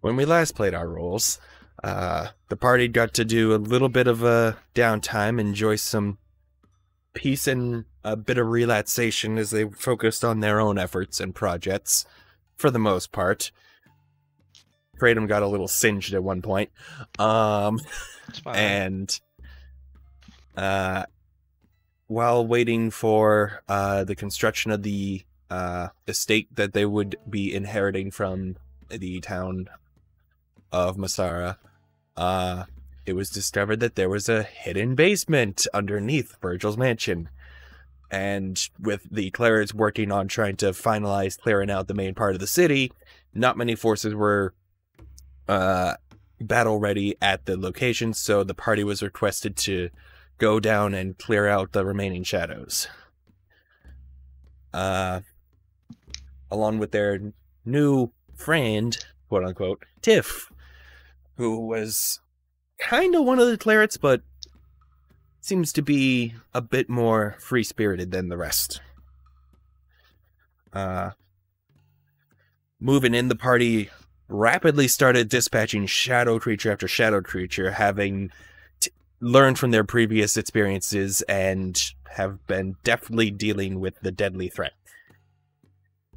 when we last played our roles, the party got to do a little bit of a downtime, enjoy some peace and a bit of relaxation as they focused on their own efforts and projects, for the most part. Kratom got a little singed at one point. And while waiting for the construction of the estate that they would be inheriting from the town of Masara, it was discovered that there was a hidden basement underneath Virgil's mansion. And with the clerics working on trying to finalize clearing out the main part of the city, not many forces were battle ready at the location, so the party was requested to go down and clear out the remaining shadows. Along with their new friend, quote unquote, Tiff, who was kind of one of the clerics, but seems to be a bit more free-spirited than the rest. Moving in, the party rapidly started dispatching shadow creature after shadow creature, having learned from their previous experiences and have been definitely dealing with the deadly threat.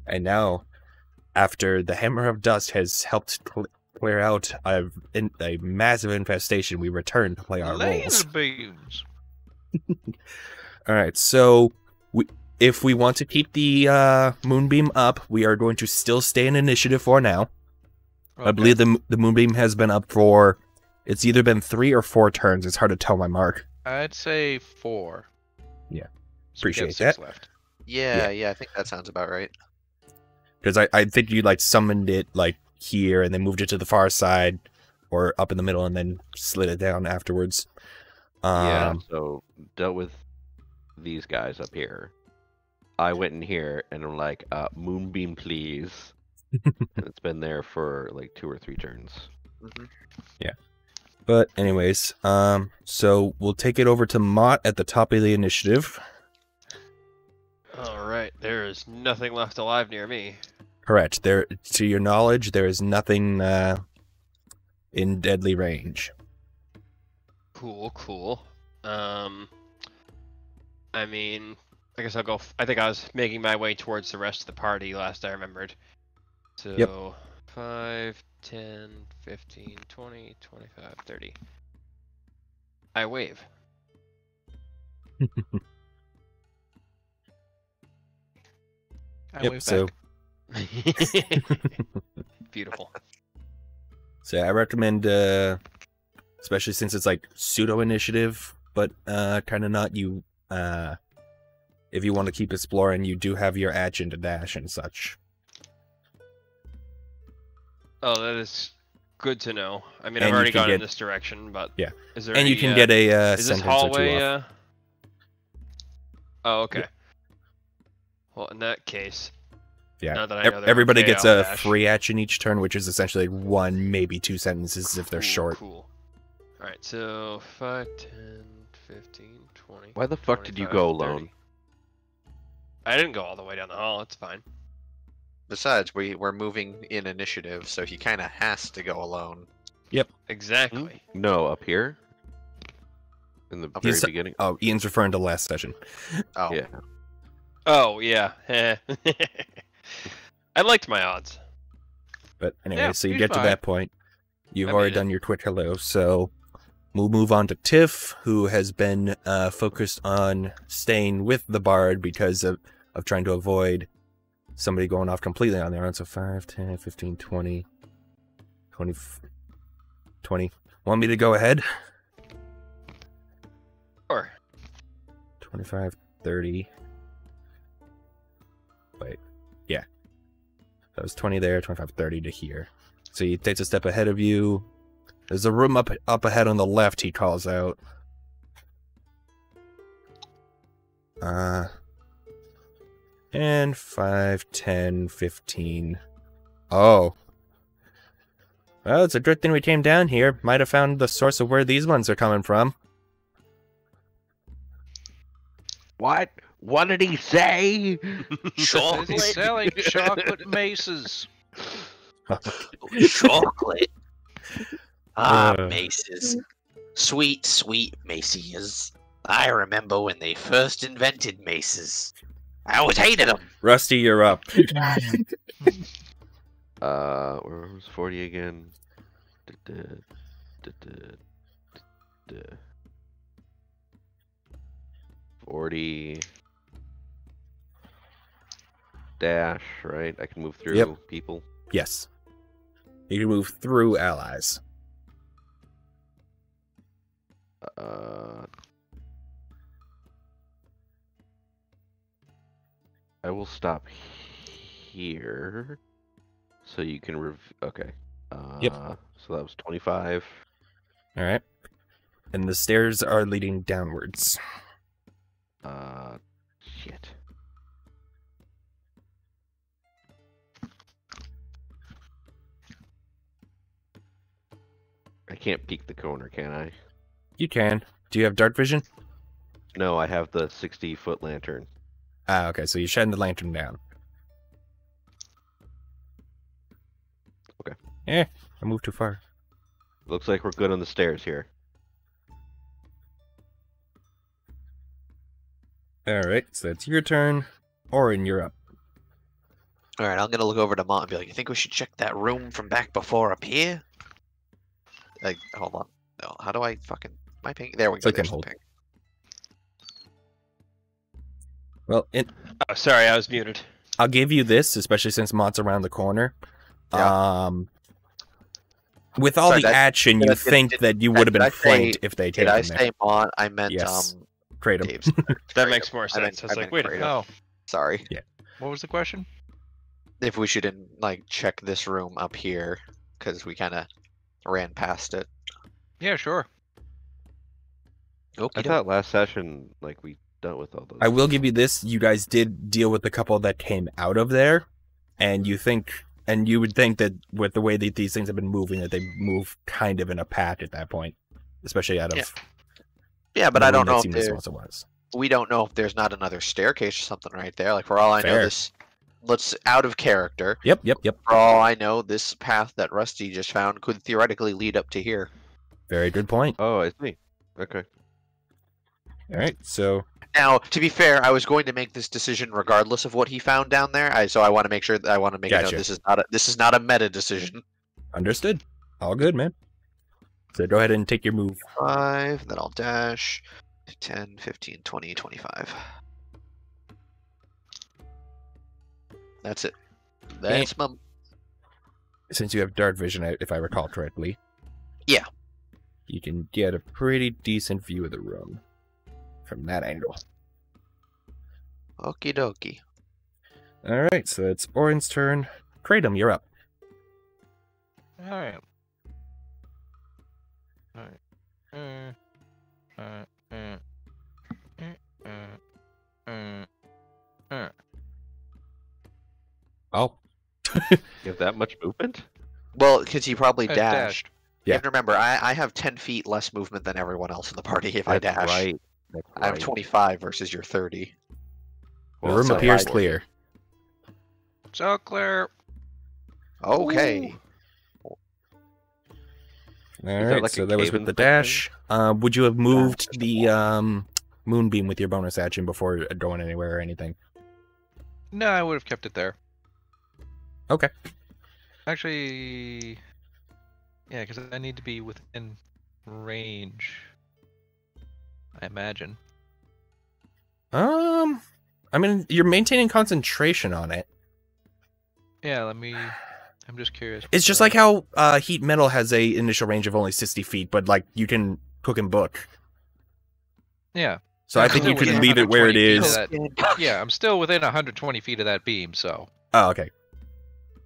And now, after the Hammer of Dust has helped clear out a massive infestation, we return to play our roles. Laser beams. Alright, so if we want to keep the moonbeam up, we are going to still stay in initiative for now. Okay. I believe the moonbeam has been up for, it's either been 3 or 4 turns. It's hard to tell my mark. I'd say 4. Yeah, So appreciate that. Left. Yeah, I think that sounds about right. Because I think you like summoned it like here and then moved it to the far side or up in the middle and then slid it down afterwards. Yeah, so dealt with these guys up here. I went in here and I'm like, moonbeam please. And it's been there for like 2 or 3 turns. Mm-hmm. Yeah. But anyways, so we'll take it over to Mott at the top of the initiative. Alright, there is nothing left alive near me. Correct. There, to your knowledge, there is nothing in deadly range. Cool, cool. I mean, I guess I'll go. I think I was making my way towards the rest of the party last I remembered. So, yep. 5, 10, 15, 20, 25, 30. I wave. I wave back. Beautiful. So I recommend, especially since it's like pseudo initiative, but kind of not. You, if you want to keep exploring, you do have your action to dash and such. Oh, that is good to know. I mean, And I've already you can gone in get- this direction, but Yeah. is there? And you any, can get a is this sentence hallway? or 2 off. Oh, okay. Yeah. Well, in that case, Yeah. now that I know they're Everybody okay, gets I'll a dash. free action each turn, which is essentially 1, maybe 2 sentences if they're Cool, short. Cool. All right, so 5, 10, 15, 20. Why the fuck did you 25, go 30. alone? I didn't go all the way down the hall. It's fine. Besides, we're moving in initiative, so he kind of has to go alone. Exactly. No, up here? In the very He's- beginning? Oh, Ian's referring to last session. Oh, Yeah. Oh yeah. I liked my odds. But anyway, Yeah, so you he's get to fine. that point. You've I already made it. done your quick hello, so we'll move on to Tiff, who has been focused on staying with the bard because of trying to avoid somebody going off completely on their own. So 5, 10, 15, 20, 20. Want me to go ahead? Sure. 25, 30. Wait. Yeah. That was 20 there, 25, 30 to here. So he takes a step ahead of you. There's a room up ahead on the left, he calls out. And 5, 10, 15. Oh. Well, it's a good thing we came down here. Might have found the source of where these ones are coming from. What? What did he say? Is he selling chocolate maces? Chocolate. Ah, Uh. maces. Sweet, sweet maces. I remember when they first invented maces. I always hated them. Rusty, you're up. Where was 40 again? 40 dash, right? I can move through Yep. people. Yes. You can move through allies. I will stop here, so you can okay. Yep. So that was 25. All right. And the stairs are leading downwards. Shit. I can't peek the corner, can I? You can. Do you have dark vision? No, I have the 60-foot lantern. Ah, okay. So you shine the lantern down. Okay. I moved too far. Looks like we're good on the stairs here. All right. So that's your turn. Orin, you're up. All right, I'm gonna look over to Mont and be like, "You think we should check that room from back before up here?" Like, hold on. No, how do I fucking my ping? There we go. Click and There's the hold. ping. Well, Oh, sorry, I was muted. I'll give you this, especially since Mont's around the corner. Yeah. With all Sorry, the that- action, you did- think did- that you would have did been I say- flanked if they Did taken I there. say Mont? I meant Yes. Kratom. Dave's. That makes more I meant- sense. I was I like, meant wait. Kratom. Oh, Sorry. what was the question? If we should like check this room up here because we kind of ran past it. Yeah, sure. I thought last session, like, we dealt with all those. I will give you this. You guys did deal with the couple that came out of there, and you would think that with the way that these things have been moving, that they move kind of in a pack at that point, especially out of Yeah, but the I room don't that know if seemed there, as it was. we don't know if there's not another staircase or something right there. Like for all I know, Fair. this let's out of character. Yep. For all I know, this path that Rusty just found could theoretically lead up to here. Very good point. Oh, I see. Okay. All right, so Now, to be fair, I was going to make this decision regardless of what he found down there. So I want to make sure that I want to make a note. Gotcha. This is not a meta decision. understood. All good, man. So go ahead and take your move. 5, then I'll dash. 10, 15, 20, 25. That's it. That's my... Since you have dark vision, if I recall correctly. Yeah. You can get a pretty decent view of the room from that angle. Okie dokie. All right, so it's Orin's turn. Kratom, you're up. All right. All right. Oh, You have that much movement? Well, because he probably I dashed. You Yeah. have to remember, I have 10 feet less movement than everyone else in the party if I That's dash. right. That's I have right. 25 versus your 30. the Well, room so appears I- clear. So clear. Okay. All that right, like so a that was cave with in the something? dash. Would you have moved the moonbeam with your bonus action before going anywhere or anything? No, I would have kept it there. Okay. Actually, yeah, because I need to be within range. I imagine. I mean, you're maintaining concentration on it. Yeah, let me. I'm just curious. It's just like how heat metal has a initial range of only 60 feet, but like you can cook and book. Yeah. So I I'm think still you can within leave it where it 120 feet is. of that- Yeah, I'm still within 120 feet of that beam, so. Oh, okay.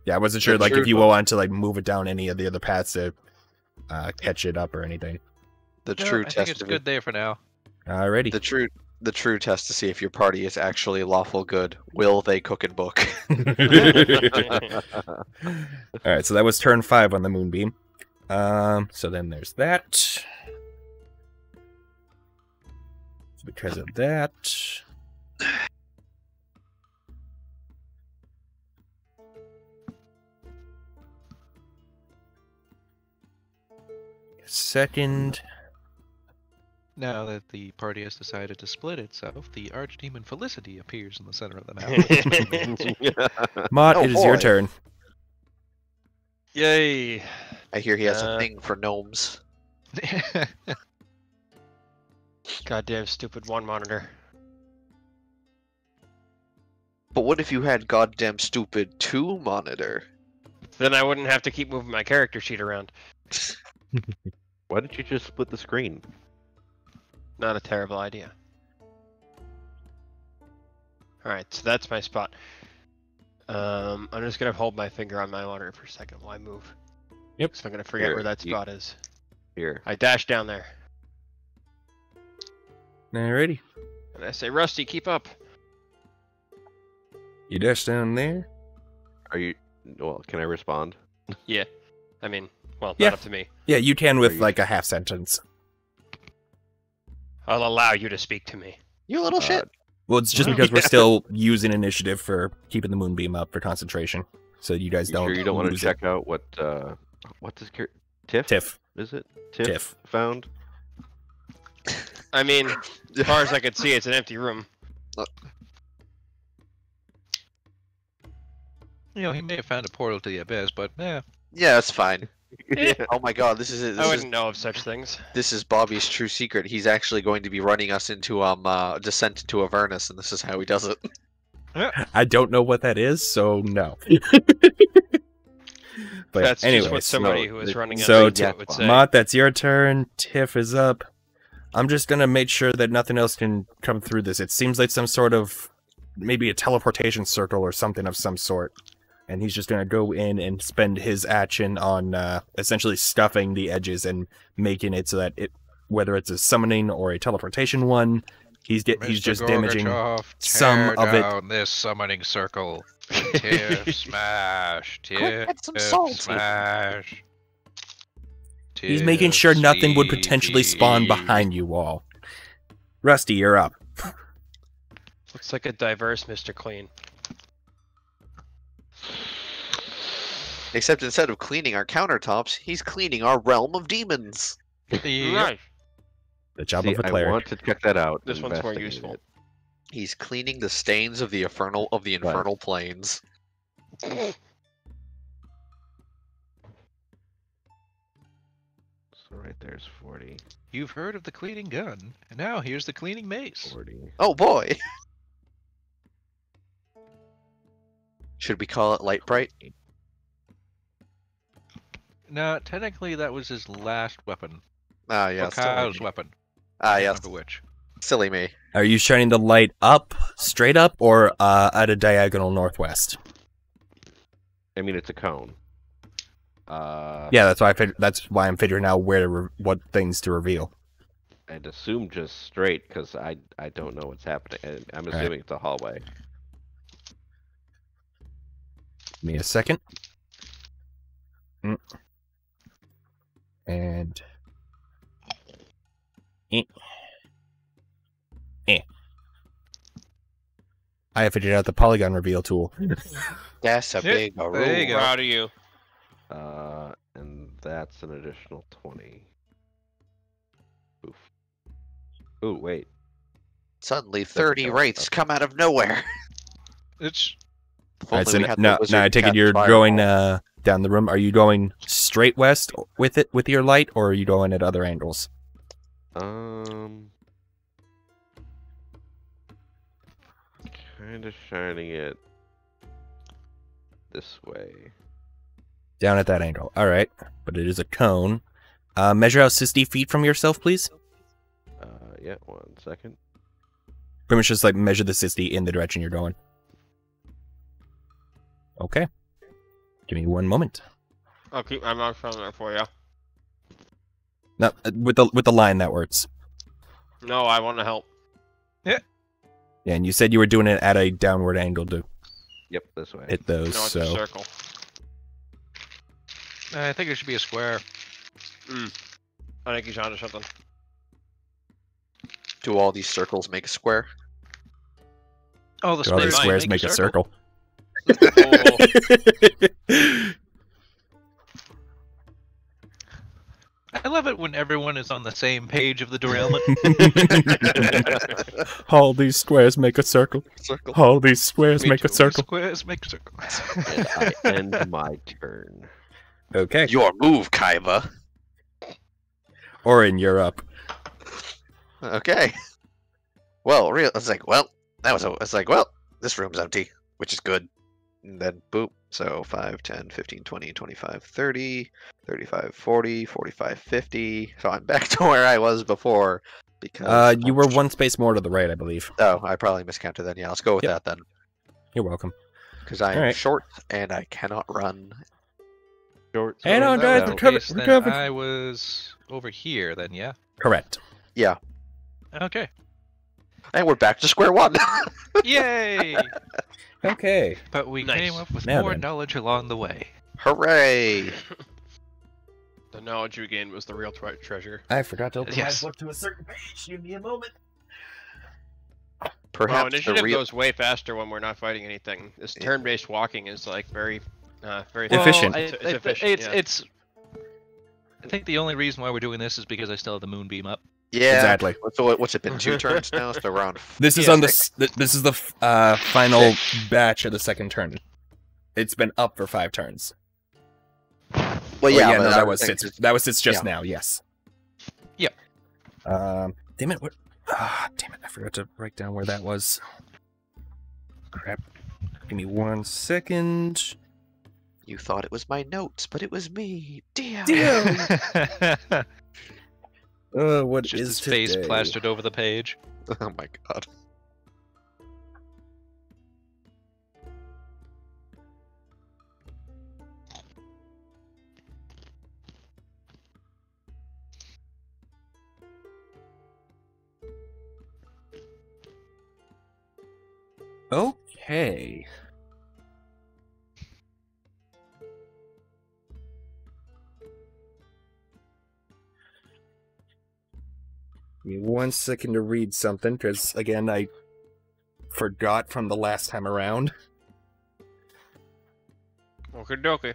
Yeah, I wasn't sure The like if truth you of- wanted to like move it down any of the other paths to catch it up or anything. The No, true I think test it's of good there for now. Alrighty. the true test to see if your party is actually lawful good. Will they cook and book? Alright, so that was turn 5 on the moonbeam. So then there's that. So because of that. second. Now that the party has decided to split itself, the archdemon Felicity appears in the center of the map. Mott, Oh, it is your boy. turn. Yay! I hear he has a thing for gnomes. Goddamn stupid one monitor. But what if you had goddamn stupid 2 monitor? Then I wouldn't have to keep moving my character sheet around. Why didn't you just split the screen? Not a terrible idea. Alright, so that's my spot. I'm just gonna hold my finger on my monitor for a second while I move. Yep. So I'm gonna forget Here, where that spot is. Here. I dash down there. Alrighty. And I say, Rusty, keep up. You dash down there. Are you? Well, can I respond? Yeah. I mean, well, Yeah. not up to me. Yeah, you can Are with you- like a half sentence. I'll allow you to speak to me. You little shit. Well, it's just Wow. because we're still using initiative for keeping the moonbeam up for concentration, so you guys You don't. sure you don't want to lose check out what this Tiff? Tiff. Is it Tiff. found? I mean, as far as I could see, it's an empty room. You know, he may have found a portal to the abyss, but Yeah, that's fine. Yeah. Oh my god, this is it. I This is, wouldn't know of such things. this is Bobby's true secret. He's actually going to be running us into descent into Avernus, and this is how he does it. I don't know what that is, so no. But That's anyways, just what somebody no, who is running so into it would say. Mott, that's your turn. Tiff is up. I'm just gonna make sure that nothing else can come through this. It seems like some sort of maybe a teleportation circle or something of some sort. And he's just gonna go in and spend his action on essentially stuffing the edges and making it so that it, whether it's a summoning or a teleportation one, he's Mr. just damaging Gorbachev, some tear of it. down this summoning circle. Tiff smash. Tiff get some salt. smash. He's making sure nothing would potentially spawn behind you all. Rusty, you're up. Looks like a diverse Mr. Clean. Except instead of cleaning our countertops, he's cleaning our realm of demons. Nice. The job See, of a I clear. want to check that out. This one's more investigate useful. it. He's cleaning the stains of the infernal planes. So right there's 40. You've heard of the cleaning gun, and now here's the cleaning mace. 40. Oh boy! Should we call it Light Bright? Now, technically, that was his last weapon. Ah, Or yes. Kyle's weapon. Ah, Can't yes. remember which. Silly me. Are you shining the light up, straight up, or at a diagonal northwest? I mean, it's a cone. Yeah, that's why that's why I'm figuring out where to what things to reveal. I'd assume just straight because I don't know what's happening. I'm Right. assuming it's a hallway. Give me a second. And I have figured out the polygon reveal tool. That's a Yep, big there you go. Proud of you. And that's an additional 20. Oof. Ooh, wait. Suddenly, 30 go. wraiths Okay. come out of nowhere. It's If All right, only so we had the now wizard I take it cast you're fireball. going down the room. Are you going straight west with it with your light, or are you going at other angles? Kind of shining it this way. Down at that angle. All right, but it is a cone. Measure out 60 feet from yourself, please. Yeah, 1 second. Pretty much just like measure the 60 in the direction you're going. Okay. Give me 1 moment. I'll keep my mouth shut there for you. No, with the line that works. No, I want to help. Yeah, and you said you were doing it at a downward angle to Yep, this way. hit those. No, it's a So circle. I think it should be a square. I think he's onto something. Do all these circles make a square? Oh, the do all these squares squares make a circle. circle. Oh, I love it when everyone is on the same page of the derailment. All these squares make a circle. Circle. All these squares Me make a too. circle. Squares make circles. And I end my turn. Okay. Your move, Kaiba. Orin, you're up. Okay. Well, I was like, well, it's like, well, this room's empty, which is good. And then boop. So 5, 10, 15, 20, 25, 30, 35, 40, 45, 50. So I'm back to where I was before because You were one space more to the right, I believe. Oh, I probably miscounted then. Yeah, let's go with that then. You're welcome. Because I am Alright. short and I cannot run. Short. Hang on, In guys, that recover- case, then recover. I was over here then, yeah? Correct. Yeah. Okay. And we're back to square one. Yay! Okay. But we Nice. came up with Now more then. knowledge along the way. Hooray! The knowledge we gained was the real treasure. I forgot to open Yes. my book to a certain page. Give me a moment. Well, Perhaps the initiative real. goes way faster when we're not fighting anything. This Yeah. turn-based walking is like very Efficient. Well, It's efficient, yeah. it's. I think the only reason why we're doing this is because I still have the moonbeam up. Yeah. Exactly. So what's it been? 2 turns now? So around. This is Yeah. on this is the final batch of the second turn. It's been up for 5 turns. Well, yeah, no, but that I was think Sitz. That was Sitz just yeah. now. Yes. Yep. Damn it! What? Damn it! I forgot to write down where that was. Crap. Give me 1 second. You thought it was my notes, but it was me. Damn. What Just is his face today? plastered over the page. Oh my god. Okay. Give me 1 second to read something, because again, I forgot from the last time around. Okay, dokie.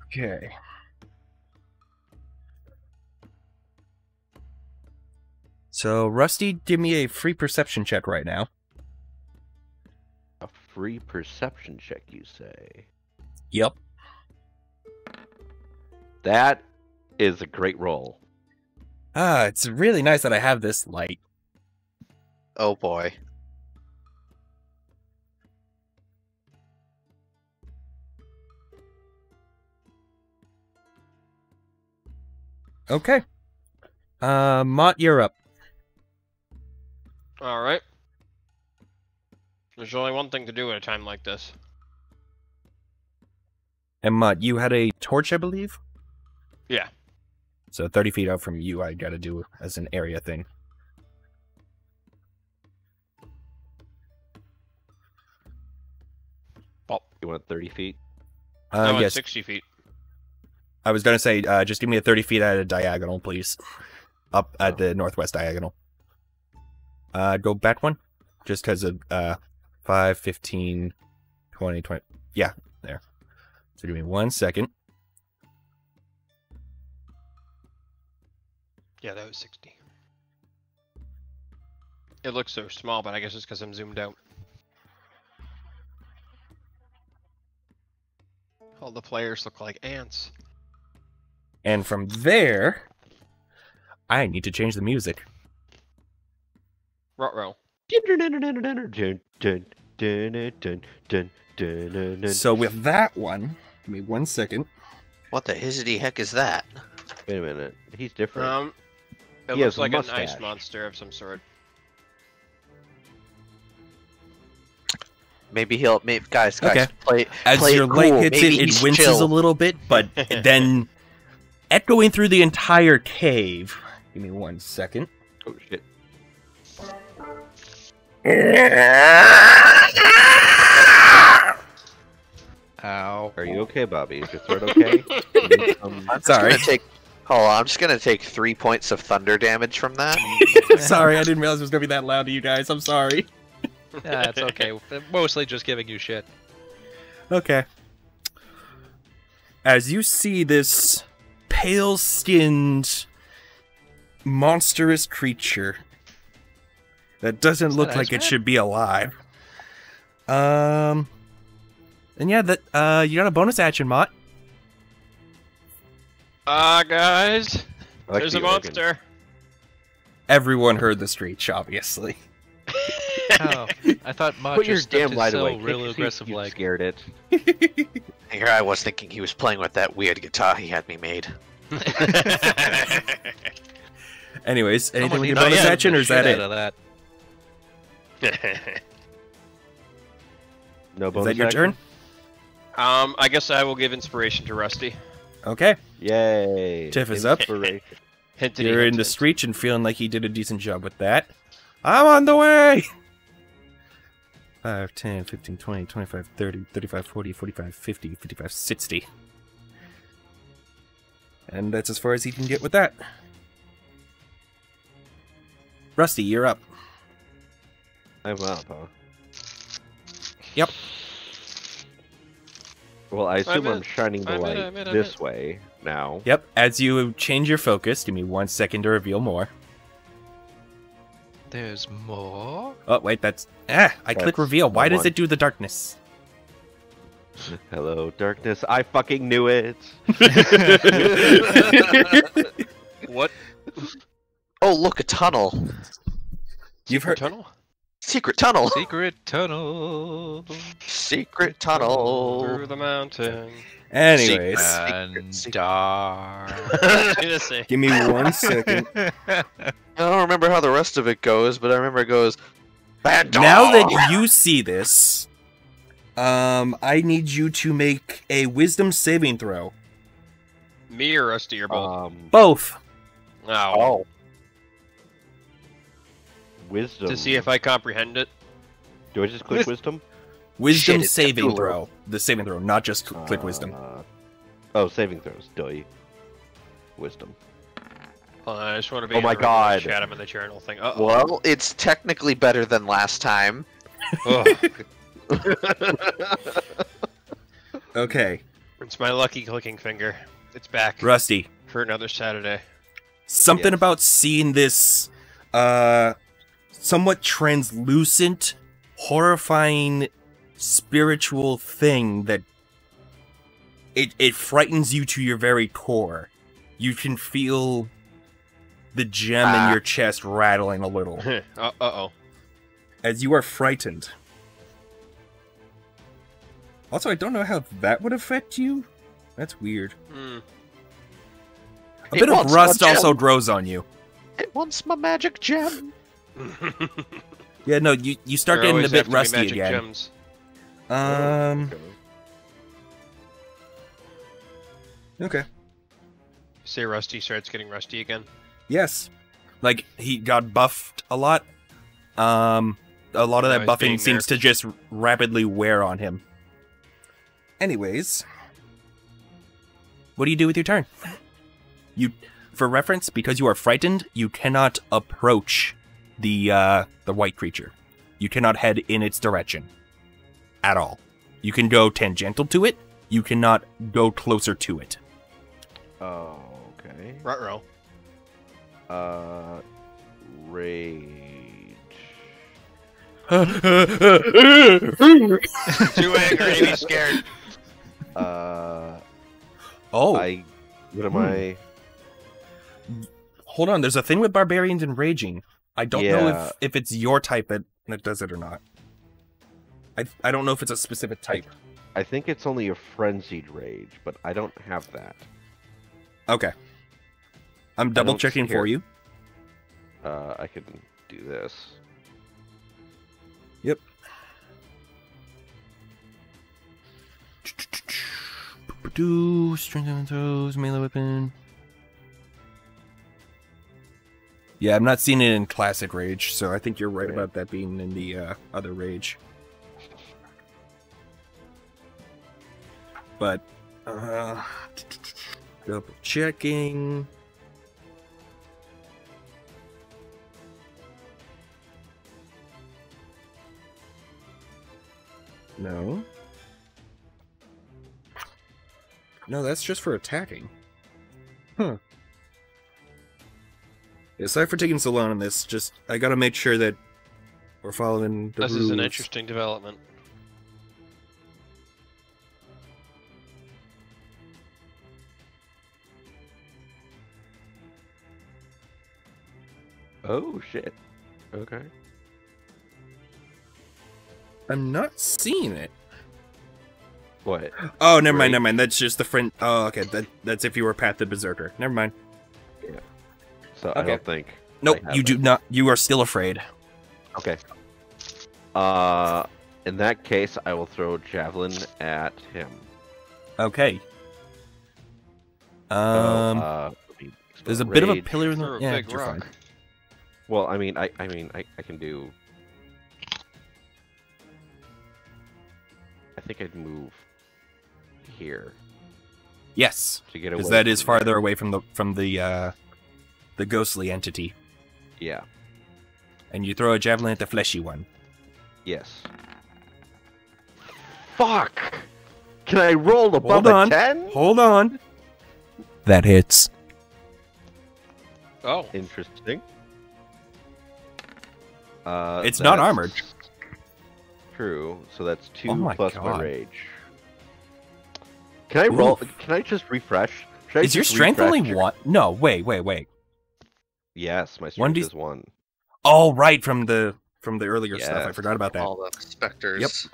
Okay. So, Rusty, give me a free perception check right now. A free perception check, you say? Yep. That is a great roll. It's really nice that I have this light. Oh boy. Okay. Mott, you're up. Alright. There's only one thing to do at a time like this. And Mott, you had a torch, I believe? Yeah. So 30 feet out from you, I gotta do as an area thing. You want 30 feet? No, it's Yes. 60 feet. I was gonna say, just give me a 30 feet at a diagonal, please. Up at the northwest diagonal. Go back one. Just because of 5, 15, 20, 20. Yeah, there. So give me 1 second. Yeah, that was 60. It looks so small, but I guess it's because I'm zoomed out. All the players look like ants. And from there, I need to change the music. Ruh-roh. So with that one, give me 1 second. What the hizzity heck is that? Wait a minute. He's different. It He looks has a like an mustache. ice monster of some sort. Maybe he'll. Maybe, guys, Okay. play. As play your it light cool. hits Maybe it, he's it winces chill. a little bit, but then echoing through the entire cave. Give me 1 second. Oh shit. Ow. Are you okay, Bobby? Is your throat okay? I'm just Sorry. gonna take. Hold on, I'm just gonna take 3 points of thunder damage from that. Sorry, I didn't realize it was gonna be that loud to you guys. I'm sorry. Yeah, it's okay. Mostly just giving you shit. Okay. As you see this pale-skinned, monstrous creature that doesn't look like it should be alive. And yeah, that you got a bonus action, Mott. Guys, I like there's the a organ. monster. Everyone heard the screech, obviously. Oh, I thought Mott Put your just damn stepped light his away. cell real You aggressive you like. scared it. Here I was thinking he was playing with that weird guitar he had me made. Anyways, anything Someone with your needs to bonus get action, the or is that shit it? out of that. No Is bonus that your action? turn? I guess I will give inspiration to Rusty. Okay. Yay. Tiff is up. Inspiration. Hintity, You're hint, into hint. screech and feeling like he did a decent job with that. I'm on the way! 5, 10, 15, 20, 25, 30, 35, 40, 45, 50, 55, 60. And that's as far as he can get with that. Rusty, you're up. I'm up, huh? Yep. Well, I assume I'm in. shining the I'm in, light I'm in, I'm this way now. Yep, as you change your focus, give me 1 second to reveal more. There's more. Oh, wait, I click That's reveal. Why the does one. it do the darkness? Hello, darkness. I fucking knew it. What? Oh, look, a tunnel. You've heard... Tunnel? Secret tunnel. Secret tunnel. Secret tunnel. Through the mountain. Anyways, And secret. dark. I was gonna say. give me 1 second. I don't remember how the rest of it goes, but I remember it goes. Bad dog. Now that you see this, I need you to make a wisdom saving throw. Me or Rusty or both? Both. Oh. Wisdom. To see if I comprehend it. Do I just click wisdom? Wisdom Shit, it's saving cool. throw. The saving throw, not just click wisdom. Oh, saving throws. Duh. Wisdom. Hold on, I just want to be Oh my God. chat him in the journal thing. Uh-oh. Well, it's technically better than last time. Okay, It's my lucky clicking finger. It's back Rusty. for another Saturday. Something Yes. about seeing this, somewhat translucent, horrifying, spiritual thing that it frightens you to your very core. You can feel the gem in your chest rattling a little Uh-oh. as you are frightened. Also, I don't know how that would affect you. That's weird. Hmm. A It bit of wants rust my gem. also grows on you. It wants my magic gem. Yeah, no, you start There getting a always bit have to be rusty magic again. gems. Okay. Say Rusty starts getting rusty again. Yes. Like, he got buffed a lot. A lot of Now that he's buffing being seems to just rapidly wear on him. Anyways. What do you do with your turn? For reference, because you are frightened, you cannot approach the white creature. You cannot head in its direction. At all. You can go tangential to it. You cannot go closer to it. Oh, okay. Ruh-roh. Rage. Too angry, he's scared. Oh, What am I? hold on. There's a thing with barbarians and raging. I don't know Yeah. if it's your type that does it or not. I don't know if it's a specific type. I think it's only a frenzied rage, but I don't have that. Okay. I'm double don't checking see for here. you. I can do this. Yep. Strength of throws, melee weapon. Yeah, I'm not seeing it in classic rage, so I think you're right Okay. about that being in the other rage. But double checking. No. No, that's just for attacking. Huh. Yeah, sorry for taking so long on this. Just, I gotta make sure that we're following the This rules. is an interesting development. Oh shit. Okay. I'm not seeing it. What? Oh, never mind, Range? never mind. That's just the friend. Oh, okay. That's if you were Path the Berserker. Never mind. So I Okay. don't think. Nope, I have you do it. not. You are still afraid. Okay. In that case, I will throw javelin at him. Okay. Let me There's a spell bit of a rage. pillar in the. Throw a Yeah, big you're fine. rock. Well, I mean, I can do. I think I'd move here Yes, to get away. because that is from there. farther away from the ghostly entity. Yeah. And you throw a javelin at the fleshy one. Yes. Fuck! Can I roll above Hold on. a 10? Hold on. That hits. Oh, Interesting. It's not that's armored. True. So that's 2 Oh my plus God. my rage. Can I roll? Oof. Can I just refresh? Should I Is your just strength only refresh? one? No, wait. Yes, my One strength D- is 1. Oh, right, from the earlier stuff. I Yes. forgot about that. All the specters.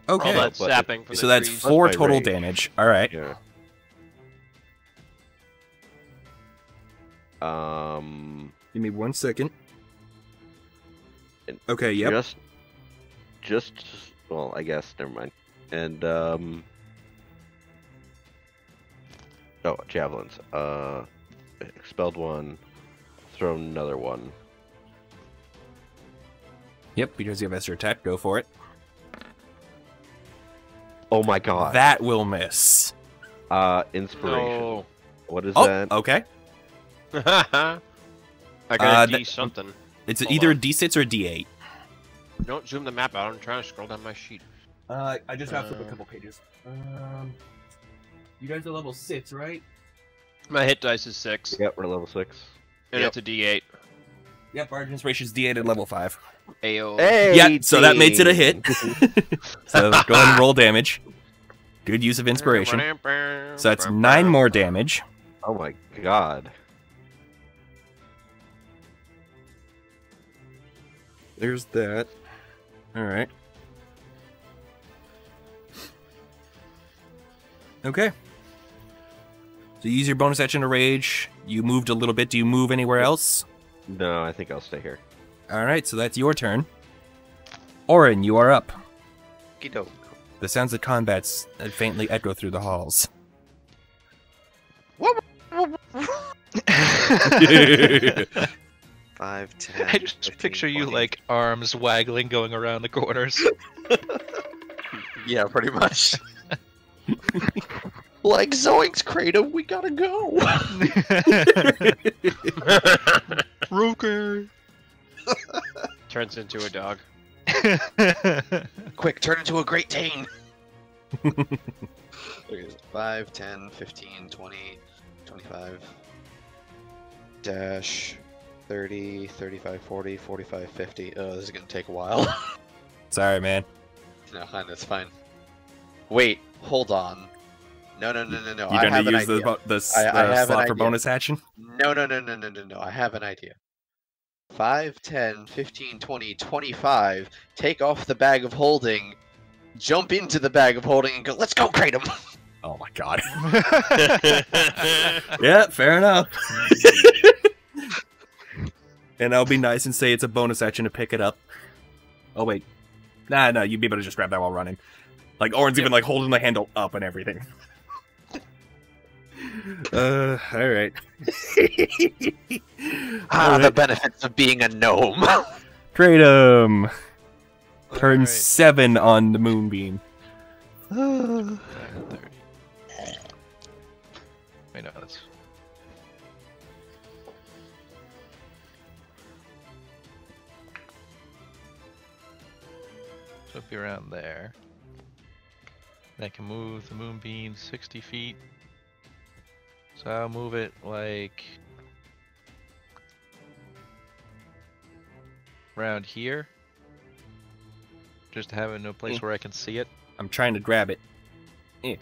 all Okay, that but sapping from so the that's trees. 4 my total rage. damage. All right. Yeah. Give me 1 second. And Okay. Yep. Just. Well, I guess. Never mind. And Oh, javelins. Expelled 1. Thrown another 1. Yep. Because you have extra attack, go for it. Oh my god. That will miss. Inspiration. No. What is Oh, that? okay. I got a that- D something. It's Hold either on. a D6 or a D8. Don't zoom the map out. I'm trying to scroll down my sheet. I just have to flip a couple pages. You guys are level 6, right? My hit dice is 6, Yep, we're level 6. and Yep. it's a D8. Yep. Our inspiration's D8 at level 5. Ayo. Hey! Yeah, so that makes it a hit. So go ahead and roll damage. Good use of inspiration. So that's 9 more damage. Oh my god. There's that. Alright. Okay. So you use your bonus action to rage. You moved a little bit. Do you move anywhere else? No, I think I'll stay here. Alright, so that's your turn. Orin, you are up. Okey-doke. The sounds of combat faintly echo through the halls. 5, 10. I just 15, picture you 20. like arms waggling going around the corners. Yeah, pretty much. Like Zoink's Kratom, we gotta go. Roker. Turns into a dog. Quick, turn into a Great Dane. 5, 10, 15, 20, 25. Dash. 30, 35, 40, 45, 50. Oh, this is gonna take a while. Sorry, man. No, fine, that's fine. Wait, hold on. No. You're I have gonna an use idea. the I have an slot for idea. bonus action? No. I have an idea. 5, 10, 15, 20, 25. Take off the bag of holding. Jump into the bag of holding and go, let's go, Kratom! Oh my god. Yeah, fair enough. And I'll be nice and say it's a bonus action to pick it up. Oh wait. Nah, you'd be able to just grab that while running. Like, Orin's even like holding the handle up and everything. Alright. The benefits of being a gnome. Kratom! Turn Alright. 7 on the moonbeam. 30. Wait, no, that's. So it'll be around there. And I can move the moonbeam 60 feet. So I'll move it like around here. Just to have no place where I can see it. I'm trying to grab it. I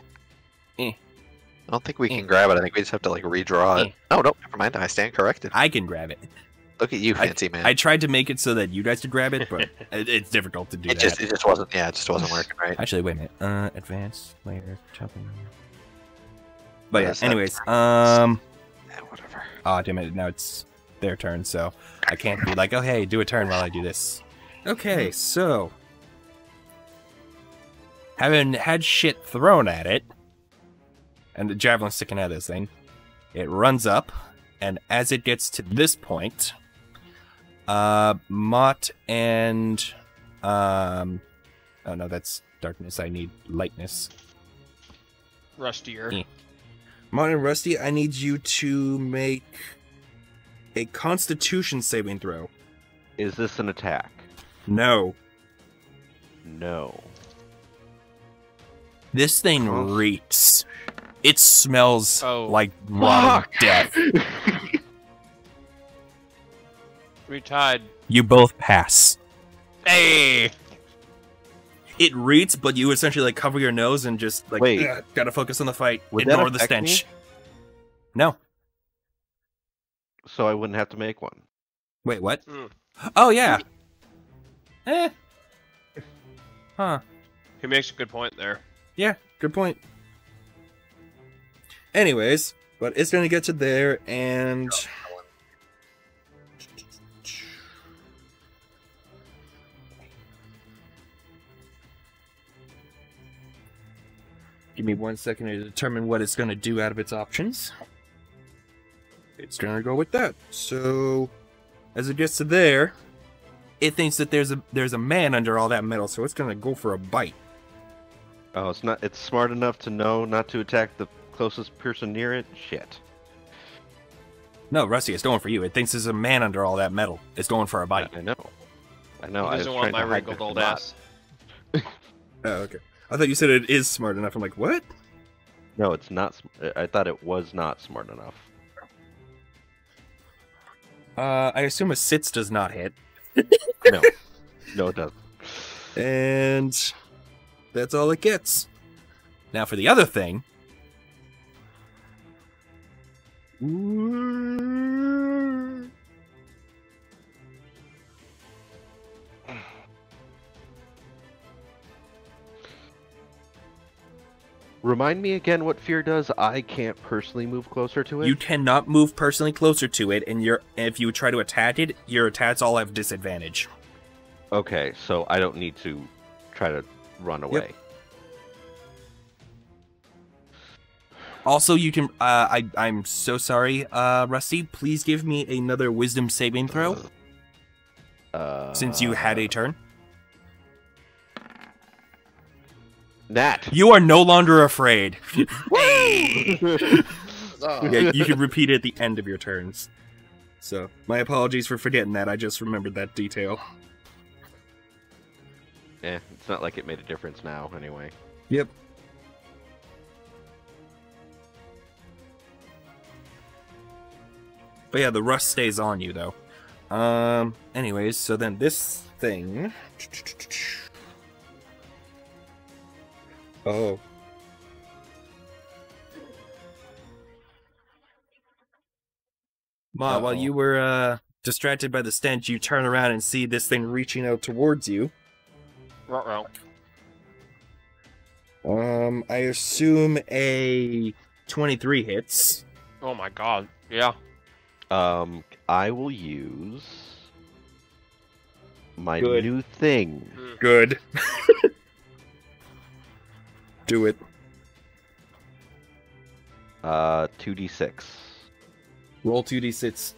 don't think we can grab it. I think we just have to like redraw it. Oh no, never mind. I stand corrected. I can grab it. Look at you, fancy man. I tried to make it so that you guys could grab it, but it's difficult to do that. It just wasn't. Yeah, it just wasn't working right. Actually, wait a minute. Advanced layer chopping. But yeah, Yes, anyways, Yeah, whatever. oh damn it, now it's their turn, so I can't be like, oh hey, do a turn while I do this. Okay, so having had shit thrown at it, and the javelin sticking out of this thing, it runs up, and as it gets to this point, Mott and oh no, that's darkness. I need lightness. Rustier. Yeah. Mott and Rusty, I need you to make a Constitution saving throw. Is this an attack? No. No. This thing reeks. It smells Oh. like rotten death. We tied. You both pass. Hey! It reeks, but you essentially like cover your nose and just like Wait. gotta focus on the fight. Would that Ignore the affect stench. me? No. So I wouldn't have to make one. Wait, what? Mm. Oh yeah. Eh. Huh. He makes a good point there. Yeah, good point. Anyways, but it's gonna get to there and give me 1 second to determine what it's gonna do out of its options. It's gonna go with that. So as it gets to there, it thinks that there's a man under all that metal, so it's gonna go for a bite. Oh, it's not. It's smart enough to know not to attack the closest person near it. Shit. No, Rusty, it's going for you. It thinks there's a man under all that metal. It's going for a bite. I know. I know. He I was doesn't want trying my to hide wrinkled the old not. ass. Oh, okay. I thought you said it is smart enough. I'm like, what? No, it's not. I thought it was not smart enough. I assume a sits does not hit. No. No, it doesn't. And that's all it gets. Now for the other thing. Remind me again what fear does. I can't personally move closer to it. You cannot move personally closer to it, and if you try to attack it, your attacks all have disadvantage. Okay, so I don't need to try to run away. Also, you can. I'm so sorry, Rusty. Please give me another Wisdom saving throw since you had a turn. Nat. You are no longer afraid. Oh. Yeah, you can repeat it at the end of your turns. So, my apologies for forgetting that. I just remembered that detail. It's not like it made a difference now, anyway. Yep. But yeah, the rust stays on you, though. Anyways, so then this thing... Oh. Ma, while you were distracted by the stench, you turn around and see this thing reaching out towards you. Ruh-roh. I assume a 23 hits. Oh my god. Yeah. I will use my Good. new thing. Good. Do it. 2d6. Roll 2d6.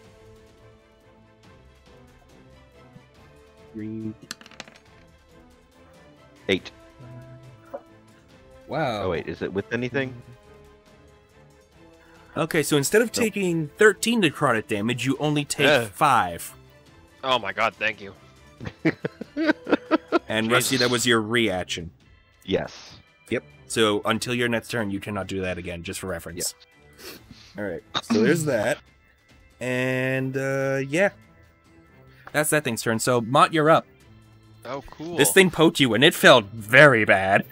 3. 8. Wow. Oh wait, is it with anything? Okay, so instead of taking 13 necrotic damage, you only take 5. Oh my god, thank you. And Rusty, that was your reaction. Yes. Yep. So until your next turn, you cannot do that again, just for reference. All right. So there's that. And yeah, that's that thing's turn. So Mott, you're up. Oh, cool. This thing poked you, and it felt very bad.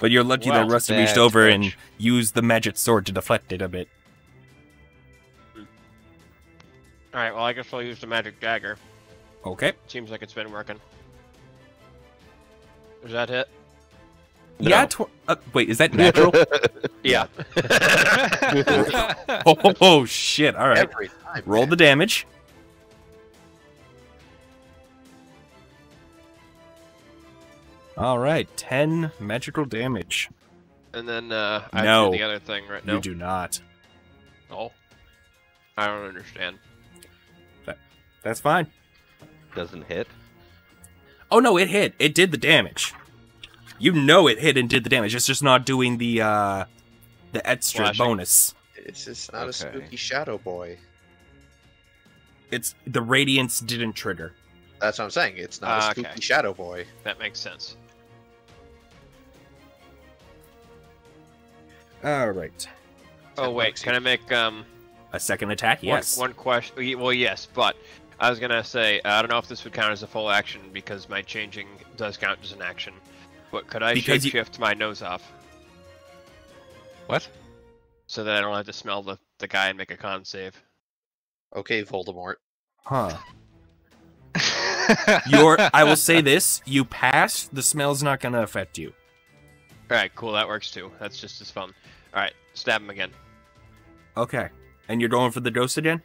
But you're lucky that Rusty reached over and used the magic sword to deflect it a bit. Alright, well, I guess I'll use the magic dagger. Okay. Seems like it's been working. Does that hit? No. Yeah. Wait, is that natural? Yeah. Oh shit! All right. Every time. Roll man. the damage. All right, 10 magical damage. And then I have to No. do the other thing, right? You No. do not. Oh. I don't understand. That's fine. Doesn't hit. Oh no, it hit. It did the damage. You know it hit and did the damage. It's just not doing the extra Flashing. bonus. It's just not a Okay. spooky shadow boy. It's the radiance didn't trigger. That's what I'm saying. It's not a spooky Okay. shadow boy. That makes sense. All right. Oh, wait. Can I make A second attack. Yes. one question? Well, yes, but I was gonna say I don't know if this would count as a full action because my changing does count as an action. But could I Because you- shapeshift my nose off What? so that I don't have to smell the guy and make a con save? Okay, Voldemort. Huh. I will say this: you passed. The smell's not going to affect you. All right, cool. That works too. That's just as fun. All right, stab him again. Okay. And you're going for the ghost again?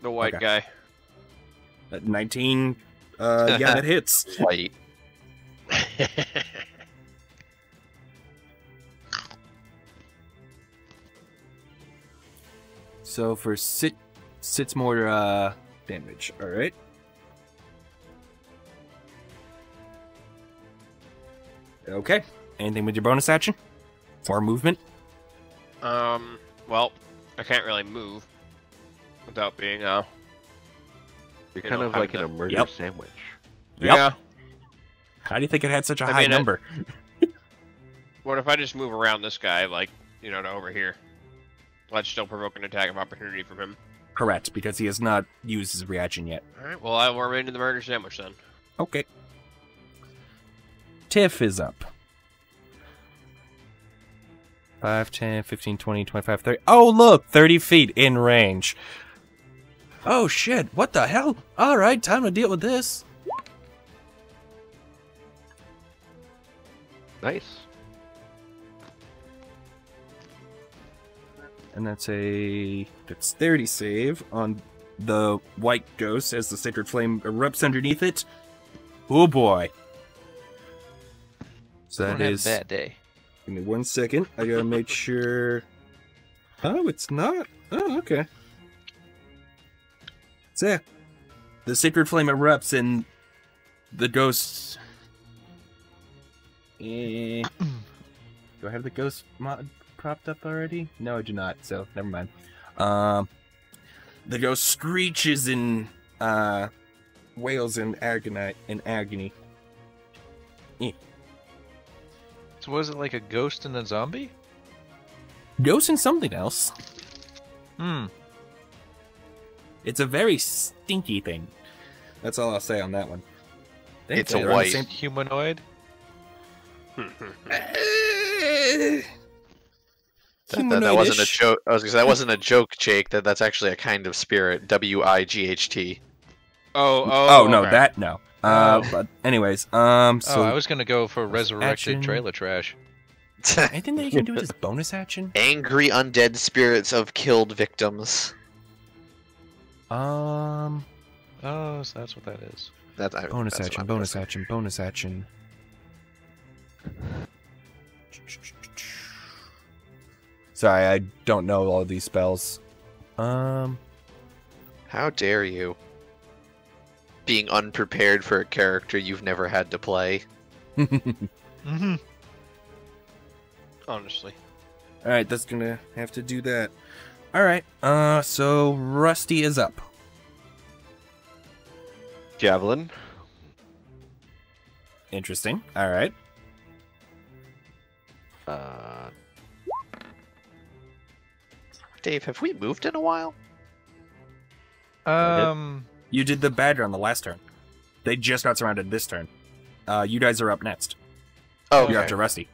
The white Okay. guy. At 19. Yeah, that hits. White. So for six more damage. All right. Okay. Anything with your bonus action or movement? Well, I can't really move without being You're You kind know, of like in having a murder Yep. sandwich. Yep. Yeah. How do you think it had such a I high mean, number? What if I just move around this guy, like, to over here? Let's still provoke an attack of opportunity from him. Correct, because he has not used his reaction yet. Alright, well, I will remain in the murder sandwich then. Okay. Tiff is up. 5, 10, 15, 20, 25, 30. Oh, look! 30 feet in range. Oh, shit. What the hell? All right, time to deal with this. Nice. And that's a dexterity save on the white ghost as the sacred flame erupts underneath it. Oh, boy. So that is... bad day. Give me 1 second. I gotta make sure... Oh, it's not? Oh, okay. So, yeah. The sacred flame erupts and the ghost... Do I have the ghost mod propped up already? No, I do not, so never mind. The ghost screeches and wails in agony. So was it like a ghost and a zombie? Ghost and something else. Hmm. It's a very stinky thing. That's all I'll say on that one. It's Thankfully, a they're on the white. same- Humanoid? That wasn't a Humanoid-ish. joke. I was gonna say that wasn't a joke, Jake. That's actually a kind of spirit. WIGHT. Oh no, okay. that no. Oh. But anyways, so Oh, I was gonna go for resurrected action. trailer trash. anything that you can do with this bonus action? Angry undead spirits of killed victims. Oh, so that's what that is. Bonus that's action, what bonus I'm action, bonus action. Sorry, I don't know all these spells. How dare you? Being unprepared for a character you've never had to play. Mm-hmm. Honestly. Alright, that's gonna have to do that. Alright, so Rusty is up. Javelin. Interesting. All right. Dave, have we moved in a while? You did the badger on the last turn. They just got surrounded this turn. You guys are up next. Oh, You're okay. after Rusty.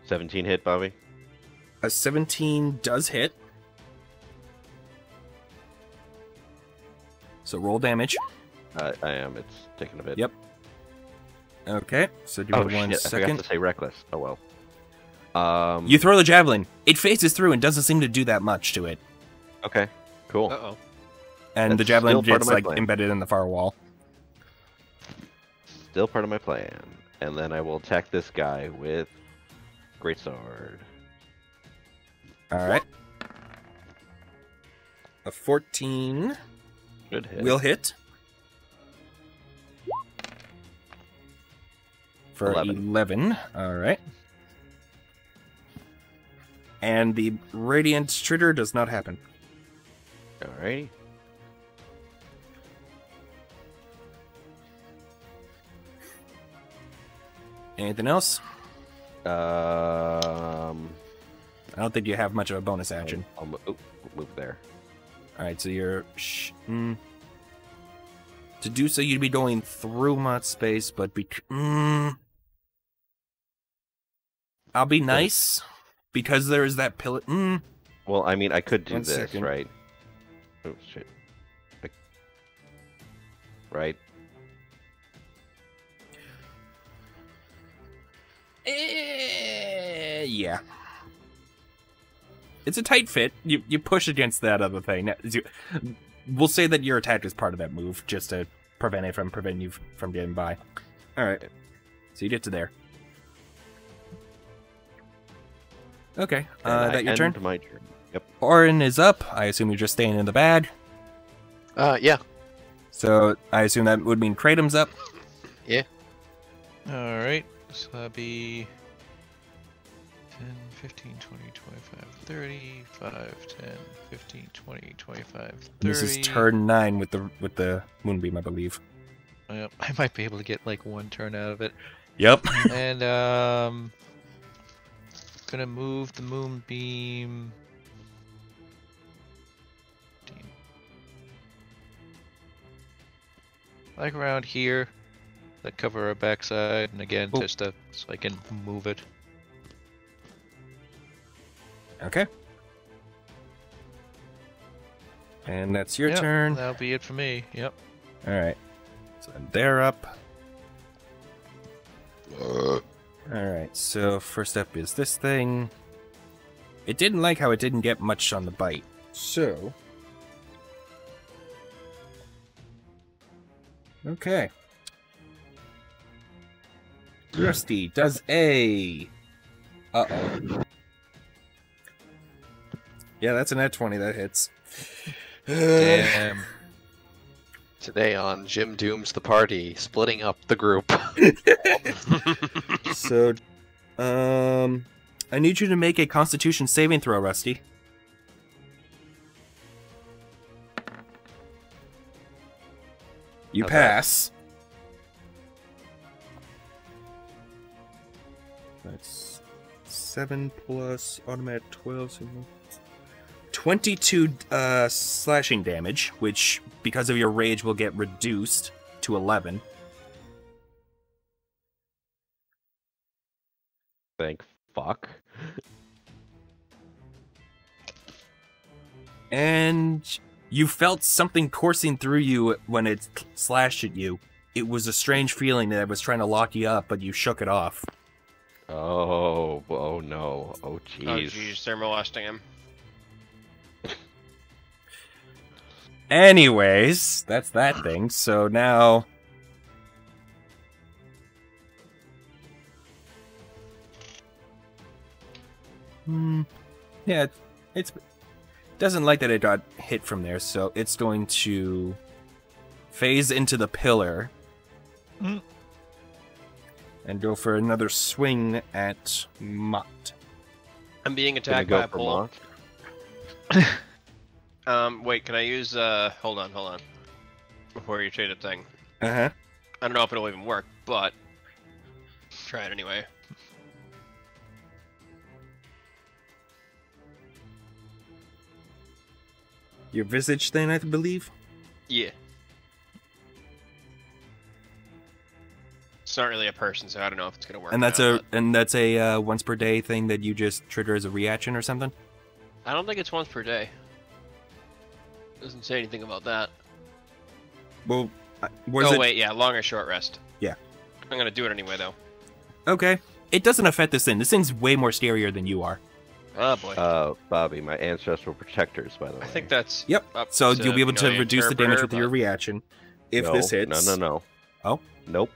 17 hit, Bobby. A 17 does hit. So roll damage. I am. It's taking a bit. Yep. Okay, so give Oh me one shit! I forgot second. to say reckless. Oh well. You throw the javelin. It phases through and doesn't seem to do that much to it. Okay. Cool. Uh-oh. And the That's javelin still part gets of my like plan. embedded in the far wall. Still part of my plan. And then I will attack this guy with greatsword. All right. A 14 Good hit. will hit. For 11. All right. And the radiant trigger does not happen. Alrighty. Anything else? Um. I don't think you have much of a bonus action. I'll move there. All right, so you're... To do so, you'd be going through mod space, but I'll be nice, because there is that pillar... Well, I mean, I could do One this, second. right? Oh shit. Right. Yeah. It's a tight fit. You push against that other thing. We'll say that your attack is part of that move, just to prevent you from getting by. Alright. So you get to there. Okay. And That I your turn? end my turn. Yep. Orin is up. I assume you're just staying in the bag. Yeah. So I assume that would mean Kratom's up. Yeah. Alright, so that'd be 10, 15, 20, 25, 30, 5, 10, 15, 20, 25, 30. This is turn 9 with the moonbeam, I believe. Yep, I might be able to get like one turn out of it. Yep. And gonna move the moonbeam. Like around here, that cover our backside, and again, Oh. just so I can move it. Okay. And that's your Yep, turn. That'll be it for me. Yep. Alright. So then they're up. Alright, so first up is this thing. It didn't like how it didn't get much on the bite. So... Okay. Rusty does a... Uh-oh. Yeah, that's a net 20. That hits. Damn. Today on Jim Dooms the Party, splitting up the group. So, I need you to make a Constitution saving throw, Rusty. You How's pass. That's 7 plus automatic 12. So 22 slashing damage, which, because of your rage, will get reduced to 11. Thank fuck. And you felt something coursing through you when it slashed at you. It was a strange feeling that was trying to lock you up, but you shook it off. Oh no. Oh Oh, jeez. jeez, they're molesting him. Anyways, that's that thing. So now... Yeah, it's doesn't like that it got hit from there, so it's going to phase into the pillar and go for another swing at Mott. I'm being Gonna attacked by go a for pole. Mott. Wait, can I use, hold on. before you trade a thing. Uh-huh. I don't know if it'll even work, but try it anyway. Your visage thing, I believe? Yeah. It's not really a person, so I don't know if it's gonna work. And that's or not, that's a once per day thing that you just trigger as a reaction or something? I don't think it's once per day. Doesn't say anything about that. Well, Wait, yeah, long or short rest. Yeah. I'm gonna do it anyway, though. Okay. It doesn't affect this thing. This thing's way more scarier than you are. Oh boy. Bobby, my ancestral protectors, by the way. I think that's. Yep. up So to, you'll be able to your reduce the damage with interpreter, your but- reaction. If No, this hits. No. Oh? Nope.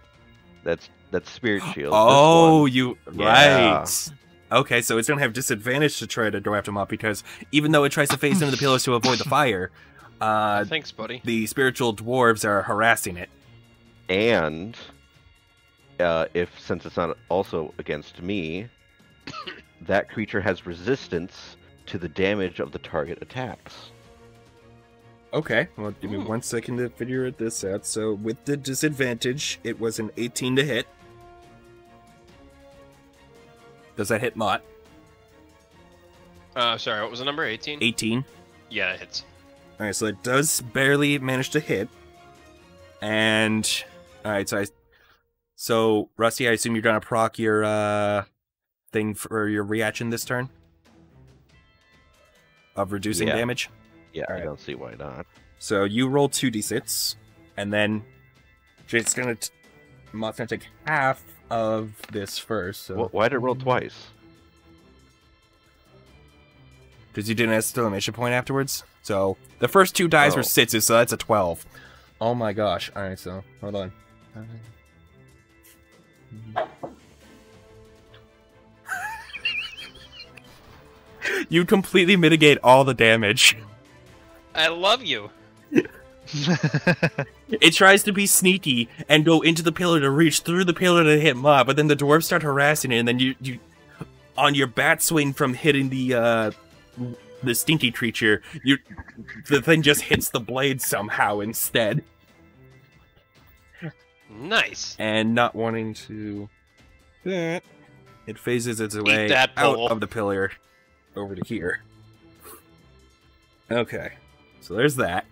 That's Spirit Shield. Oh, This one, you Yeah. right. Okay, so it's gonna have disadvantage to try to draft him up because even though it tries to face into the pillars to avoid the fire, Thanks, buddy. the spiritual dwarves are harassing it. And since it's not also against me, that creature has resistance to the damage of the target attacks. Okay, well, give me Ooh. 1 second to figure this out. So with the disadvantage, it was an 18 to hit. Does that hit Mott? Sorry, what was the number? 18? 18. Yeah, it hits. Alright, so it does barely manage to hit. And alright, so Rusty, I assume you're gonna proc your thing for your reaction this turn? Of reducing Yeah. damage? Yeah, Alright. I don't see why not. So you roll 2d6, and then Jake's gonna Mott's gonna take half of this first, so Why did it roll twice? because you didn't have exclamation point afterwards. So the first two dies were Oh. 6s, so that's a 12. Oh my gosh. Alright, so hold on. You completely mitigate all the damage. I love you. It tries to be sneaky and go into the pillar to reach through the pillar to hit Mob, but then the dwarves start harassing it, and then you on your bat swing from hitting the stinky creature, the thing just hits the blade somehow instead. Nice. And not wanting to, it phases its way that out pole. of the pillar over to here. Okay, so there's that.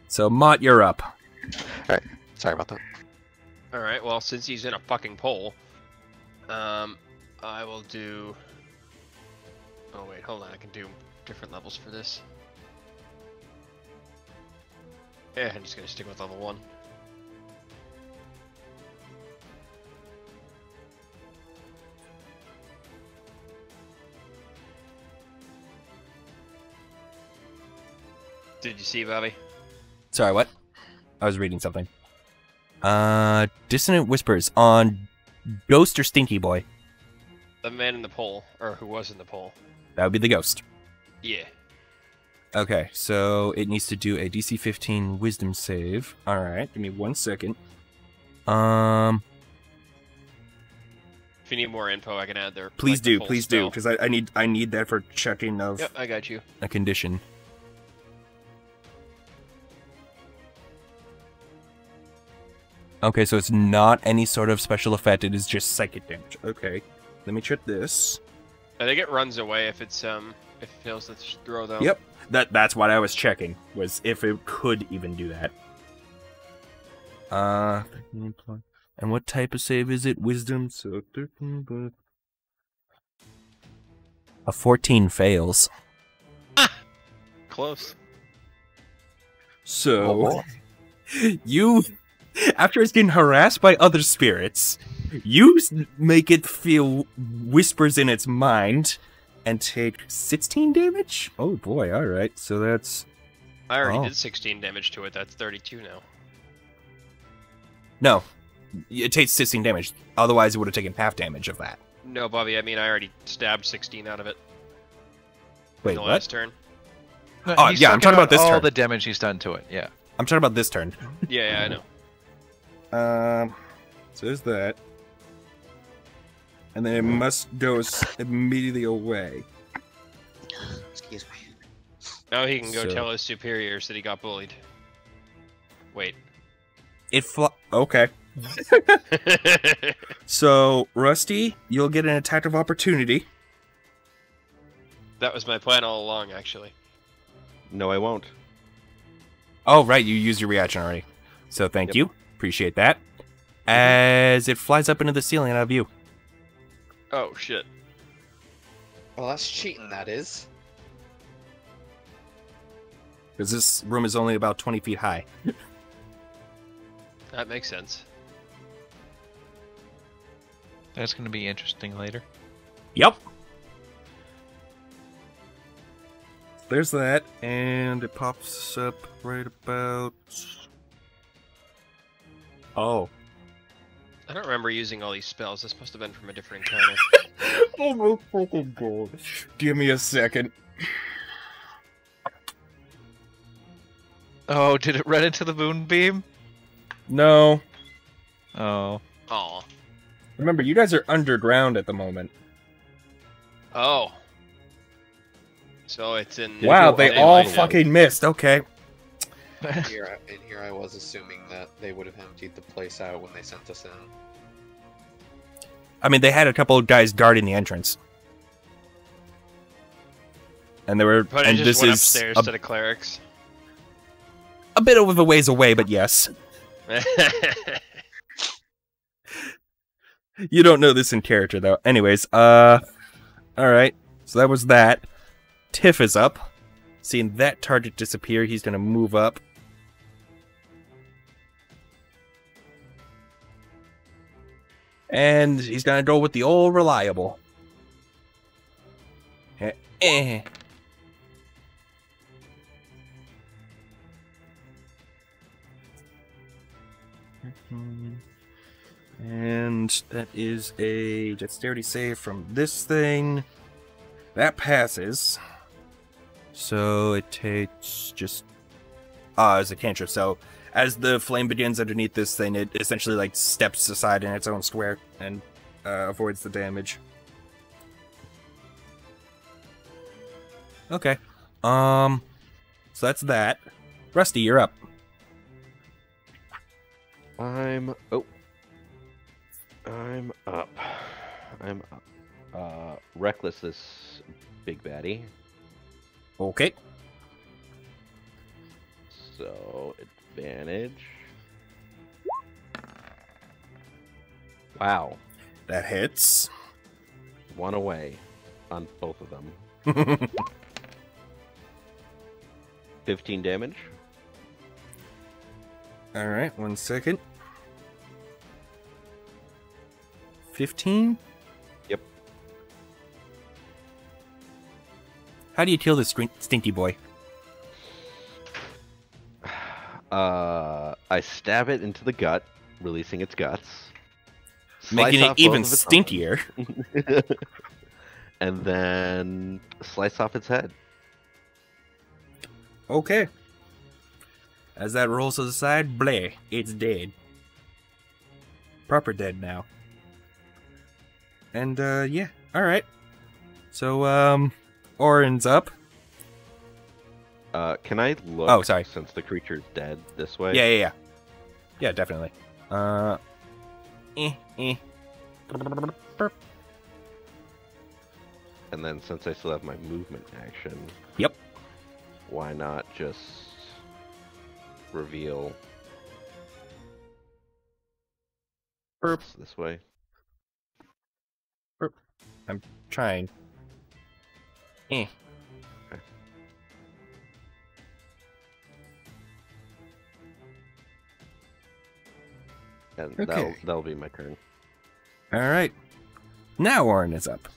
So Mott, you're up. Sorry about that. Alright, well, since he's in a fucking pole, I will do... Oh, wait, hold on, I can do different levels for this. Yeah, I'm just gonna stick with level 1. Did you see, Bobby? Sorry, what? I was reading something. Dissonant Whispers on Ghost or Stinky Boy? The man in the pole, or who was in the pole. That would be the Ghost. Yeah. Okay, so it needs to do a DC 15 Wisdom save. Alright, give me 1 second. If you need more info, I can add there. Please like, the do, full please do, spell. because I need that for checking of Yep, I got you. a condition. Okay, so it's not any sort of special effect, it is just psychic damage. Okay, let me check this. I think it runs away if it's if it fails to throw though. Yep, that's what I was checking, was if it could even do that. And what type of save is it? Wisdom, so 13, but... A 14 fails. Close. So, you, after it's getting harassed by other spirits, you make it feel whispers in its mind and take 16 damage? Oh boy, alright, so that's... I already Oh. did 16 damage to it. That's 32 now. No, it takes 16 damage, otherwise it would have taken half damage of that. No, Bobby. I mean, I already stabbed 16 out of it Wait, in the what? last turn. Oh, He's yeah, I'm talking about this all turn. the damage he's done to it. Yeah. I'm talking about this turn. Yeah, yeah, I know. So there's that. And then it must go immediately away. Excuse me. Now he can go So- tell his superiors that he got bullied. Wait. Okay. So, Rusty, you'll get an attack of opportunity. That was my plan all along, actually. No, I won't. Oh, right, you used your reaction already. So thank Yep. you. Appreciate that. As it flies up into the ceiling out of view. Oh, shit. Well, that's cheating, that is. Because this room is only about 20 feet high. That makes sense. That's going to be interesting later. Yep. There's that, and it pops up right about... Oh. I don't remember using all these spells. This must have been from a different encounter. Oh my fucking god. Give me a second. Oh, did it run into the moonbeam? No. Oh. Aw. Remember, you guys are underground at the moment. Oh. So it's in... Wow, they all I know. fucking missed. Okay. Here I was assuming that they would have emptied the place out when they sent us in. I mean, they had a couple of guys guarding the entrance. And they were... But and it this just went is upstairs to the clerics. a bit of a ways away, but yes. You don't know this in character, though. Anyways, alright. So that was that. Tiff is up. Seeing that target disappear, he's gonna move up. And he's gonna go with the old reliable. Eh. And that is a dexterity save from this thing. That passes. So it takes just... as a cantrip. So as the flame begins underneath this thing, it essentially like steps aside in its own square and avoids the damage. Okay. So that's that. Rusty, you're up. I'm up. I'm up. Reckless this big baddie. Okay. So, advantage. Wow. That hits. One away on both of them. 15 damage. Alright, 1 second. 15? Yep. How do you kill this stinky boy? I stab it into the gut, releasing its guts. Making Slice it off even both of its stinkier. arms, and then slice off its head. Okay. As that rolls to the side, bleh, it's dead. Proper dead now. And, yeah, alright. So, Orin's up. Can I look? Oh, sorry. Since the creature's dead, this way. Yeah. Yeah, definitely. And then since I still have my movement action. Yep. Why not just reveal? This way. I'm trying. And Okay. that'll be my turn. Alright. Now Orin is up.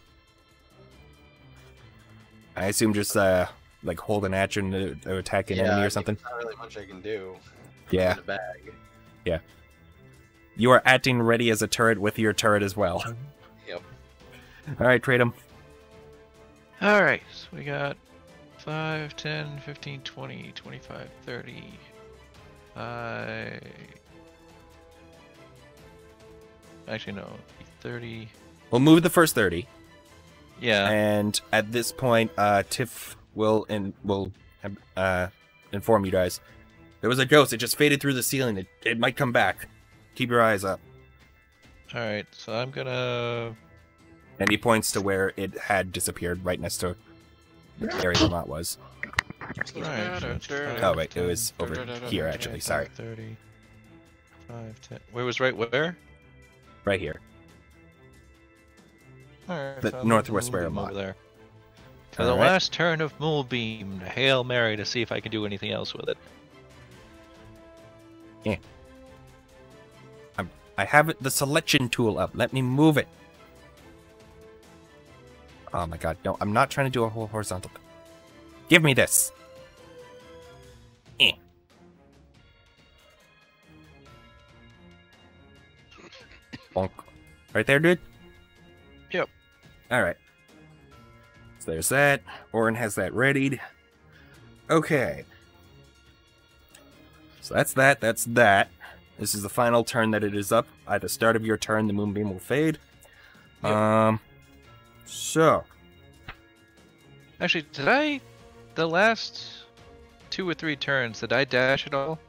I assume just, like, hold an action to attack an enemy or something? Not really much I can do. Yeah. In a bag. You are acting ready as a turret with your turret as well. Yep. Alright, trade him. Alright, so we got 5, 10, 15, 20, 25, 30. Actually, no. 30. We'll move the first 30. Yeah. And at this point, Tiff will inform you guys. There was a ghost. It just faded through the ceiling. It might come back. Keep your eyes up. Alright, so I'm gonna... And he points to where it had disappeared, right next to the area the Mott was. Right. Oh, wait, it was over here, actually. Sorry. 30, 5, 10. Where was right where? Right here. Alright, The found northwest Moonbeam Vermont. over there. For the Alright. last turn of Moonbeam, Hail Mary to see if I can do anything else with it. I have the selection tool up. Let me move it. Oh my god, no, I'm not trying to do a whole horizontal. Give me this. Bonk. Right there, dude? Yep. Alright. So there's that. Orin has that readied. Okay. So that's that. That's that. This is the final turn that it is up. At the start of your turn, the moonbeam will fade. Yep. So. Actually, did I... The last 2 or 3 turns, did I dash at all?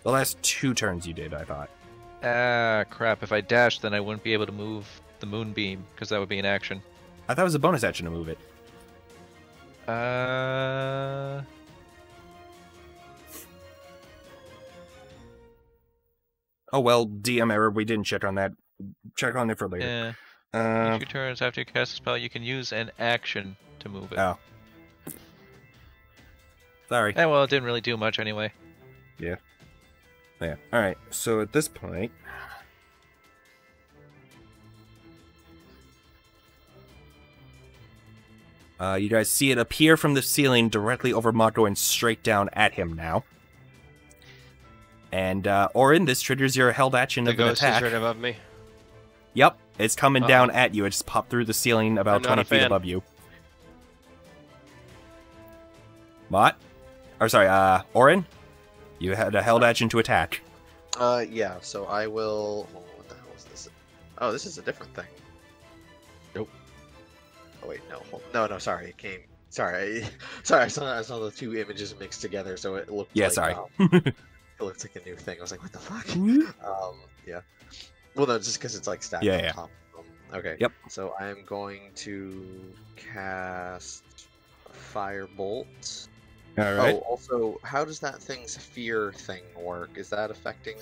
The last 2 turns you did, I thought. Ah, crap. If I dashed, then I wouldn't be able to move the Moonbeam, because that would be an action. I thought it was a bonus action to move it. Oh well, DM error, we didn't check on that. Check on it for later. Yeah. Each 2 turns after you cast a spell, you can use an action to move it. Oh. Sorry. Eh, well, it didn't really do much anyway. Yeah. Alright, so at this point... you guys see it appear from the ceiling directly over Mott, going straight down at him now. And, Orin, this triggers your held action The of an ghost attack. is right above me. Yep, it's coming down at you. It just popped through the ceiling about I'm not 20 a feet fan. above you. Mott? Or sorry, Orin? You had a held action to attack. Yeah, so I will... Oh, what the hell is this? Oh, this is a different thing. Nope. Oh, wait, no. No, sorry, it came... Sorry, I saw the 2 images mixed together, so it looked Yeah, like... sorry. It looks like a new thing. I was like, what the fuck? Yeah. Well, no, just because it's like stacked Yeah, on yeah. top of them. Okay. Yep. So I'm going to cast Firebolt. Alright. Oh, also, how does that thing's fear thing work? Is that affecting?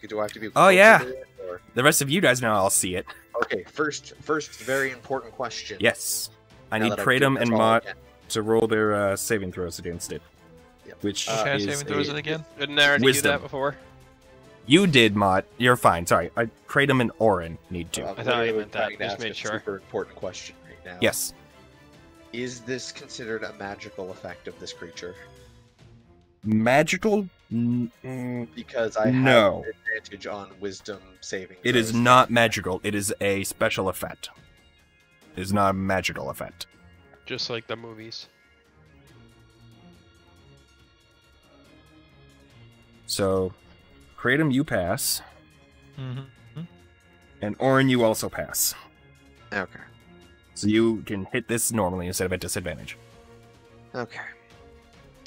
Do I have to be? Oh, closer yeah. to it, or... The rest of you guys now all see it. Okay. First, very important question. Yes. I Now need that I've Kratom done and this all Mott again. to roll their saving throws against it. Yep. Which What kind of is saving throws a- it again? Didn't I already do Wisdom. that before? You did, Mott. You're fine. Sorry. Kratom and Orin need to. I'm I thought you literally meant that. trying to Just ask made a sure. super important question right now. Yes. Is this considered a magical effect of this creature? Magical? Because I have No. an advantage on Wisdom saving. It is throws. not magical. It is a special effect. It is not a magical effect. Just like the movies. So, Kratom, you pass. Mm-hmm. And Orin, you also pass. Okay. So you can hit this normally instead of at disadvantage. Okay.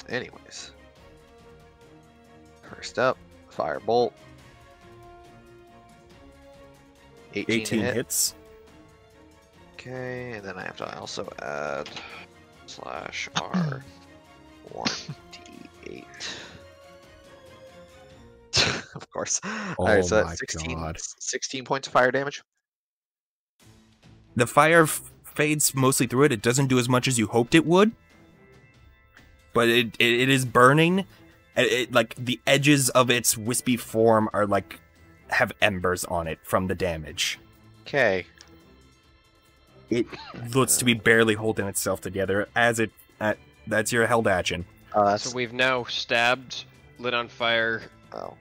Anyways. First up, Firebolt. 18 to hit. hits. Okay, and then I have to also add /R 1d8. Of course. Alright, so my that's 16, God. 16 points of fire damage. The fire fades mostly through it. It doesn't do as much as you hoped it would. But it is burning. Like, the edges of its wispy form are like, have embers on it from the damage. Okay. It looks to be barely holding itself together as it... that's your held action. That's... So we've now stabbed, lit on fire, Oh.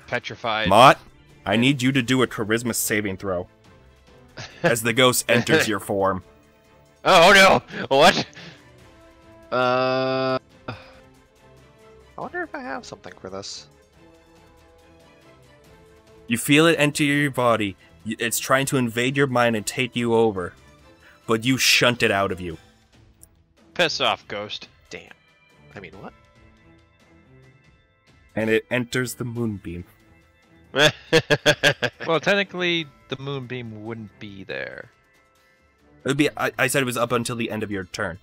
petrified. Mott, I need you to do a charisma saving throw. As the ghost enters your form. Oh no! What? I wonder if I have something for this. You feel it enter your body. It's trying to invade your mind and take you over. But you shunt it out of you. Piss off, ghost. Damn. I mean, what? and it enters the moonbeam. Well, technically, the moonbeam wouldn't be there. It would be. I said it was up until the end of your turn.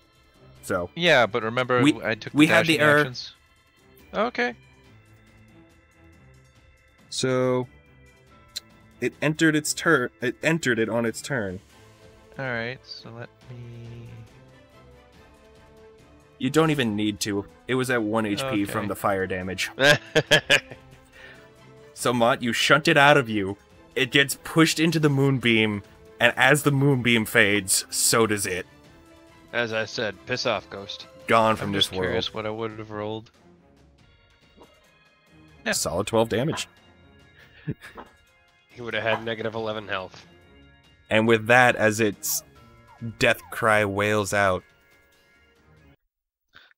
So Yeah, but remember, We- I took we the had the dashing error. actions. Okay. So it entered its turn. It entered it on its turn. All right. So let me. You don't even need to. It was at 1 HP from Okay. the fire damage. So Mott, you shunt it out of you. It gets pushed into the moonbeam, and as the moonbeam fades, so does it. As I said, piss off, Ghost. Gone from I'm this just world. curious what I would have rolled. Yeah. Solid 12 damage. He would have had negative 11 health. And with that, as its death cry wails out,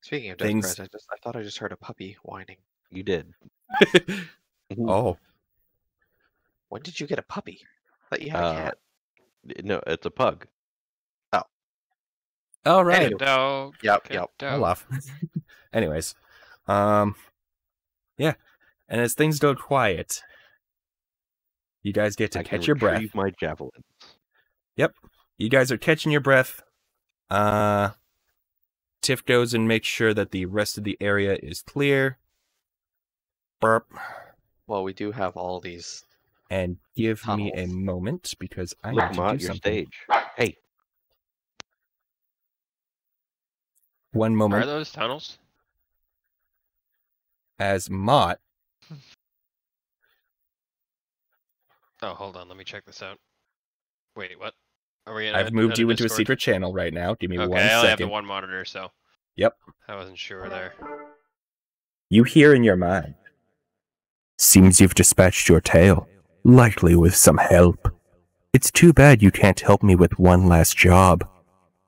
Speaking of death Things- cries, I thought I just heard a puppy whining. You did. oh, When did you get a puppy? I thought you had a cat. No, it's a pug. all right. Anywho. Dog. Yep, cat yep. dog. Olaf. Anyways, yeah. And as things go quiet, you guys get to I can catch your breath. retrieve my javelins. You guys are catching your breath. Tiff goes and makes sure that the rest of the area is clear. Burp. Well, we do have all these. And give me a Tunnels. moment because I Look, need to Mott, do your something. stage. Hey, One Are moment those tunnels? as Mott. Oh, hold on. Let me check this out. Wait, what? Are we in I've a- moved in you into a Discord? secret channel right now. Give me Okay, 1 I only have the second. one monitor, so Yep. I wasn't sure there. You hear in your mind. Seems you've dispatched your tale, likely with some help. It's too bad you can't help me with one last job.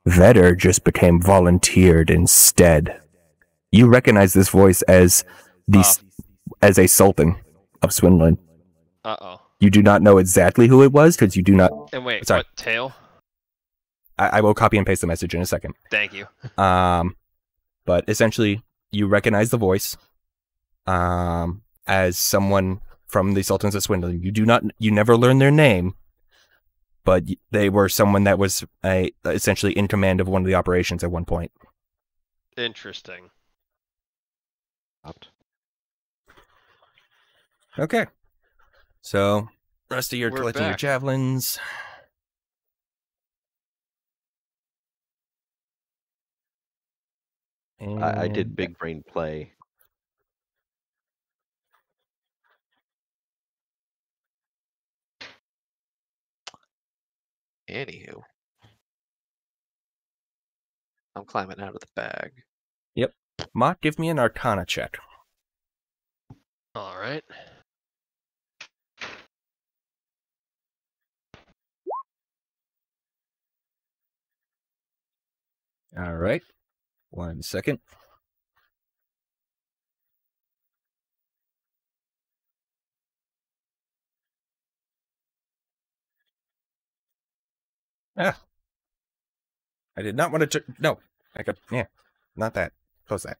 Vetter just became volunteered instead. You recognize this voice as as a sultan of Swinland. Uh-oh. You do not know exactly who it was because you do not. And wait, Sorry. what? Tail? I will copy and paste the message in a second. Thank you. But essentially, you recognize the voice, as someone from the Sultans of Swindon. You never learn their name, but they were someone that was essentially in command of one of the operations at one point. Interesting. Okay. So, rest of your We're collecting your back. javelins. I did And- big brain play. Anywho. I'm climbing out of the bag. Mott, give me an Arcana check. All right. All right. 1 second. Ah. I did not want to. No. I got. Yeah. Not that. Close that.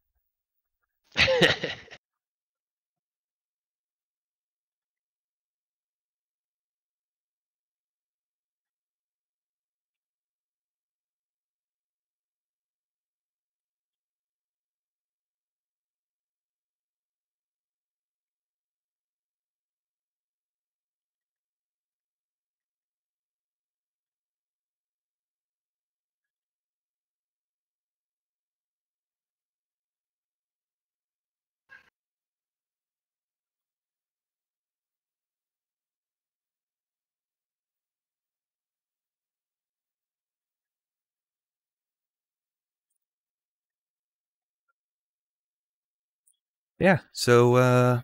Yeah. So,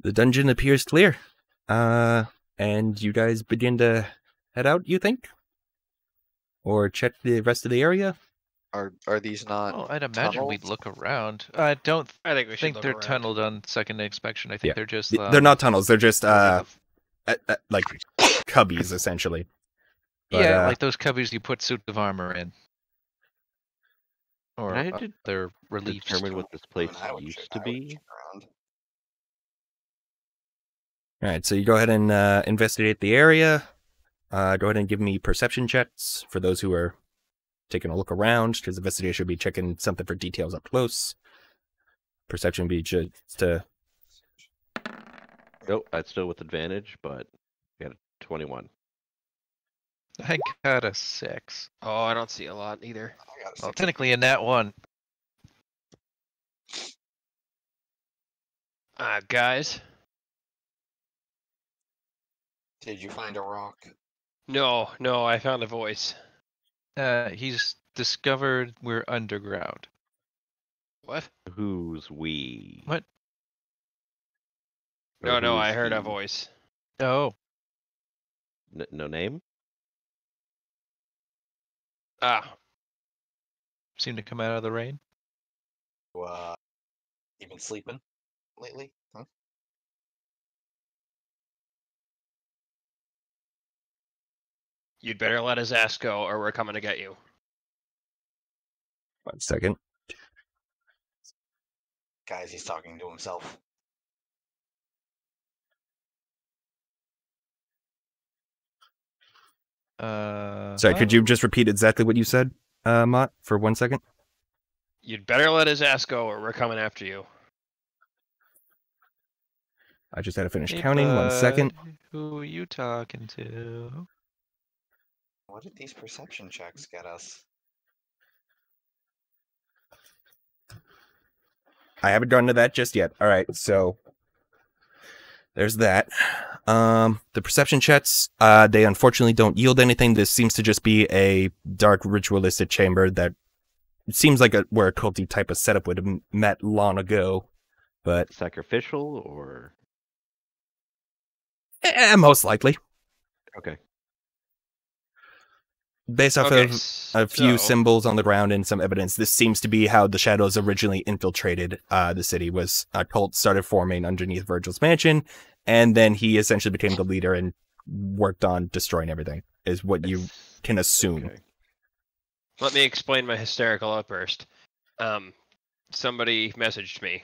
the dungeon appears clear. And you guys begin to head out, you think? Or check the rest of the area? Are these not? Oh, I'd imagine we'd tunnels? look around. I don't I think we should think look they're around. tunneled on second inspection. I think Yeah. they're just. They're not tunnels. They're just, like like cubbies, essentially. But, yeah, like those cubbies you put suits of armor in. Or I did their reliefs. determine what this place I would used check- to I would be? check around. All right, so you go ahead and investigate the area. Go ahead and give me perception checks for those who are taking a look around, because investigation will be checking something for details up close. Perception would be just to... Nope, I'd still with advantage, but got a 21. I got a 6. Oh, I don't see a lot either. I got a Well, 6. technically in that one. Guys. Did you find a rock? No, I found a voice. He's discovered we're underground. What? Who's we? What? Or No, who I is heard a he? voice. Oh, No name? Ah, seemed to come out of the rain. You been sleeping lately? Huh? you'd better let his ass go or we're coming to get you. 1 second. Guys, he's talking to himself. Sorry, could you just repeat exactly what you said, Mott, for 1 second? You'd better let his ass go or we're coming after you. I just had to finish Hey, counting. 1 second. bud, who are you talking to? What did these perception checks get us? I haven't gotten to that just yet. All right, so there's that. The perception checks, they unfortunately don't yield anything. This seems to just be a dark ritualistic chamber that seems like where a culty type of setup would have met long ago. But Sacrificial or? most likely. Okay. Based off Okay, of a few so- symbols on the ground and some evidence, this seems to be how the shadows originally infiltrated the city. Was a cult started forming underneath Virgil's mansion, and then he essentially became the leader and worked on destroying everything, is what you can assume. Okay. Let me explain my hysterical outburst. Somebody messaged me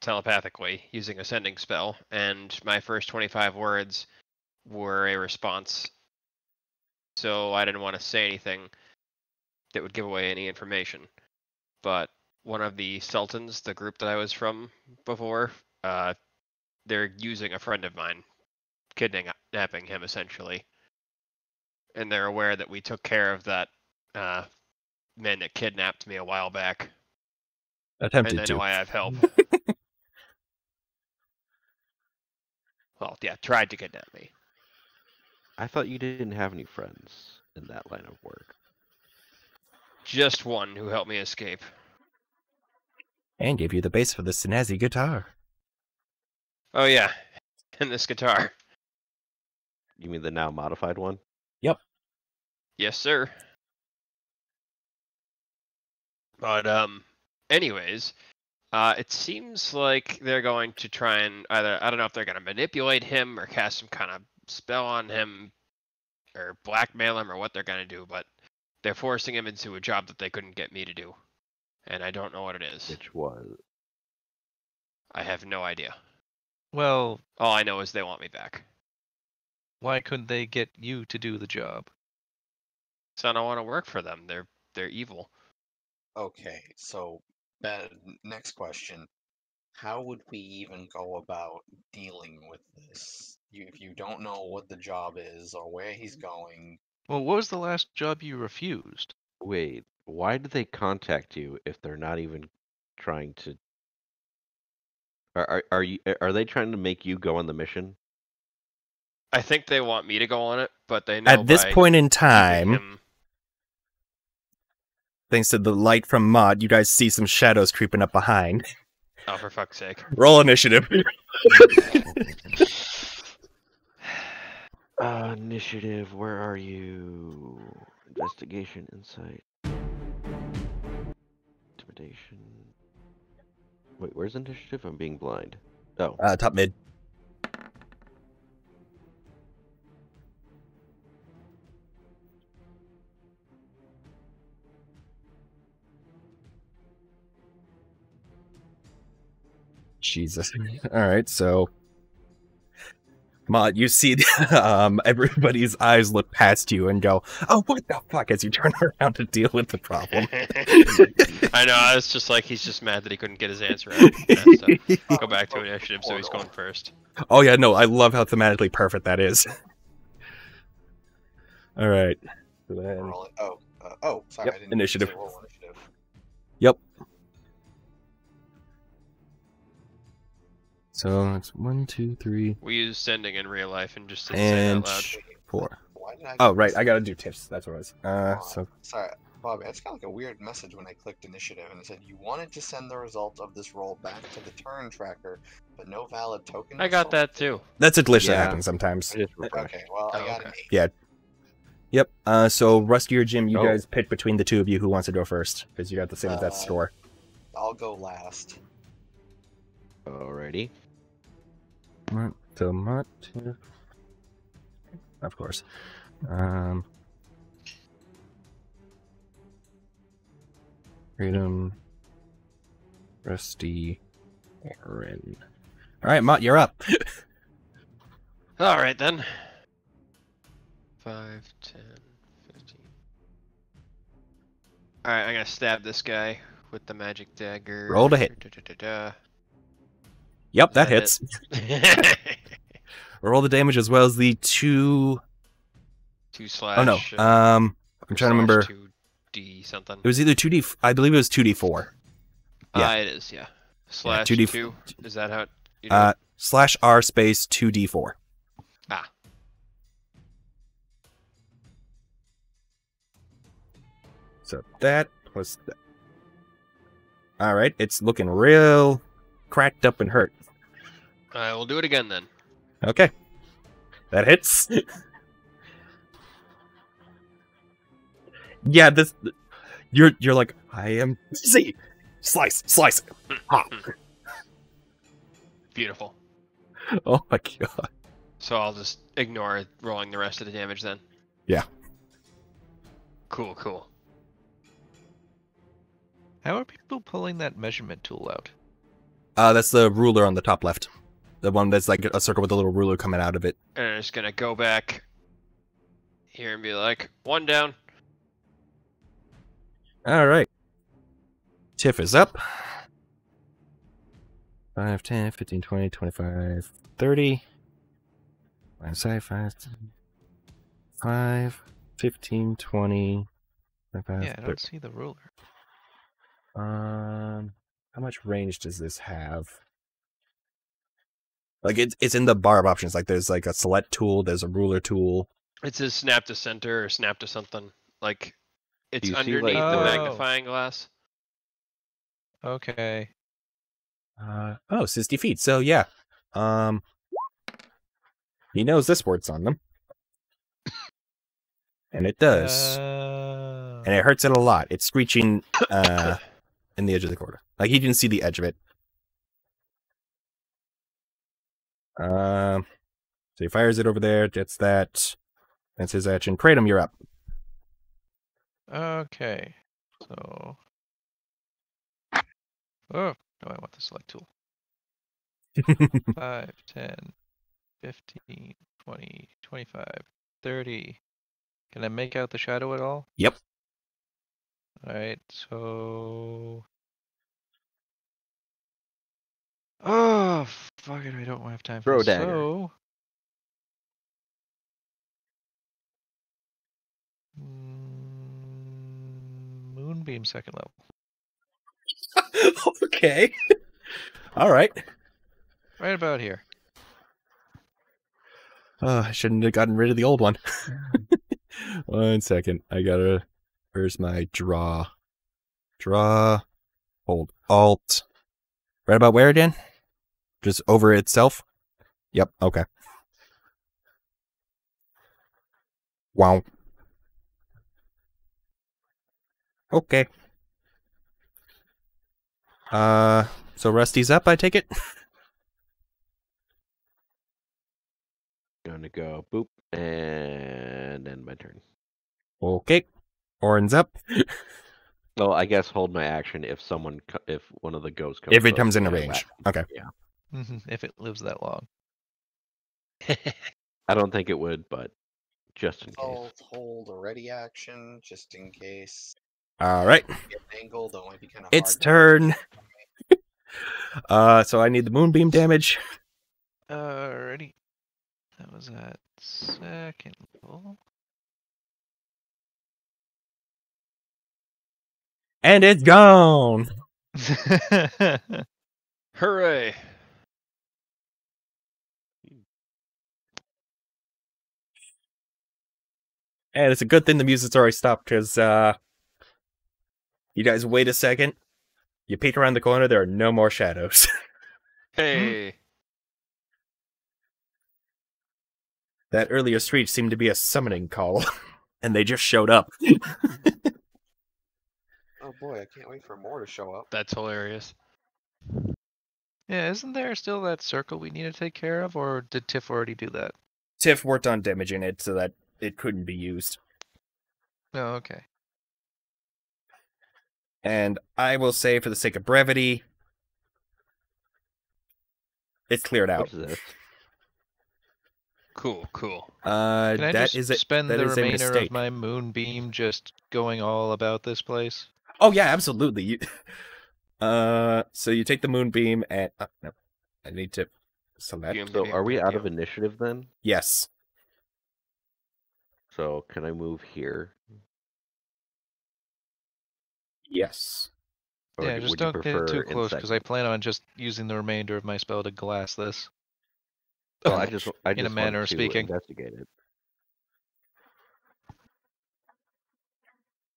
telepathically using a sending spell, and my first 25 words were a response. So I didn't want to say anything that would give away any information. But one of the Sultans, the group that I was from before, they're using a friend of mine, kidnapping him essentially. And they're aware that we took care of that man that kidnapped me a while back. Attempted And they know to. I have help. Well, yeah, tried to kidnap me. I thought you didn't have any friends in that line of work. Just one who helped me escape. And gave you the bass for the snazzy guitar. Oh yeah, and this guitar. You mean the now modified one? Yes, sir. But anyways, it seems like they're going to try and either, I don't know if they're going to manipulate him or cast some kind of spell on him or blackmail him or what they're going to do, but they're forcing him into a job that they couldn't get me to do. And I don't know what it is. Which was? I have no idea. Well, All I know is they want me back. why couldn't they get you to do the job? So I don't want to work for them. They're evil. Okay, so next question. How would we even go about dealing with this? If you don't know what the job is or where he's going, Well, what was the last job you refused? Wait, why did they contact you if they're not even trying to? Are they trying to make you go on the mission? I think they want me to go on it, but they know At this by point in keeping time, him. thanks to the light from Mod, you guys see some shadows creeping up behind. Oh, for fuck's sake. Roll initiative. Initiative, where are you? Investigation, insight, intimidation. Wait, where's initiative? I'm being blind. Oh, Top mid. Jesus. All right, so Mod, you see everybody's eyes look past you and go, "Oh, what the fuck?" as you turn around to deal with the problem. I know. I was just like, he's just mad that he couldn't get his answer out. Yeah, so go back to initiative, so he's going first. Oh yeah, no, I love how thematically perfect that is. All right. So then, Sorry, Yep, I didn't initiative. say roll initiative. yep. So it's 1, 2, 3, We use sending in real life and just didn't say it out and loud. 4. Why did I Oh get right, this? I gotta do tips. That's what it was. So Sorry, Bobby, I just got like a weird message when I clicked initiative, and it said you wanted to send the result of this roll back to the turn tracker, but no valid token. I was got that selected. too. that's a glitch that Yeah. happens sometimes. I just refreshed. Okay, well, I Oh, got okay. an 8. Yeah. Yep. So Rusty or Jim, you Oh. guys pick between the two of you who wants to go first, because you got the same exact score. I'll go last. Alrighty. Of course. Freedom. Rusty. Aaron. All right, Mott, you're up. All right then. 5, 10, 15. All right, I'm gonna stab this guy with the magic dagger. Roll to hit. Da-da-da-da. Yep, that That hits. hit. Roll the damage as well as the 2. 2 Oh no. slash. I'm trying to remember. 2d something. It was either 2d. I believe it was 2d4. Yeah. It is. Yeah. Slash 2d4. 2. Is that how you do it? Slash R space 2d4. Ah. So that plus that. All right, it's looking real cracked up and hurt. I will do it again then. Okay, that hits. Yeah, this. You're like, I am. See, slice. Ah. Beautiful. Oh my god. So I'll just ignore rolling the rest of the damage then. Yeah. Cool. How are people pulling that measurement tool out? That's the ruler on the top left. The one that's like a circle with a little ruler coming out of it. And I'm just gonna go back here and be like, 1 down. All right. Tiff is up. 5, 10, 15, 20, 25, 30. 5, 15, 20, 25, Yeah, I 30. don't see the ruler. How much range does this have? Like it's in the bar of options. Like there's like a select tool, there's a ruler tool. It says snap to center or snap to something. Like, it's you see, underneath like, the the- magnifying glass. Okay. 60 feet. So yeah. He knows this works on them. And it does. And it hurts it a lot. It's screeching in the edge of the corner. Like he didn't see the edge of it. So he fires it over there, gets that. That's his action. Kratom, you're up. Okay. So. Oh, no, I want the select tool. 5, 10, 15, 20, 25, 30. Can I make out the shadow at all? Yep. Alright, so. Oh, fuck it, I don't have time for Throw this. dagger. So. Moonbeam second level. Okay. All right. Right about here. I shouldn't have gotten rid of the old one. 1 second. I gotta. Where's my draw? Draw. Hold Alt. Right about where again? Just over itself? Yep. Okay. Wow. Okay. So Rusty's up, I take it? Gonna go boop and then my turn. Okay. Orin's up. Well, I guess hold my action if if one of the ghosts comes. If it close comes to into me, I range. whack Okay. it. Yeah. If it lives that long. I don't think it would, but just in case. I'll hold a ready action just in case. All right. Get an angle, though it might be kind of It's hard. turn. So I need the moonbeam damage. Alrighty. That was at second level. And it's gone. Hooray! And it's a good thing the music's already stopped, because you guys wait a second. You peek around the corner, there are no more shadows. Hey. That earlier screech seemed to be a summoning call, and they just showed up. Oh boy, I can't wait for more to show up. That's hilarious. Yeah, isn't there still that circle we need to take care of, or did Tiff already do that? Tiff worked on damaging it so that it couldn't be used. Oh, okay. And I will say, for the sake of brevity, it's cleared out. What's this? Cool, cool. Can I That just is a, spend that the is a remainder mistake. of my moonbeam just going all about this place? Oh yeah, absolutely. You, so you take the moonbeam and no, I need to select. So are we out of initiative then? Yes. So can I move here? Yes. Or Yeah, just would you don't get it too prefer in close, because I second? plan on just using the remainder of my spell to glass this. Well, I just In a manner want of to speaking. investigate it.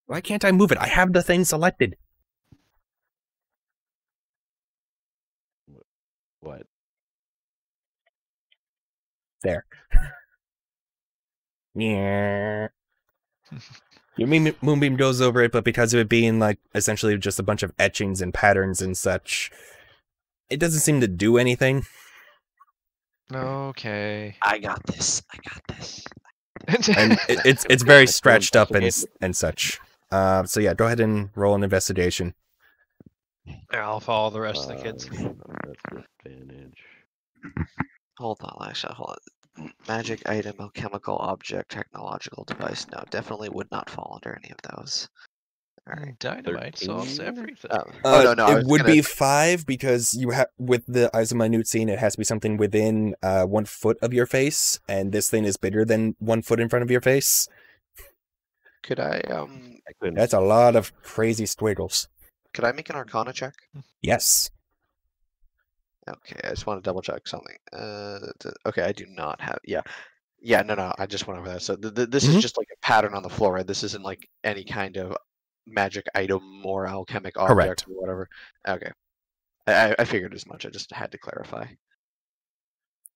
Why can't I move it? I have the thing selected. What? There. Yeah. Your moonbeam goes over it, but because of it being like essentially just a bunch of etchings and patterns and such, it doesn't seem to do anything. Okay. I got this. I got this. And it's very I still scratched up investigate and such. So yeah, go ahead and roll an investigation. Yeah, I'll follow the rest of the kids. That's disadvantage. Hold on, actually, hold on. Magic item, alchemical object, technological device. No, definitely would not fall under any of those. All right. Dynamite solves 13? everything. No, I It was would gonna- be 5 because you have with the eyes of minute scene, it has to be something within 1 foot of your face, and this thing is bigger than 1 foot in front of your face. Could I I couldn't. That's a lot of crazy squiggles. could I make an Arcana check? Yes. Okay, I just want to double check something. Okay, I do not have. Yeah. No. I just went over that. So this is Mhm. just like a pattern on the floor, right? This isn't like any kind of magic item or alchemic object Correct. or whatever. Okay, I figured as much. I just had to clarify.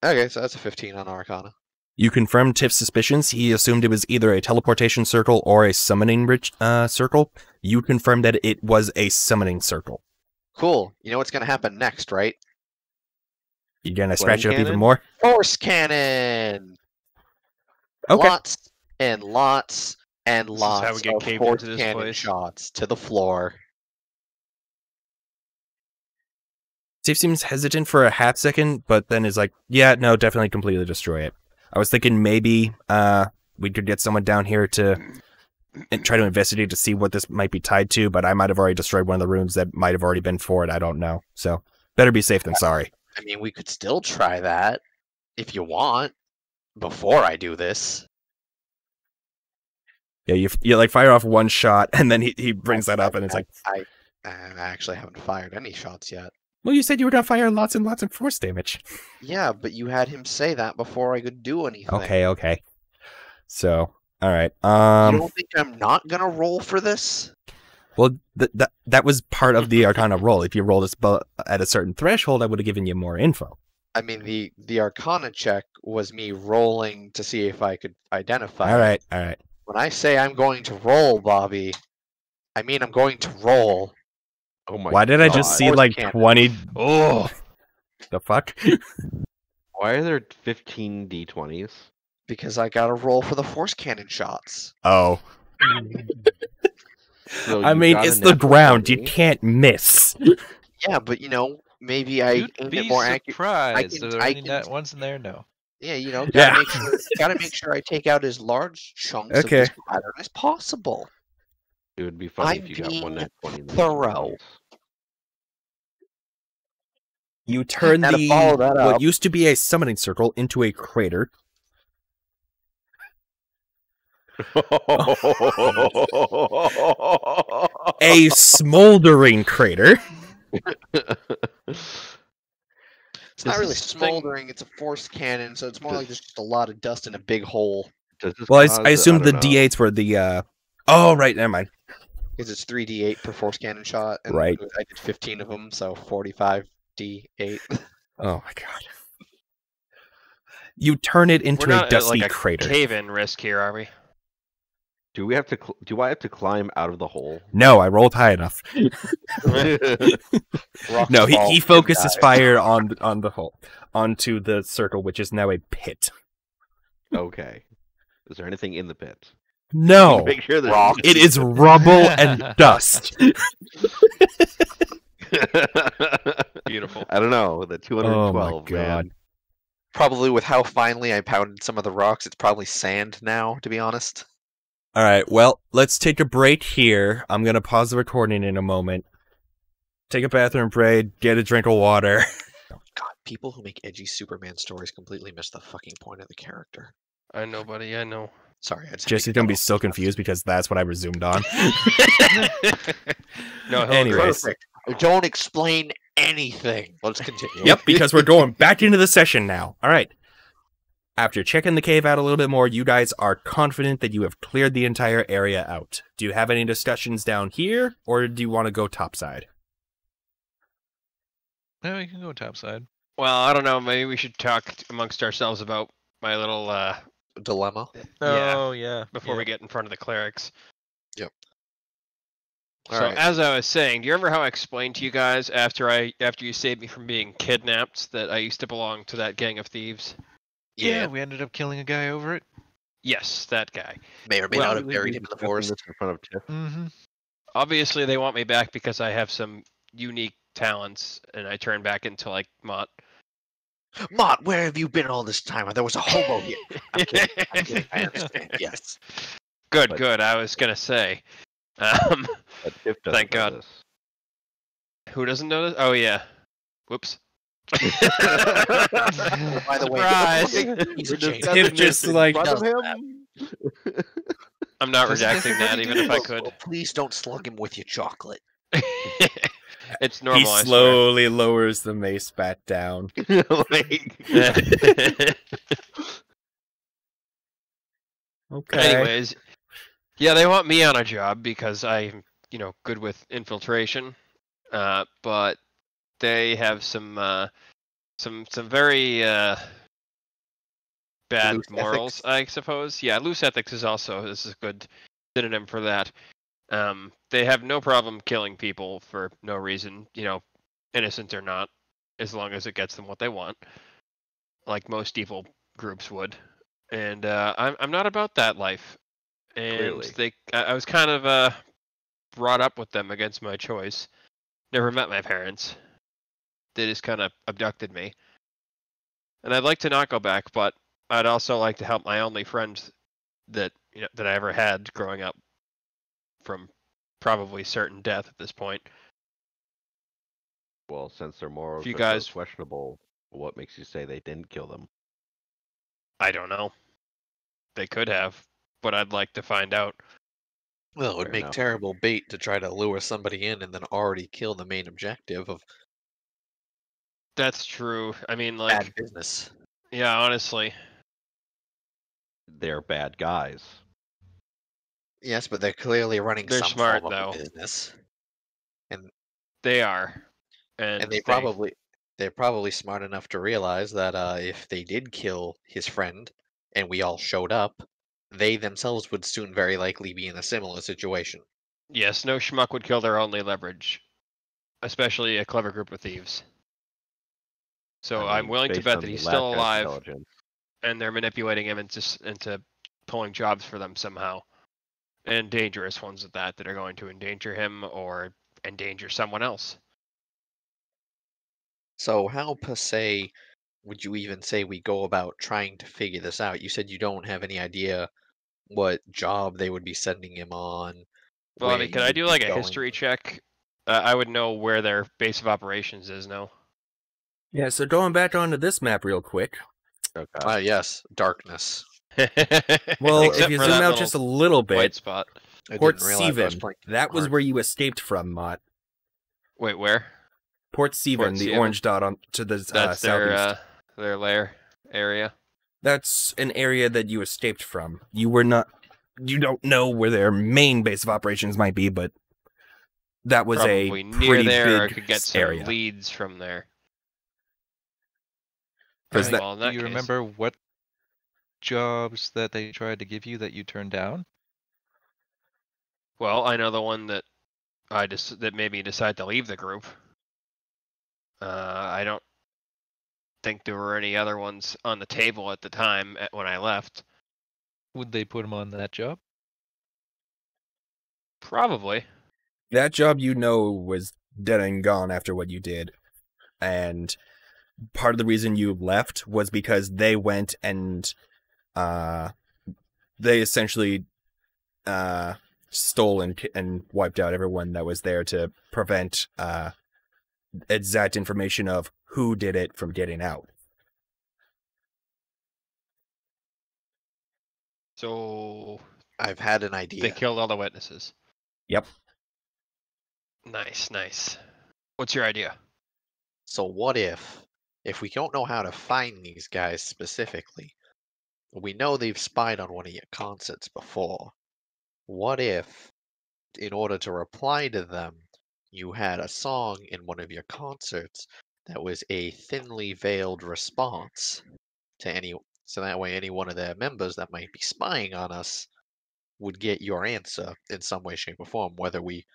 Okay, so that's a 15 on Arcana. You confirmed Tiff's suspicions. He assumed it was either a teleportation circle or a summoning circle. You confirmed that it was a summoning circle. Cool. You know what's gonna happen next, right? You gonna Flame scratch it up even cannon? more? Force cannon. Okay. Lots and lots and This is how we lots get of caved force into this cannon place. shots to the floor. Steve seems hesitant for a half second, but then is like, yeah, no, definitely completely destroy it. I was thinking maybe we could get someone down here to try to investigate to see what this might be tied to, but I might have already destroyed one of the rooms that might have already been for it. I don't know. So better be safe than sorry. I mean, we could still try that if you want before I do this. Yeah, you like fire off one shot, and then he brings that up, and it's like, I actually haven't fired any shots yet. well, you said you were gonna fire lots and lots of force damage. Yeah, but you had him say that before I could do anything. Okay. So, all right. You don't think I'm not gonna roll for this? Well, that was part of the Arcana roll. If you rolled a spell at a certain threshold, I would have given you more info. I mean, the Arcana check was me rolling to see if I could identify. All it. right. When I say I'm going to roll, Bobby, I mean I'm going to roll. Oh my Why did I just God. see Force like cannon. 20? Oh, The fuck? Why are there 15 d20s? Because I gotta roll for the force cannon shots. Oh. So I you mean, got a it's the natural ground. You 20. can't miss. Yeah, but maybe I You'd aim it be more accurate. surprised. Are there I any can, net ones in there? No. yeah, Yeah. gotta make sure I take out as large chunks of Okay. this pattern as possible. It would be funny I'm if you got one being nat 20 in the thorough. rounds. You turn Now to follow that what up, used to be a summoning circle into a crater. A smoldering crater. it's not really This thing- smoldering. It's a force cannon, so it's more like there's just a lot of dust in a big hole. Does this Well, cause I assumed the don't know. D8s were the. Oh, right. Never mind. Because it's 3d8 per force cannon shot, and Right. I did 15 of them, so 45d8. Oh my god. You turn it into We're a not at dusty like a crater. cave-in risk here, are we? Do I have to climb out of the hole? No, I rolled high enough. Rocks No, fall, he Jim focused his dies. fire on the hole, onto the circle, which is now a pit. Okay. Is there anything in the pit? No, Make sure there's Rock. it is rubble and dust. Beautiful. I don't know. The 212, Oh my God. man. Probably with how finely I pounded some of the rocks, it's probably sand now, to be honest. All right, well, let's take a break here. I'm gonna pause the recording in a moment. Take a bathroom break, get a drink of water. God, people who make edgy Superman stories completely miss the fucking point of the character. I know, buddy. I know. Sorry, I just had to Jesse's get gonna that be off so my chest. confused because that's what I resumed on. No, he'll Anyways. agree. Perfect. Don't explain anything. Let's continue. Yep, because we're going back into the session now. All right. After checking the cave out a little bit more, you guys are confident that you have cleared the entire area out. Do you have any discussions down here, or do you want to go topside? No, we can go topside. Well, I don't know. Maybe we should talk amongst ourselves about my little Dilemma. Yeah, Oh yeah. before we get in front of the clerics. Yep. So Alright. as I was saying, do you remember how I explained to you guys after you saved me from being kidnapped that I used to belong to that gang of thieves? Yeah, we ended up killing a guy over it. Yes, that guy. May or may Well, not have buried him in the forest. In front of Tiff. Mm-hmm. Obviously, they want me back because I have some unique talents, and I turn back into like Mott. Mott, where have you been all this time? There was a hobo here. I'm kidding. I understand. Yes. Good, But- good. I was gonna say. But Tiff doesn't Thank know God. this. Who doesn't know this? Oh yeah. Whoops. By the way, Surprise! he's a change. Tiff just like In front of does him. I'm not Doesn't redacting Tiff that, already even do if I this? could. Please don't slug him with your chocolate. It's normal. he I slowly lowers the mace back down. Like, swear. Okay. Anyways, yeah, they want me on a job because I'm, good with infiltration. But they have some very bad Loose morals, ethics? I suppose. Yeah, loose ethics is a good synonym for that. They have no problem killing people for no reason, innocent or not, as long as it gets them what they want, like most evil groups would. And I'm not about that life. And Clearly. I was kind of brought up with them against my choice. Never met my parents. They just kind of abducted me. And I'd like to not go back, but I'd also like to help my only friends that I ever had growing up from probably certain death at this point. well, since their morals If you are guys- so questionable, what makes you say they didn't kill them? I don't know. They could have, but I'd like to find out. Well, it would Fair make enough. terrible bait to try to lure somebody in and then already kill the main objective of That's true. I mean, like, bad business. yeah, honestly, They're bad guys. Yes, but they're clearly running They're some smart, form of though. a business. they are. And And they're probably smart enough to realize that if they did kill his friend and we all showed up, they themselves would soon very likely be in a similar situation. Yes, no schmuck would kill their only leverage, especially a clever group of thieves. So I I'm mean, willing to based bet on that the he's last still guy's alive, intelligence. and they're manipulating him into pulling jobs for them somehow. and dangerous ones at that are going to endanger him or endanger someone else. So how per se would you even say we go about trying to figure this out? You said you don't have any idea what job they would be sending him on, Well, I where mean, could you I would do be like a going. history check? I would know where their base of operations is now. Yeah, so going back onto this map real quick. Okay. Ah, yes, darkness. Well, if Except you for zoom that out little just a little white bit, spot. I Port didn't realize I was Seven, playing that was Kingdom where you escaped from, Mott. Wait, where? Port Seven, Port the Seven? orange dot on to the That's southeast. their lair area. That's an area that you escaped from. You don't know where their main base of operations might be, but that was Probably a near pretty there, or I big could get some area. leads from there. 'Cause Alright, that- well, in Do that you case, remember what jobs that they tried to give you that you turned down? well, I know the one that that made me decide to leave the group. I don't think there were any other ones on the table at the time when I left. Would they put him on that job? Probably. that job was dead and gone after what you did. And part of the reason you left was because they went and they essentially stole and wiped out everyone that was there to prevent exact information of who did it from getting out. So I've had an they idea. killed all the witnesses. Yep. Nice, nice. What's your idea? So what if we don't know how to find these guys specifically, we know they've spied on one of your concerts before. What if, in order to reply to them, you had a song in one of your concerts that was a thinly veiled response to any, so that way any one of their members that might be spying on us would get your answer in some way, shape, or form. Whether we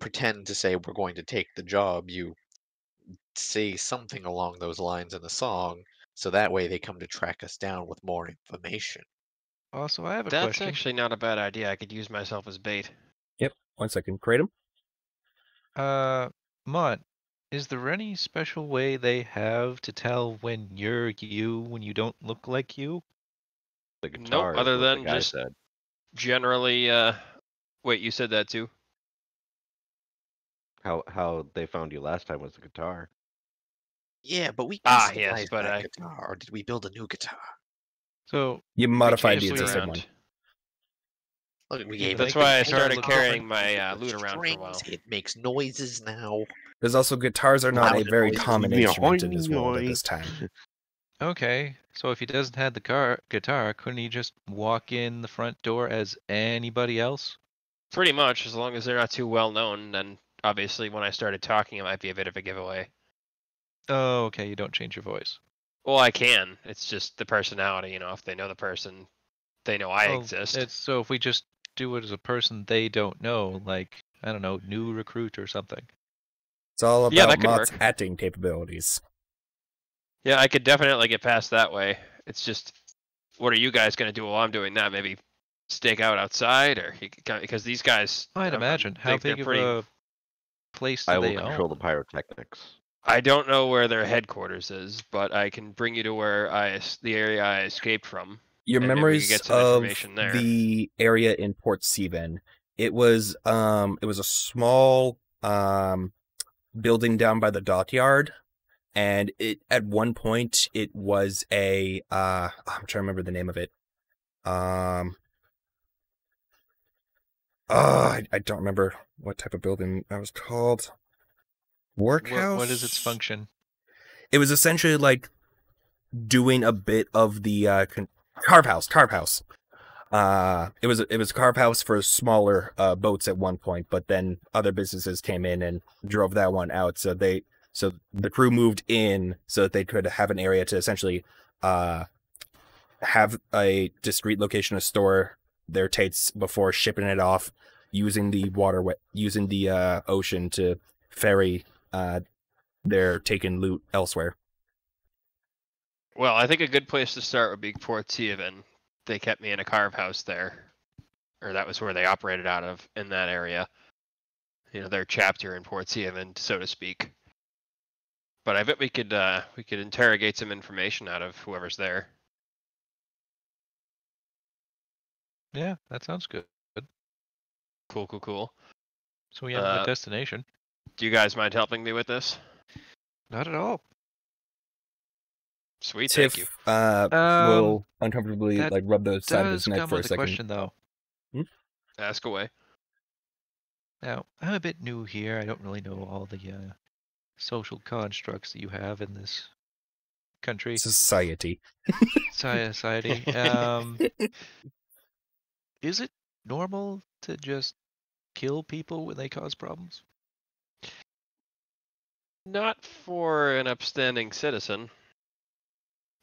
pretend to say we're going to take the job, you say something along those lines in the song, so that way they come to track us down with more information. Also, I have a That's question. actually not a bad idea. I could use myself as bait. Yep. 1 second. Kratom. Mont, is there any special way they have to tell when you're you when you don't look like you? The Nope, guitar is other what the than guy just said. generally, wait, you said that too? How they found you last time was the guitar. Yeah, but we Ah, customized yes, but that guitar, or did we build a new guitar? So, You We modified the changed it existing around. one. Look, we You gave make it That's why I the guitar started look carrying different? my loot around for a while. strings, it makes noises now. There's also guitars are not a Louder very noises. common Yeah, instrument in this world at hoing, this time. Okay, so if he doesn't have the guitar, couldn't he just walk in the front door as anybody else? Pretty much, as long as they're not too well known, then obviously when I started talking, it might be a bit of a giveaway. Oh, okay, you don't change your voice. Well, I can. It's just the personality, if they know the person, they know I Well, exist. It's so if we just do it as a person they don't know, like, I don't know, new recruit or something. It's all Yeah, about that could Mott's work. acting capabilities. Yeah, I could definitely get past that way. It's just, what are you guys going to do while I'm doing that? Maybe stake out outside, or because these guys, I'd imagine. How think they're big of pretty. a place do I will they control the own? pyrotechnics. I don't know where their headquarters is, but I can bring you to where the area I escaped from. Your And maybe we could memories get some of information there. the area in Port Seven. It was a small building down by the dockyard, and it at one point it was a I'm trying to remember the name of it. I don't remember what type of building that was called. Workhouse. What is its function? It was essentially like doing a bit of the carve house. It was a carve house for smaller boats at one point, but then other businesses came in and drove that one out. So the crew moved in so that they could have an area to essentially have a discrete location to store their tates before shipping it off, using the ocean to ferry their taken loot elsewhere. Well, I think a good place to start would be Port Seven. They kept me in a carve house there. or that was where they operated out of in that area. You know, their chapter in Port Seaman, so to speak. But I bet we could interrogate some information out of whoever's there. Yeah, that sounds good. Cool. So we have a destination. Do you guys mind helping me with this? Not at all. Sweet, Tiff thank you. will uncomfortably that like rub the side of his Does neck come for a with a second. question, though. Ask away. Now, I'm a bit new here. I don't really know all the social constructs that you have in this country. Society. Society. Is it normal to just kill people when they cause problems? Not for an upstanding citizen.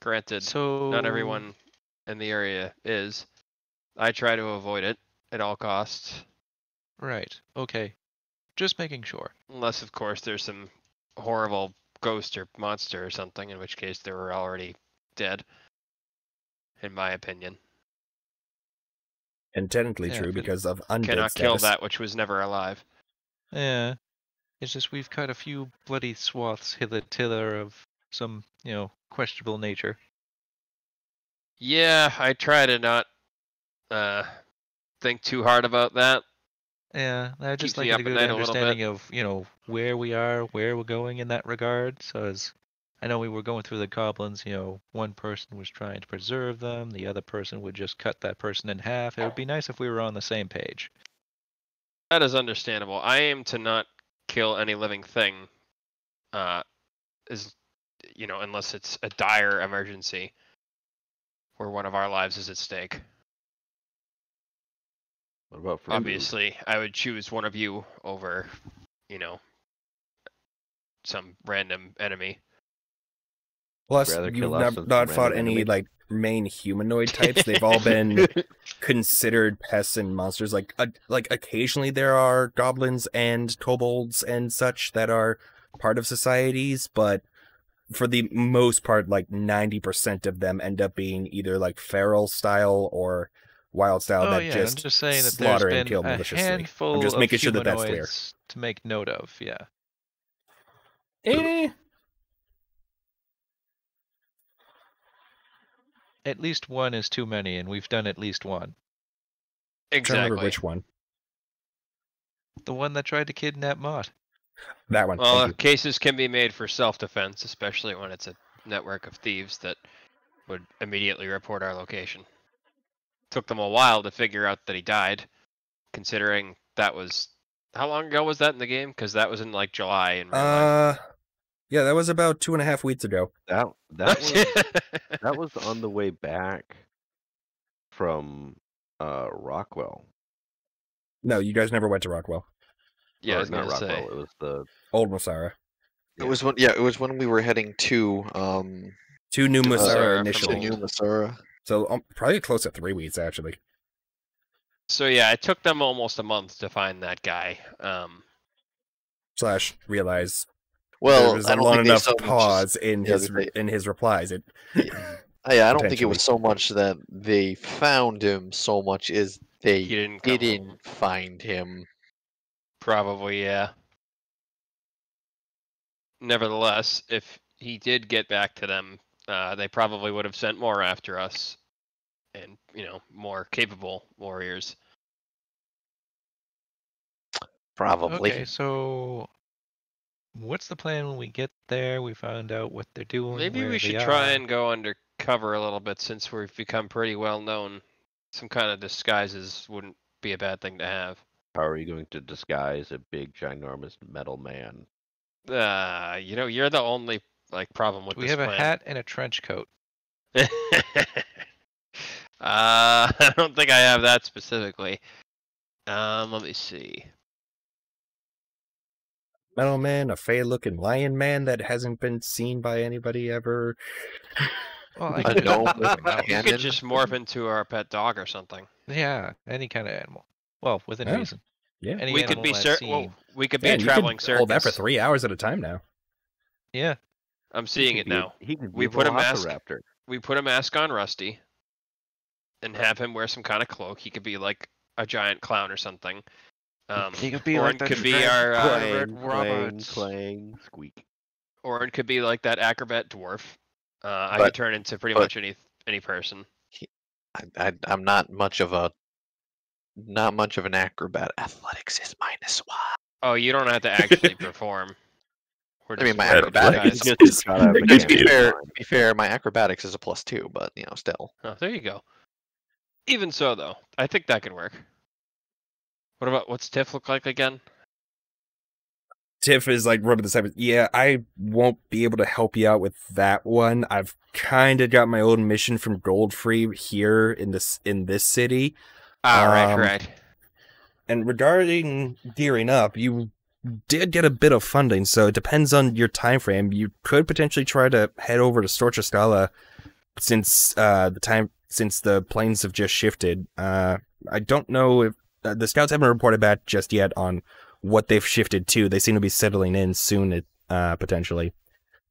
Granted, So not everyone in the area is. I try to avoid it at all costs. Right. Okay. Just making sure. Unless, of course, there's some horrible ghost or monster or something, in which case they were already dead, in my opinion. And technically Yeah, true because of undead Cannot kill status. that which was never alive. Yeah. It's just we've cut a few bloody swaths hither of some, questionable nature. Yeah, I try to not think too hard about that. Yeah, I'd just Keeps like me a up at good night a little bit. understanding of, where we are, where we're going in that regard. So as I know we were going through the goblins, one person was trying to preserve them, the other person would just cut that person in half. It would be nice if we were on the same page. That is understandable. I aim to not kill any living thing, unless it's a dire emergency where one of our lives is at stake. What about for Obviously, I would choose one of you over, some random enemy. Plus, Rather you've kill us than not some fought random any enemy? like main humanoid types. They've all been considered pests and monsters. Like occasionally there are goblins and kobolds and such that are part of societies, but for the most part, like 90% of them end up being either like feral style or wild style that I'm just just saying that there's slaughter and been kill a maliciously. handful I'm just of making sure that that's clear. humanoids to make note of, yeah. At least one is too many, and we've done at least one. I don't remember Exactly. which one. The one that tried to kidnap Mott. That one. Well, Thank you. cases can be made for self-defense, especially when it's a network of thieves that would immediately report our location. Took them a while to figure out that he died, considering that was... How long ago was that in the game? Because that was in, like, July in real life. Yeah, that was about 2.5 weeks ago. That was on the way back from Rockwell. No, you guys never went to Rockwell. Yeah, I Or was not gonna say. Rockwell. It was the Old Masara. It was when it was when we were heading to To New Masara Masara from initially. New Masara. So probably close to 3 weeks actually. So yeah, it took them almost a month to find that guy. / realize Well, there was I a don't long think they enough so much pause in yeah, his replies. It yeah, I don't think it was Potentially. so much that they found him so much as they He didn't come home. didn't find him. Probably, yeah. Nevertheless, if he did get back to them, they probably would have sent more after us, and more capable warriors. Probably. Okay, so what's the plan when we get there? We found out what they're doing. Maybe where we should they try are. and go undercover a little bit, since we've become pretty well known. Some kind of disguises wouldn't be a bad thing to have. How are you going to disguise a big, ginormous metal man? You're the only problem with Do we this have a plan. hat and a trench coat? I don't think I have that specifically. Let me see. Metal Man, a fey-looking lion man that hasn't been seen by anybody ever. Well, I A could gnome with with my mouse. You Cannon? could just morph into our pet dog or something. Yeah, any kind of animal. Well, within Oh, reason. yeah. Any We could animal be I've seen. we could be Man, a you traveling could hold that for circus. 3 hours at a time now. Yeah. I'm seeing it now. He could be We put a mask. velociraptor. We put a mask on Rusty, and have him wear some kind of cloak. He could be like a giant clown or something. He could be Orin like that could be our clang, clang, Roberts. clang, squeak. Orin could be like that acrobat dwarf. I But- could turn into pretty but- much any person. I'm not much of an acrobat. Athletics is -1. Oh, you don't have to actually perform. We're I mean, just my worried about acrobatics guys. Just shot out of a To cannon. be fair, my acrobatics is a +2, but still. Oh, there you go. Even so, though, I think that could work. What about what's Tiff look like again? Tiff is like rubbing the side. Yeah, I won't be able to help you out with that one. I've kind of got my own mission from Goldfree here in this city. Right. And regarding gearing up, you did get a bit of funding, so it depends on your time frame. You could potentially try to head over to Storcha Scala since the planes have just shifted. I don't know if the scouts haven't reported back just yet on what they've shifted to. They seem to be settling in soon, potentially.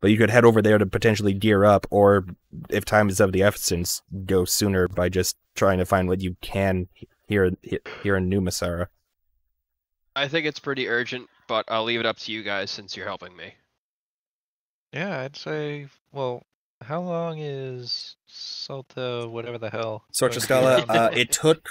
But you could head over there to potentially gear up, or if time is of the essence, go sooner by just trying to find what you can here in New Masara. I think it's pretty urgent, but I'll leave it up to you guys since you're helping me. Yeah, I'd say. Well, how long is Salta, whatever the hell? Storcha going to be Scala, around? it took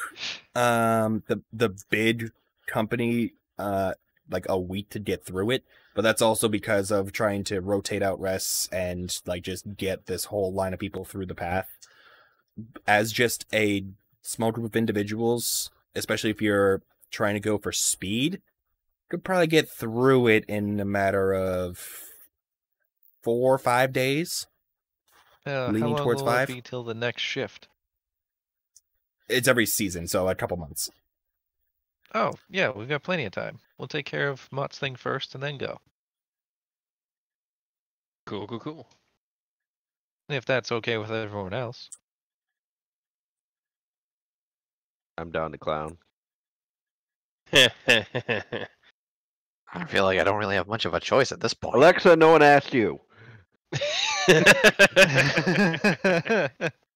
the big company like a week to get through it, but that's also because of trying to rotate out rests and like just get this whole line of people through the path. As just a small group of individuals, especially if you're trying to go for speed, could probably get through it in a matter of 4 or 5 days. How leaning long towards will 5? it be till the next shift? It's every season, so a couple months. Oh, yeah, we've got plenty of time. We'll take care of Mott's thing first and then go. Cool. If that's okay with everyone else. I'm down to clown. I feel like I don't really have much of a choice at this point. Alexa, no one asked you.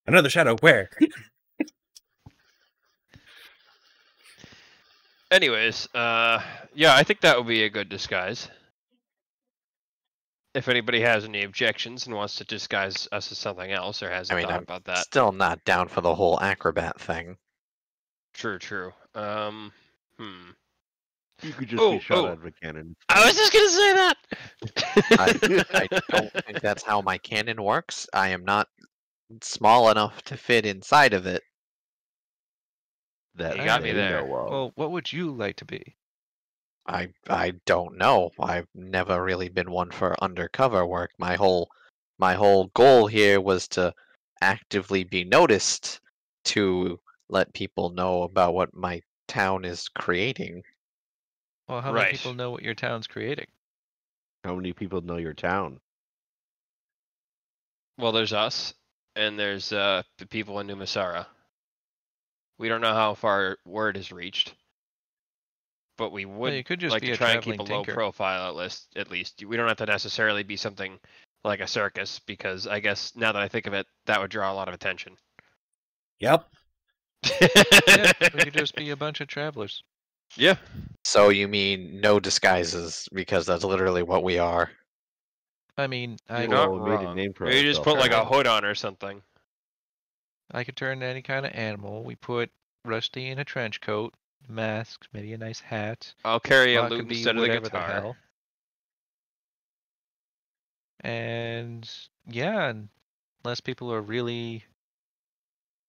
Another shadow, where? Anyways, yeah, I think that would be a good disguise. If anybody has any objections and wants to disguise us as something else or hasn't thought I'm about that. still not down for the whole acrobat thing. True. You could just Oh, be shot oh. out of a cannon. I was just gonna say that. I don't think that's how my cannon works. I am not small enough to fit inside of it. That You got me they there. know of. Well, what would you like to be? I don't know. I've never really been one for undercover work. My whole goal here was to actively be noticed to let people know about what my town is creating. Well, how many Right. people know what your town's creating? How many people know your town? Well, there's us, and there's the people in New Masara. We don't know how far word has reached, but we would you could just like be to a try and keep a traveling low tinker. profile at least. We don't have to necessarily be something like a circus, because I guess now that I think of it, that would draw a lot of attention. Yep. Yeah, we could just be a bunch of travelers. Yeah. So you mean no disguises, because that's literally what we are. I mean, You're Well, not we made a wrong. name for Maybe just ourselves, put like a right? hood on or something. I could turn into any kind of animal. We put Rusty in a trench coat, mask, maybe a nice hat. I'll carry a Mott lute could be instead of the whatever guitar. hell. And yeah, unless people are really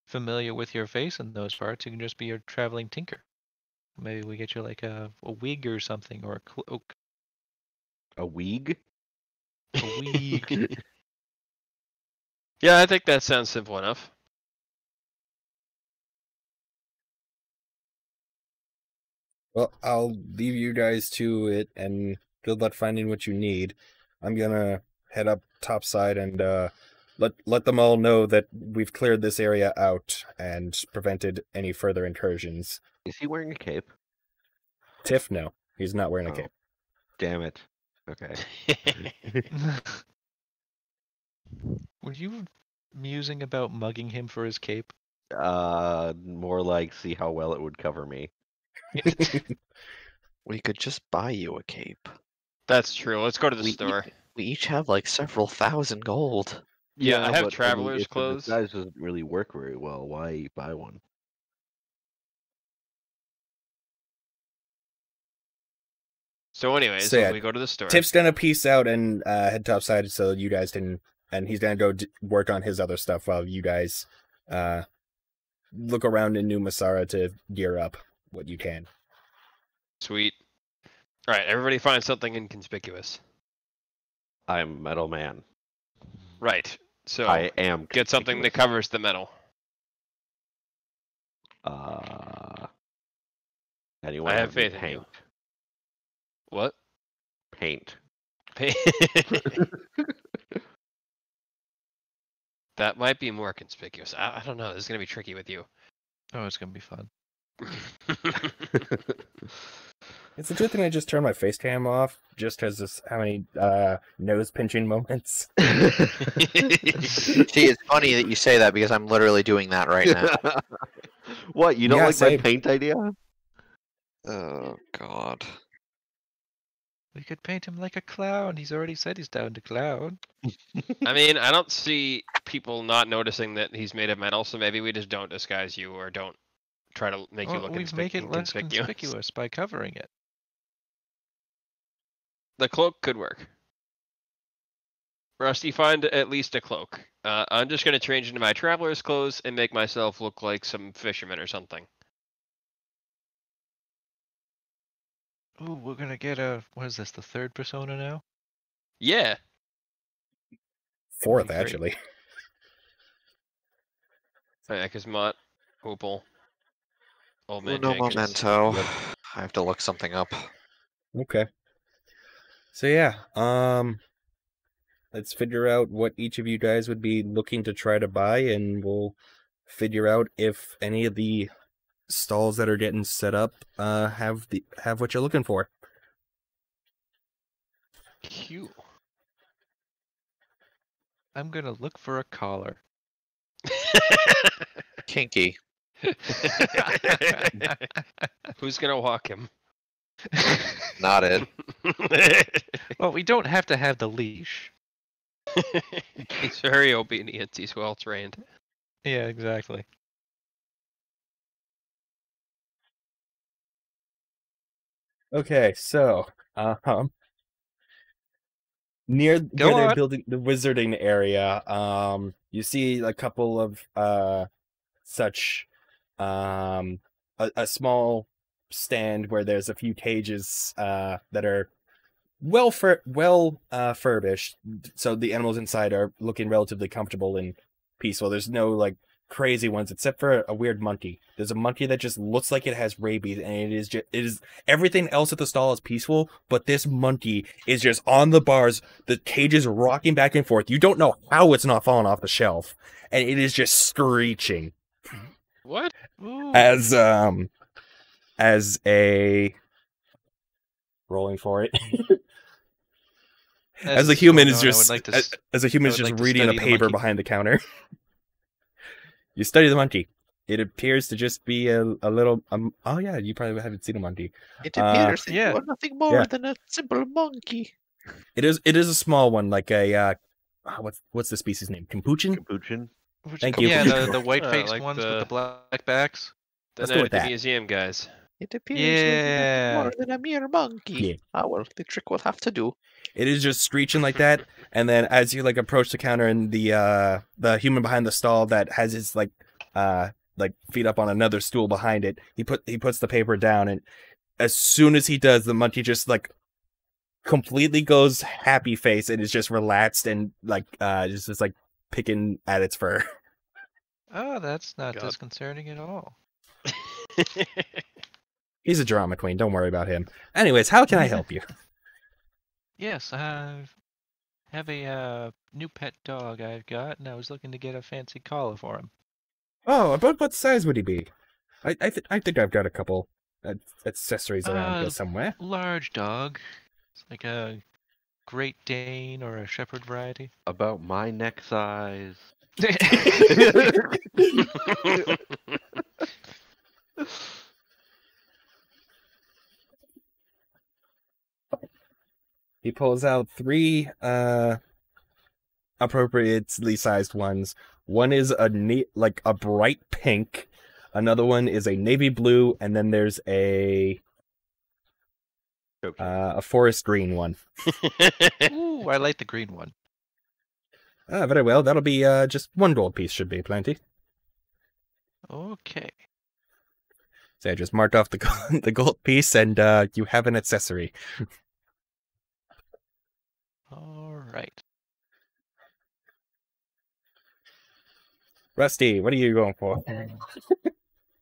familiar with your face in those parts, you can just be your traveling tinker. Maybe we get you like a wig or something, or a cloak. A weeg? A wig. Yeah, I think that sounds simple enough. Well, I'll leave you guys to it, and good luck finding what you need. I'm gonna head up topside and let them all know that we've cleared this area out and prevented any further incursions. Is he wearing a cape? Tiff, no, he's not wearing a Oh. cape. Damn it. Okay. Were you musing about mugging him for his cape? More like see how well it would cover me. We could just buy you a cape. That's true. Let's go to the We store. we each have like several thousand gold. Yeah, I have but traveler's if clothes. the disguise doesn't really work very well, why buy one? So anyways, So, yeah, we go to the store. Tip's gonna peace out and head topside so you guys can, and he's gonna go work on his other stuff while you guys look around in New Masara to gear up what you can. Sweet. All right, everybody find something inconspicuous. I'm Metal Man. Right. So I am. get something that conspicuous. covers the metal. Anyone I have any faith in you. paint? What? Paint. That might be more conspicuous. I don't know. This is gonna be tricky with you. Oh, it's gonna be fun. It's a good thing I just turned my face cam off, just because of how many nose pinching moments. See, it's funny that you say that because I'm literally doing that right now. What? You don't Yeah, like same. my paint idea? Oh God. We could paint him like a clown. He's already said he's down to clown. I mean, I don't see people not noticing that he's made of metal, so maybe we just don't disguise you or don't try to make you Well, look we make it less inconspicuous. conspicuous by covering it. The cloak could work. Rusty, find at least a cloak. I'm just gonna change into my traveler's clothes and make myself look like some fisherman or something. Ooh, we're gonna get what is this, the third persona now? Yeah. Fourth, Great. actually. Yeah, because Mott, Hoople, Old Man No Jenkins. memento. Yep. I have to look something up. Okay. So yeah, let's figure out what each of you guys would be looking to try to buy, and we'll figure out if any of the stalls that are getting set up have what you're looking for. Cute. I'm gonna look for a collar. Kinky. Who's gonna walk him? Not it. Well, we don't have to have the leash. He's very obedient. He's well trained. Yeah, exactly. Okay, so near Go where they're on. building the wizarding area, you see a couple of such a small stand where there's a few cages that are furbished, so the animals inside are looking relatively comfortable and peaceful. There's no like crazy ones except for a weird monkey. There's a monkey that just looks like it has rabies, and it is everything else at the stall is peaceful, but this monkey is just on the bars, the cage is rocking back and forth. You don't know how it's not falling off the shelf, and it is just screeching What? Ooh. as a rolling for it. As a this human going is on, I just would like to as a human I is would just like to reading a study the paper monkey. behind the counter. You study the monkey. It appears to just be a little. Oh yeah, you probably haven't seen a monkey. It appears that yeah. you are nothing more Yeah. than a simple monkey. It is a small one, like a what's the species name? Capuchin. Capuchin? Thank you. Yeah, the white-faced like ones with the- the black backs. The Let's night go at with the that. museum, guys. It appears you are nothing Yeah. more than a mere monkey. Yeah. Ah, well, the trick will have to do. It is just screeching like that, and then as you like approach the counter, and the human behind the stall that has his like feet up on another stool behind it, he puts the paper down, and as soon as he does, the monkey just like completely goes happy face and is just relaxed and like just like picking at its fur. Oh, that's not God. disconcerting at all. He's a drama queen. Don't worry about him. Anyways, how can I help you? Yes, I have a new pet dog I've got, and I was looking to get a fancy collar for him. Oh, about what size would he be? I think I've got a couple accessories around here somewhere. Large dog. It's like a Great Dane or a Shepherd variety. About my neck size. He pulls out 3 appropriately sized ones. One is like a bright pink, another one is a navy blue, and then there's a forest green one. Ooh, I like the green one. Very well. That'll be just 1 gold piece should be plenty. Okay. So I just marked off the gold piece, and you have an accessory. All right. Rusty, what are you going for?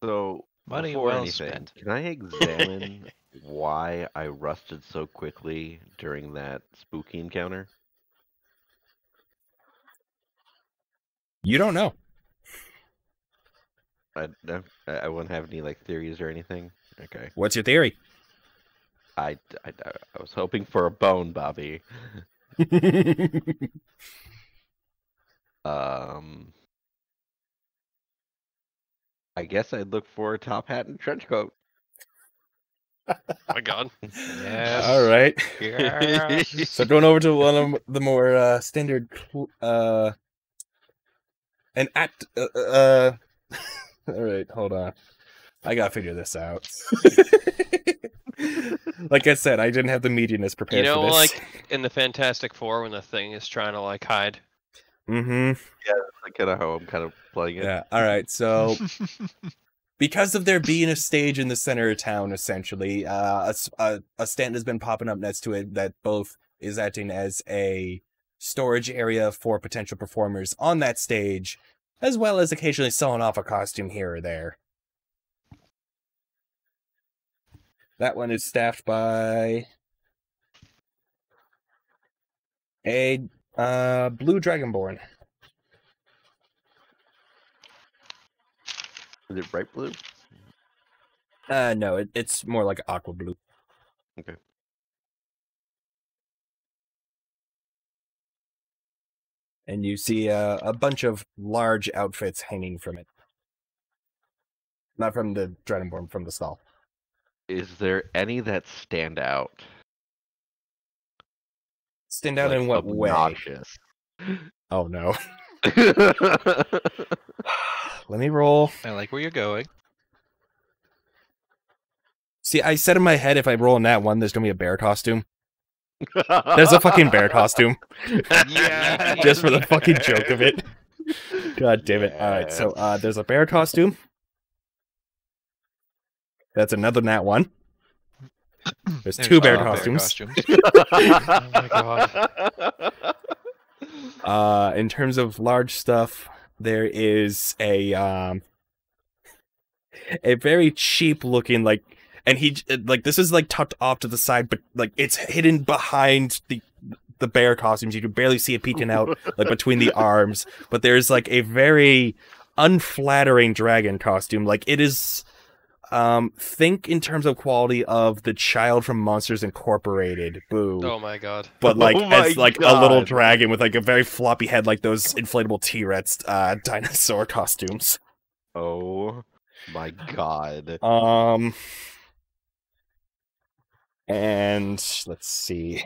So, Money before well anything, spent. can I examine why I rusted so quickly during that spooky encounter? You don't know. I wouldn't have any like theories or anything. Okay. What's your theory? I was hoping for a bone, Bobby. I guess I'd look for a top hat and trench coat. Oh my god. Yes. All right. Yes. So going over to one of the more standard an act all right, hold on. I gotta figure this out. Like I said, I didn't have the meatiness prepared You know, for this. like in the Fantastic Four when the Thing is trying to like hide. Mm-hmm. Yeah, that's kind of how I'm kind of playing it. Yeah. All right. So because of there being a stage in the center of town, essentially, a stand has been popping up next to it that both is acting as a storage area for potential performers on that stage, as well as occasionally selling off a costume here or there. That one is staffed by a blue dragonborn. Is it bright blue? No, it's more like aqua blue. Okay. And you see a bunch of large outfits hanging from it. Not from the dragonborn, from the stall. Is there any that stand out? Stand out Like, in what way? obnoxious. Oh no. Let me roll. I like where you're going. See, I said in my head if I roll in that one, there's gonna be a bear costume. There's a fucking bear costume. Yeah. Just for the fucking joke of it. God damn it. Alright, so there's a bear costume. That's another nat one. There's 2 bear costumes. Oh my god. In terms of large stuff, there is a very cheap looking and this is like tucked off to the side, but like it's hidden behind the bear costumes. You can barely see it peeking out like between the arms. But there's like a very unflattering dragon costume. Like it is. Think in terms of quality of the child from Monsters Incorporated. Boo. Oh my god. But like Oh my as like God. a little dragon with like a very floppy head, like those inflatable T-Rex dinosaur costumes. Oh my god. And let's see.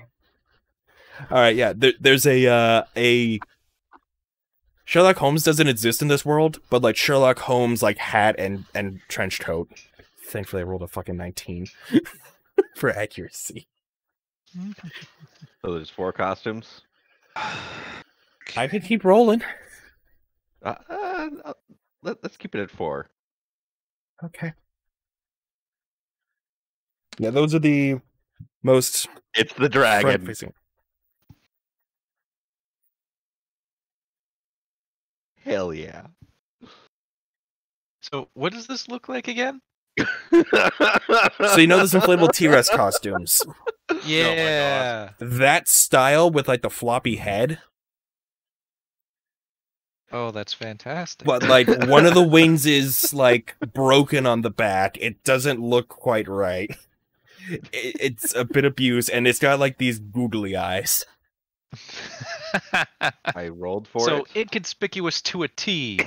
All right, yeah. There's a Sherlock Holmes doesn't exist in this world, but like Sherlock Holmes like hat and trench coat. Thankfully, I rolled a fucking 19 for accuracy. So there's 4 costumes. I could keep rolling. Let's keep it at 4. Okay. Yeah, those are the most It's the dragon. front-facing. Hell yeah. So what does this look like again? So you know those inflatable T-Rex costumes? Yeah. That style with like the floppy head, Oh, that's fantastic. but like one of the wings is like broken on the back. It doesn't look quite right. It's a bit abused, and it's got like these googly eyes. I rolled for So it. inconspicuous to a T.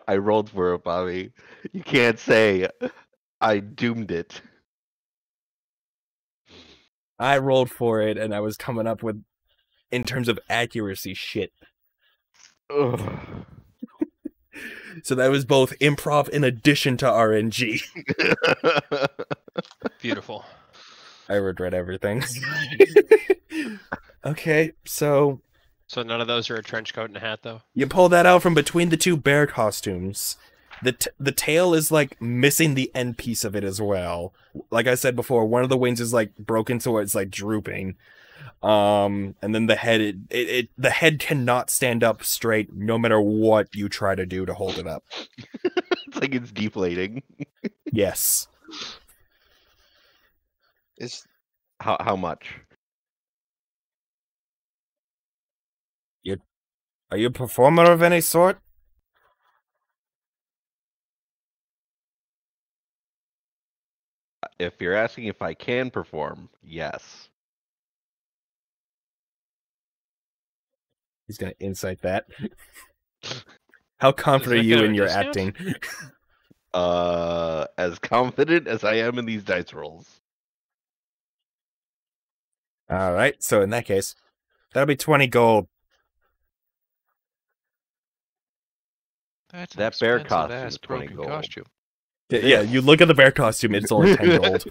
I rolled for it, Bobby. You can't say I doomed it. I rolled for it, and I was coming up with, in terms of accuracy, shit. Ugh. So that was both improv in addition to RNG. Beautiful. I regret everything. Okay, so So none of those are a trench coat and a hat, though. you pull that out from between the two bear costumes. The tail is like missing the end piece of it as well. Like I said before, one of the wings is like broken, so it's like drooping. And then the head, the head cannot stand up straight, no matter what you try to do to hold it up. It's like it's deflating. Yes. Is How much? Are you a performer of any sort? If you're asking if I can perform, yes. He's gonna insight that. How confident are that you kind of in a your discount? acting? As confident as I am in these dice rolls. All right, so in that case, that'll be 20 gold. That's an That bear expensive costume ass is 20 broken gold. costume. Yeah, you look at the bear costume, it's only 10 gold.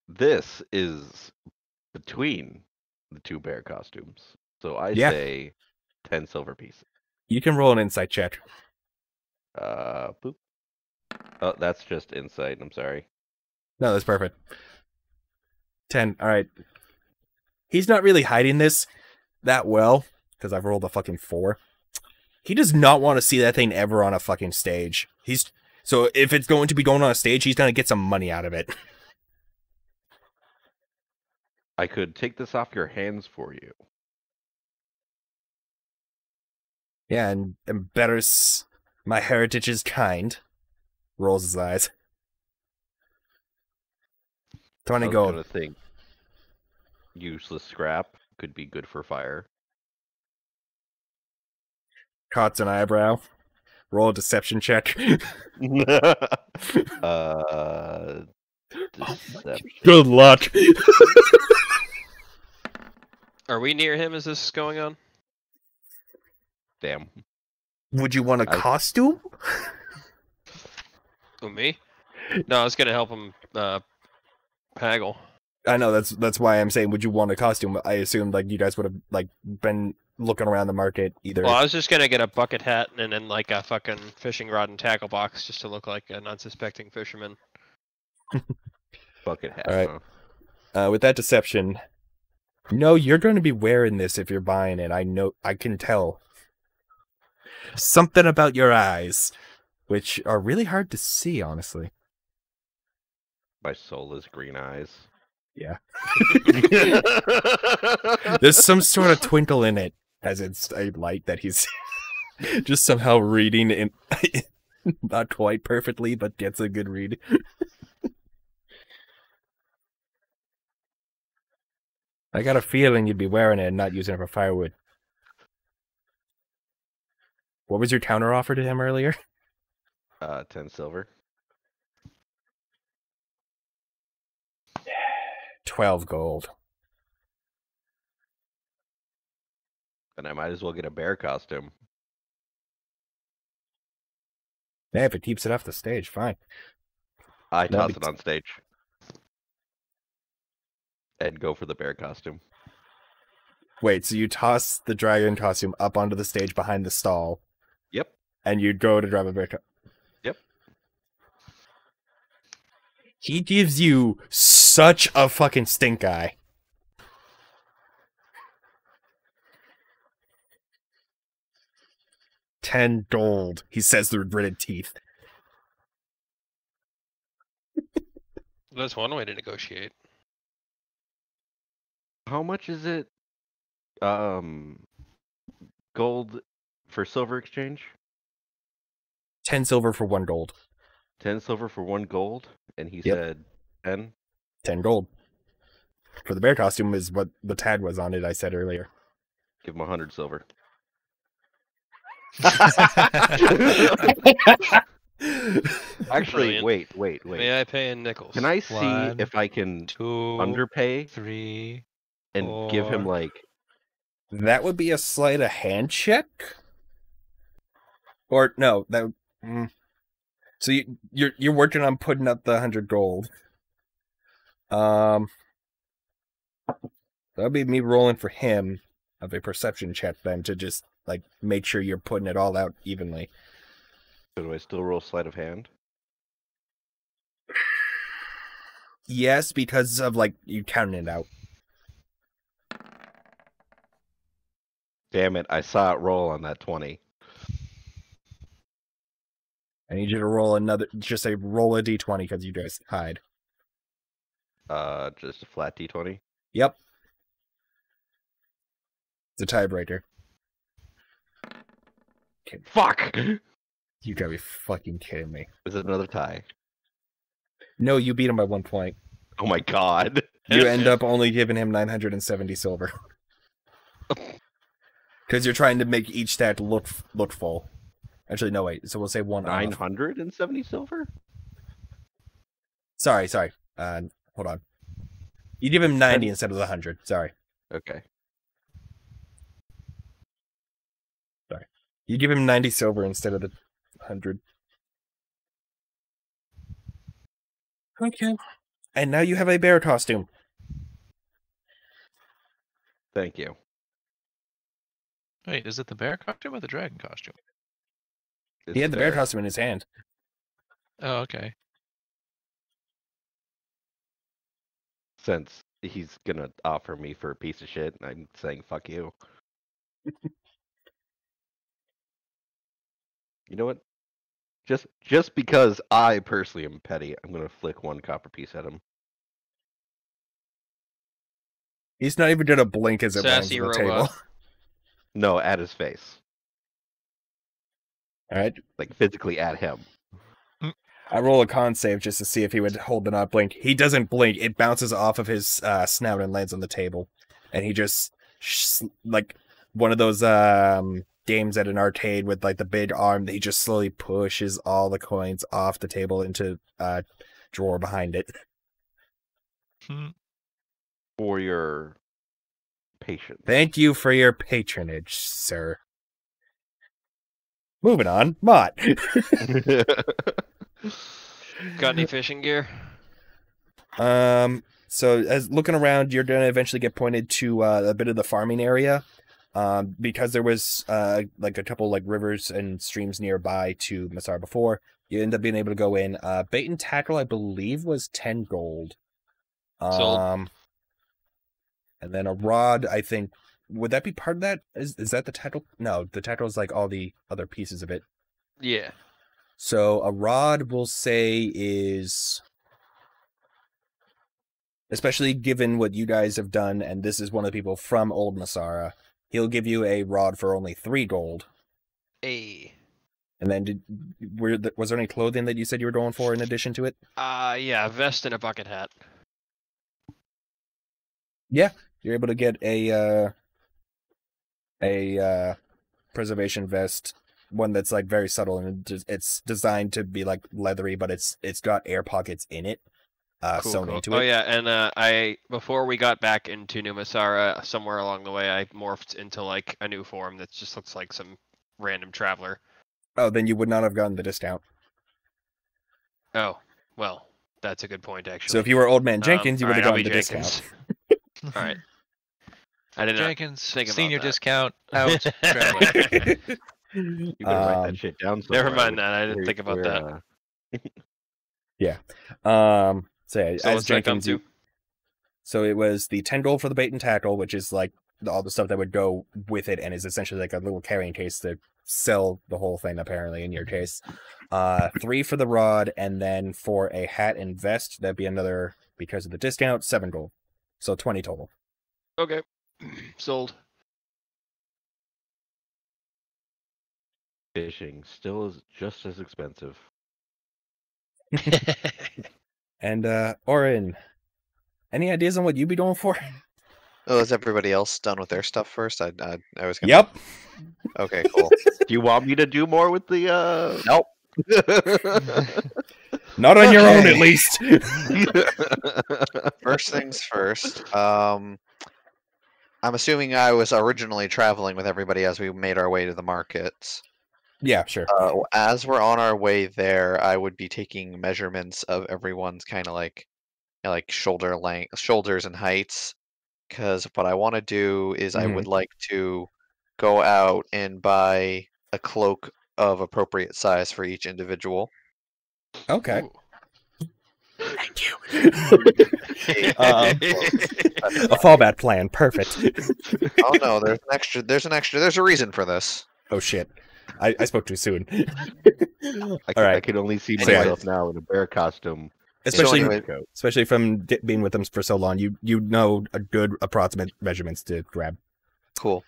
This is between the two bear costumes. So I Yeah. say 10 silver pieces. You can roll an insight check. Boop. Oh, that's just insight. I'm sorry. No, that's perfect. 10. All right. He's not really hiding this that well, because I've rolled a fucking 4. He does not want to see that thing ever on a fucking stage. So if it's going to be going on a stage, he's going to get some money out of it. I could take this off your hands for you. Yeah, and embarrass my heritage is kind. Rolls his eyes. 20 I was gold. gonna think useless scrap could be good for fire. Cots an eyebrow. Roll a deception check. Deception. Good luck. Are we near him as this is going on? Damn. Would you want a I- costume? Who, me? No, I was gonna help him haggle. I know that's why I'm saying would you want a costume? I assumed like you guys would have like been looking around the market either. Well, I was just gonna get a bucket hat and then like a fucking fishing rod and tackle box just to look like an unsuspecting fisherman. Bucket hat. All right. Huh? With that deception, no, you're going to be wearing this if you're buying it. I know, I can tell. Something about your eyes, which are really hard to see, honestly. My soul is green eyes. Yeah. There's some sort of twinkle in it as it's a light that he's just somehow reading in not quite perfectly, but gets a good read. I got a feeling you'd be wearing it and not using it for firewood. What was your counter offer to him earlier? 10 silver. 12 gold. And I might as well get a bear costume. Yeah, if it keeps it off the stage, fine. I That'd toss be it on stage. And go for the bear costume. Wait, so you toss the dragon costume up onto the stage behind the stall, Yep. and you go to grab a bear. Yep. He gives you such a fucking stink eye. $10 gold, he says through gritted teeth. That's one way to negotiate. How much is it? Gold for silver exchange? 10 silver for 1 gold. 10 silver for 1 gold? And he Yep. said 10? 10 gold. For the bear costume is what the tag was on it, I said earlier. Give him 100 silver. Actually, Brilliant. wait. May I pay in nickels? Can I see 1, if I can 2, underpay 3, and give him 4. like That would be a sleight of hand check? Or no, that so you're working on putting up the 100 gold. That would be me rolling for him of a perception check then to just like make sure you're putting it all out evenly. So do I still roll sleight of hand? Yes, because of like you counting it out. Damn it, I saw it roll on that 20. I need you to roll another, just say roll a d20 because you guys tied. Just a flat d20. Yep. It's a tiebreaker. Fuck! You gotta be fucking kidding me. Is it another tie? No, you beat him by 1 point. Oh my god. You end up only giving him 970 silver. Because you're trying to make each stat look full. Actually, no, wait. So we'll say 1 off. 970 silver? Sorry. Hold on. You give him 90 instead of the 100. Sorry. Okay. You give him 90 silver instead of the 100. Okay. And now you have a bear costume. Thank you. Wait, is it the bear costume or the dragon costume? He had the bear costume in his hand. Oh, okay. Since he's gonna offer me for a piece of shit, I'm saying fuck you. You know what? Just because I personally am petty, I'm gonna flick 1 copper piece at him. He's not even gonna blink as it lands Sassy on the robot. table. No, at his face. Alright. Like physically at him. I roll a con save just to see if he would hold the not blink. He doesn't blink. It bounces off of his snout and lands on the table. And he just, like, one of those games at an arcade with, like, the big arm, that he just slowly pushes all the coins off the table into a drawer behind it. For your patience. Thank you for your patronage, sir. Moving on. Mott. Got any fishing gear? So as looking around, you're going to eventually get pointed to a bit of the farming area. Because there was like a couple like rivers and streams nearby to Masar before, you end up being able to go in. Bait and tackle, I believe, was 10 gold. Sold. And then a rod, I think, would that be part of that? Is that the tackle? No, the tackle is like all the other pieces of it. Yeah. So a rod, we'll say, is, especially given what you guys have done, and this is one of the people from Old Masara, he'll give you a rod for only 3 gold. A. And then was there any clothing that you said you were going for in addition to it? Yeah, a vest and a bucket hat. Yeah, you're able to get a preservation vest, one that's like very subtle, and it's designed to be like leathery, but it's got air pockets in it, sewn into it. Oh yeah, and I before we got back into New Masara, somewhere along the way, I morphed into like a new form that just looks like some random traveler. Oh, then you would not have gotten the discount. Oh, well, that's a good point actually. So if you were Old Man Jenkins, you would have alright, gotten I'll the be Jenkins. discount. All right. I did not Jenkins, think about senior that. discount out. traveler. You better write that shit down somewhere. Never mind that. I didn't Where- think about where, that. So yeah, So as what's that come Jenkins, to? so it was the 10 gold for the bait and tackle, which is like all the stuff that would go with it, and is essentially like a little carrying case to sell the whole thing. Apparently, in your case, 3 for the rod, and then for a hat and vest, that'd be another, because of the discount, 7 gold, so 20 total. Okay. Sold. Fishing still is just as expensive. And Orin, Any ideas on what you'd be going for? Oh, is everybody else done with their stuff first? I was gonna. Yep. Okay, cool. Do you want me to do more with the? Nope. Not on your own, Okay. at least. First things first. I'm assuming I was originally traveling with everybody as we made our way to the markets. Yeah, sure. As we're on our way there, I would be taking measurements of everyone's kind of like shoulder length, shoulders and heights. Because what I want to do is I would like to go out and buy a cloak of appropriate size for each individual. Okay. Ooh. Thank you. A A fallback plan. Perfect. Oh no, there's a reason for this. Oh shit. I spoke too soon. All I right. can only see Anyways. myself now in a bear costume. Especially, anyway- coat. especially from being with them for so long, you know a good approximate measurements to grab. Cool.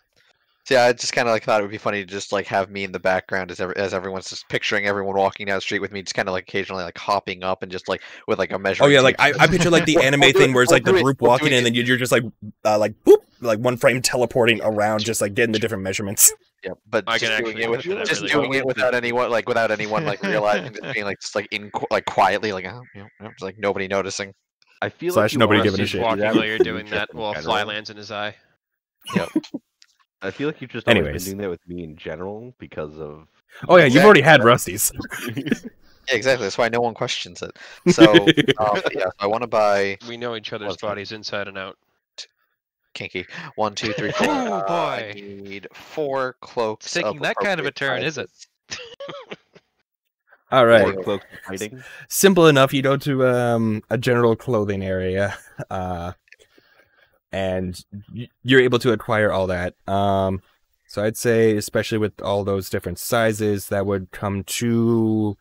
So yeah, I just kind of like thought it would be funny to just like have me in the background as everyone's just picturing everyone walking down the street with me, just kind of like occasionally like hopping up and just like with like a Oh measuring. yeah, like tape. I picture like the anime We'll do thing it- where it's we'll like the do it- group we'll do walking it and then you're just like boop, like one frame teleporting around, just like getting the different measurements. Yeah, but I just can doing actually it with picture that just really doing well. it without anyone like realizing, just being like just like like quietly like just like nobody noticing. I feel Slash like you nobody want giving a to He's shit. do walking that while with you're me doing just that in while a fly general. lands in his eye. I feel like you've just always been Anyways. doing that with me in general because of. Oh yeah, you've already had Rusty's. Yeah, exactly. That's why no one questions it. So yeah, I want to buy We know each other's What's that? bodies inside and out. kinky 1, 2, 3, 4. Oh, I boy. need 4 cloaks. It's taking that kind of a turn, is it? All Or right, cloaks of hiding. simple enough. You go to a general clothing area, and you're able to acquire all that. So I'd say, especially with all those different sizes, that would come to,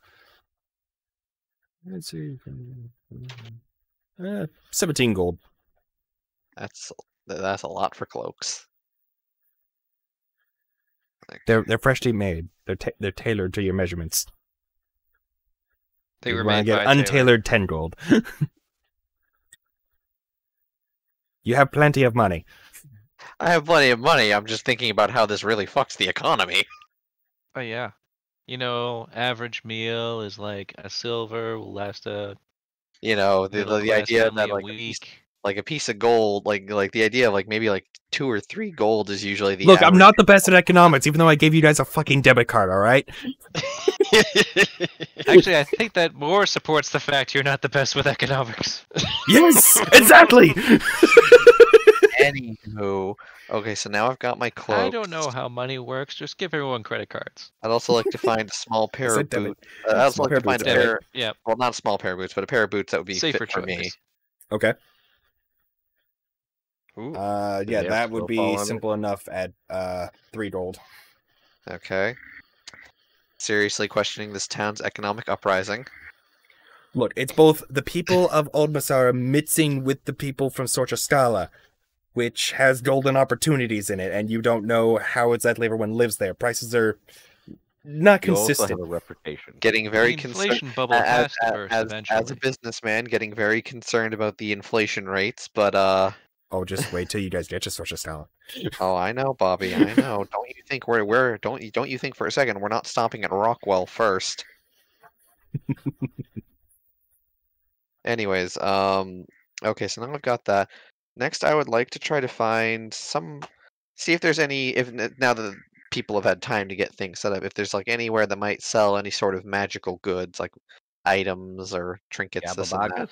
let's see, 17 gold. That's a lot for cloaks. They're freshly made. They're tailored to your measurements. They You were wanna made get by a tailor. untailored 10 gold. You have plenty of money. I have plenty of money. I'm just thinking about how this really fucks the economy. Oh yeah. You know, average meal is like a silver will last a You know, the middle-class idea family that a like week. a piece of gold, like the idea of like maybe like 2 or 3 gold is usually the Look, I'm average. not the best at economics, even though I gave you guys a fucking debit card, all right? Actually, I think that more supports the fact you're not the best with economics. Yes, exactly. Anywho, okay, so now I've got my cloak. I don't know how money works. Just give everyone credit cards. I'd also like to find a small pair said of debit. boots. I'd also Small like pair to find a of boots, pair. Yep. Well, not a small pair of boots, but a pair of boots that would be Safer fit for me. choice. Okay. Ooh. Yeah, they have that would to fall be on it? simple enough at 3 gold. Okay. Seriously questioning this town's economic uprising. Look, it's both the people of Old Masara mixing with the people from Sorcha Scala, which has golden opportunities in it, and you don't know how exactly everyone lives there. Prices are not You also consistent. have a reputation. Getting very the concerned. inflation bubble has to burst As eventually. a businessman, getting very concerned about the inflation rates, but Oh, just wait till you guys get to Sorcha Scala. oh, I know, Bobby, I know. Don't you think we're don't you think for a second we're not stopping at Rockwell first? Anyways, okay, so now I've got that. Next, I would like to try to find see if there's any, now that people have had time to get things set up, if there's like anywhere that might sell any sort of magical goods, like items or trinkets, this and that. Yababagas?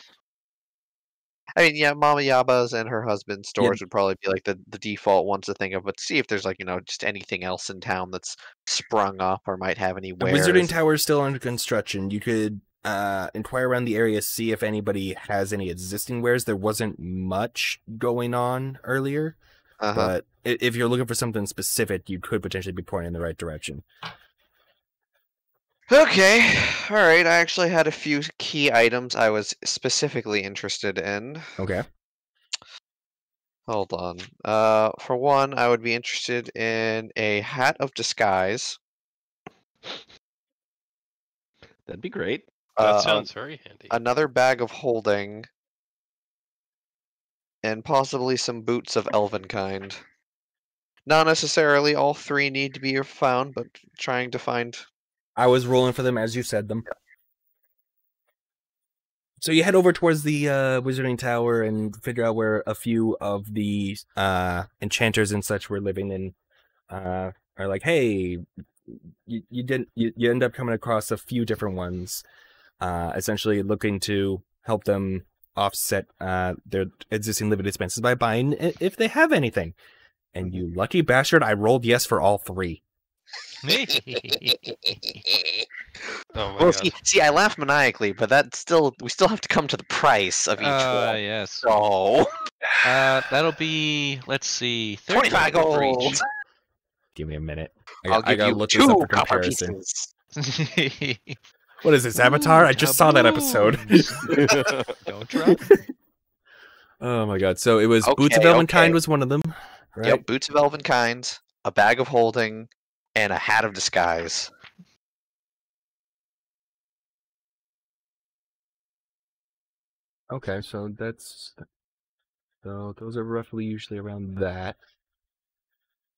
I mean, yeah, Mama Yaba's and her husband's stores would probably be like the default ones to think of, but see if there's like, just anything else in town that's sprung up or might have any The wares. Wizarding Tower is still under construction. You could inquire around the area, see if anybody has any existing wares. There wasn't much going on earlier, but if you're looking for something specific, you could potentially be pointing in the right direction. Okay, alright, I actually had a few key items I was specifically interested in. Okay. Hold on. For one, I would be interested in a hat of disguise. That'd be great. That sounds very handy. Another bag of holding. and possibly some boots of elven kind. Not necessarily all 3 need to be found, but trying to find. I was rolling for them as you said them. So you head over towards the Wizarding Tower and figure out where a few of the enchanters and such were living, and are like, hey, you end up coming across a few different ones, essentially looking to help them offset their existing living expenses by buying if they have anything. And you lucky bastard, I rolled yes for all 3. Oh my Well, god. see, I laugh maniacally, but we still have to come to the price of each one. Yes. So That'll be, let's see, 25 gold for gold. each. Give me a minute. I'll I give gotta you look this up 2 for copper comparison. pieces. What is this, Avatar? Ooh, I just saw that episode. taboos. Don't drop. Oh my god. So it was Boots of Okay, Elvenkind okay. was one of them, right? Yep, boots of elven kind, a bag of holding, and a hat of disguise. Okay, so those are roughly usually around that.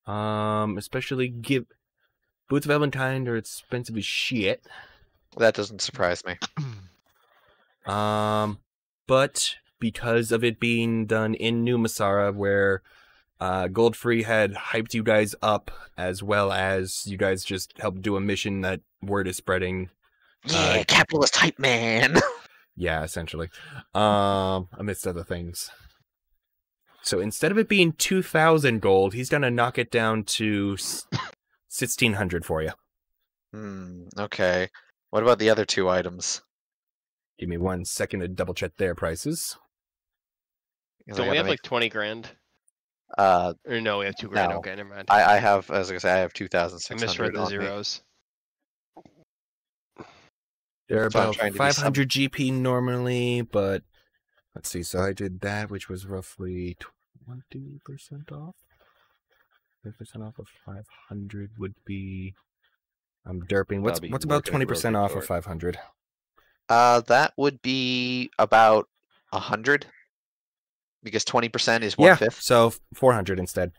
Especially Boots of Elvenkind are expensive as shit. That doesn't surprise me. But because of it being done in New Masara, where Goldfree had hyped you guys up, as well as you guys just helped do a mission that word is spreading. Yeah, capitalist hype man. Yeah, essentially. Amidst other things. So instead of it being 2,000 gold, he's gonna knock it down to 1,600 for you. Okay. What about the other 2 items? Give me 1 second to double check their prices. 'Cause I Don't we gotta have make- like 20 grand? Uh, Or no, we have 2 grand. No. Okay, never mind. I have, as I say, I have I 2,600 misread the on me. zeros. They're That's why I'm about trying to be 500 GP normally, but let's see. So I did that, which was roughly 20% off. 20% off of 500 would be. I'm derping. What's That'll be about working at 20% off grocery of 500? That would be about 100, because 20% is Yeah, 1/5. so 400 instead.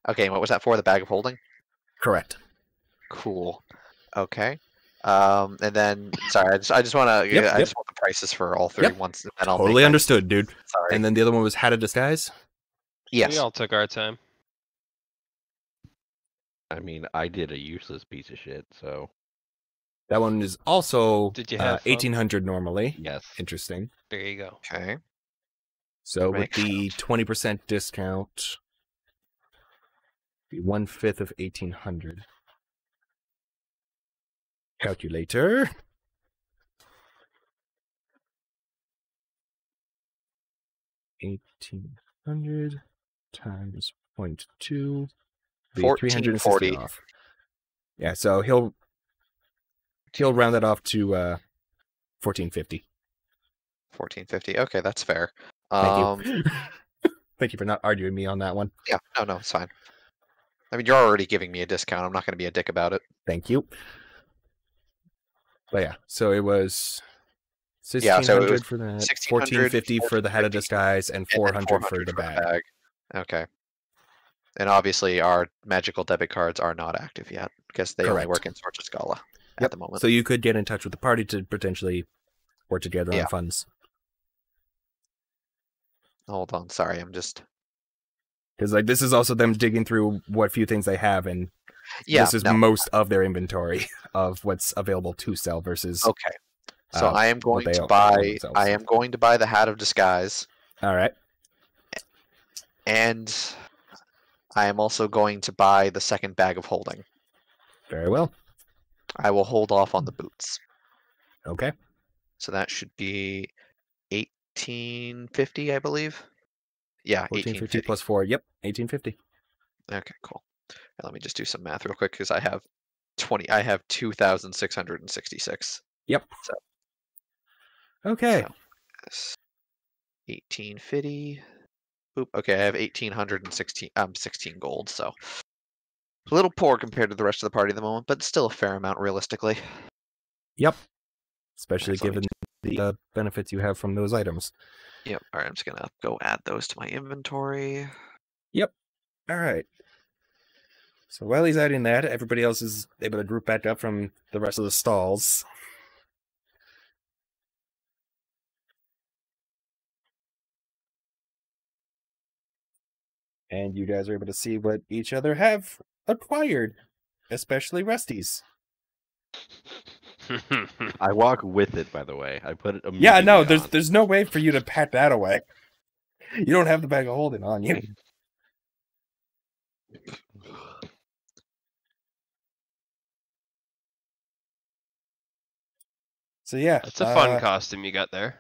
Okay, and what was that for? The bag of holding? Correct. Cool. Okay. And then, sorry, I just want to, Yep, I yep. just want the prices for all 3 Yep. once, and then I'll Totally make my- understood, dude. Sorry. And then the other one was Hat of Disguise. Yes. We all took our time. I mean, I did a useless piece of shit, so That one is also Did you have fun? 1,800 normally. yes. Interesting. There you go. Okay. So with Make the 20% discount, be 1/5 of 1,800. Calculator. $1,800 times 0.2. Be 360 1440. off. Yeah, so he'll round that off to 1,450. 1450. Okay, that's fair. Thank you. Thank you for not arguing me on that one. Yeah, no, it's fine. I mean, you're already giving me a discount. I'm not going to be a dick about it. Thank you. But yeah, so it was Yeah, so it 1,600 was for that, 1,600, 1,450 for the Hat of Disguise, and and then 400 for the bag. Okay. And obviously, our magical debit cards are not active yet because they only Correct. work in Sorcha Scala Yep. at the moment. So you could get in touch with the party to potentially work together Yeah. on funds. Hold on, sorry, I'm just. Because like this is also them digging through what few things they have, and Yeah, this is no. most of their inventory of what's available to sell versus. Okay. So I am going they to own buy. themselves. I am going to buy the Hat of Disguise, All right. and I am also going to buy the second bag of holding. Very well. I will hold off on the boots. Okay. So that should be 1850, I believe. Yeah, 1450 1850. plus 4. Yep. 1850. Okay, cool. And let me just do some math real quick because I have 2,666. Yep. So Okay. yes. 1850. Boop. Okay, I have 16 gold, so a little poor compared to the rest of the party at the moment, but still a fair amount realistically. Yep. Especially Alright, so let me given the benefits you have from those items. Yep. All right, I'm just gonna go add those to my inventory. All right. So while he's adding that, everybody else is able to group back up from the rest of the stalls. And you guys are able to see what each other have acquired, especially Rusty's. I walk with it, by the way. I put it immediately Yeah, no, on. there's no way for you to pack that away. You don't have the bag of holding on you. So yeah, That's a fun costume you got there.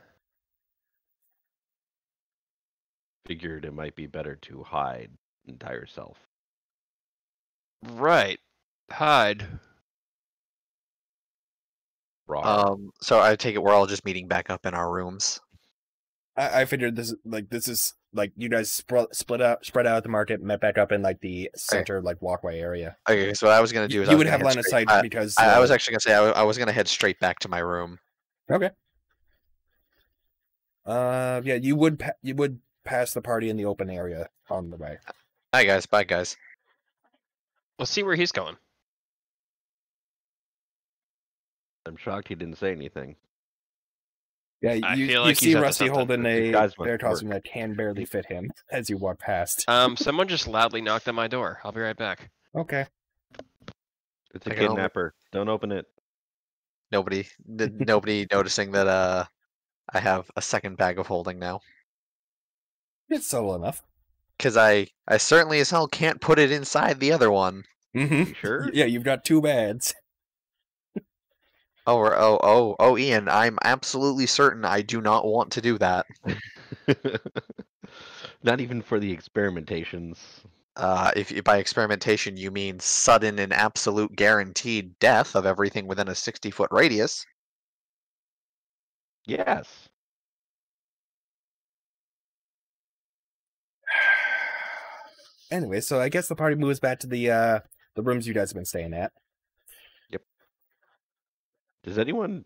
Figured it might be better to hide and tie yourself. Right. Hide. Raw. So I take it we're all just meeting back up in our rooms. I figured this is like you guys spread out at the market, met back up in like the center like walkway area. Okay, so what I was gonna do is You would have line of sight because I was actually gonna say I was gonna head straight back to my room. okay. Yeah, you would pass the party in the open area on the way. Hi guys, bye guys. Let's see where he's going. I'm shocked he didn't say anything. Yeah, I you feel like see he's up to Rusty something. holding These a guys must bear costume work. that can barely fit him as you walk past. Someone just loudly knocked on my door. I'll be right back. Okay. It's a I can only- kidnapper. Don't open it. Nobody noticing that I have a second bag of holding now. It's subtle enough. Cause I certainly as hell can't put it inside the other one. Mm-hmm. You sure? Yeah, you've got two bags. Oh, Ian, I'm absolutely certain I do not want to do that. Not even for the experimentations. If by experimentation you mean sudden and absolute guaranteed death of everything within a 60-foot radius. Yes. Anyway, so I guess the party moves back to the rooms you guys have been staying at. Does anyone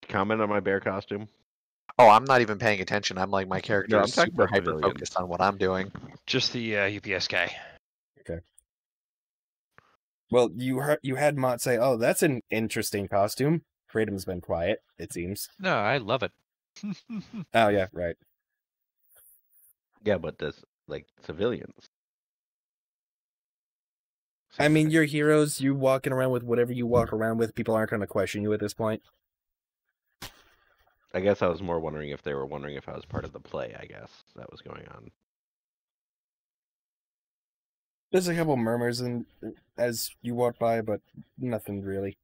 comment on my bear costume? Oh, I'm not even paying attention. I'm like my character No, I'm is talking super about hyper civilians. focused on what I'm doing. Just the UPS guy. Well, you had Mott say, "Oh, that's an interesting costume." Kratom's been quiet, it seems. No, I love it. Oh yeah, right. Yeah, but does like civilians? I mean, you're heroes. You walking around with whatever you walk around with. People aren't going to question you at this point. I guess I was more wondering if they were wondering if I was part of the play. I guess that was going on. There's a couple murmurs as you walk by, but nothing really.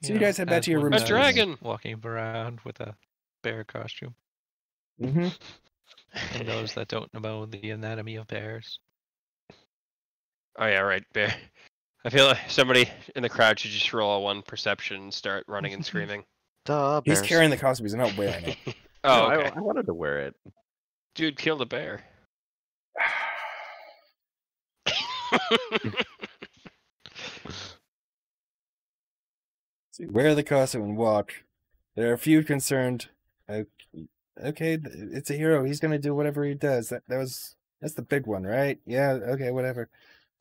So you guys head back as to your one rooms. A does, dragon! walking around with a bear costume. Mm-hmm. For those that don't know the anatomy of bears. Oh yeah, right, bear. I feel like somebody in the crowd should just roll a 1 perception and start running and screaming. Duh, He's bears. carrying the costume. He's not wearing it. Oh, No, okay. I wanted to wear it. Dude killed a bear. So you wear the costume and walk. There are a few concerned. Okay, it's a hero. He's gonna do whatever he does. That's the big one, right? Yeah. Okay, whatever.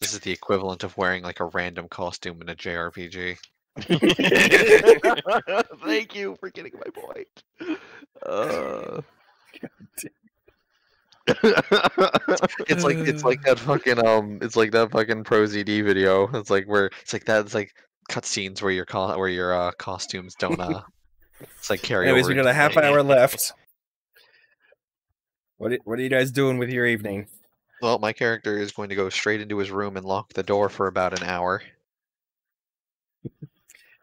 This is the equivalent of wearing like a random costume in a JRPG. Thank you for getting my point. It's like that fucking Pro ZD video. It's like cutscenes where your costumes don't it's like carry Anyways, over. we got a half hour left. What are you guys doing with your evening? Well, my character is going to go straight into his room and lock the door for about an hour.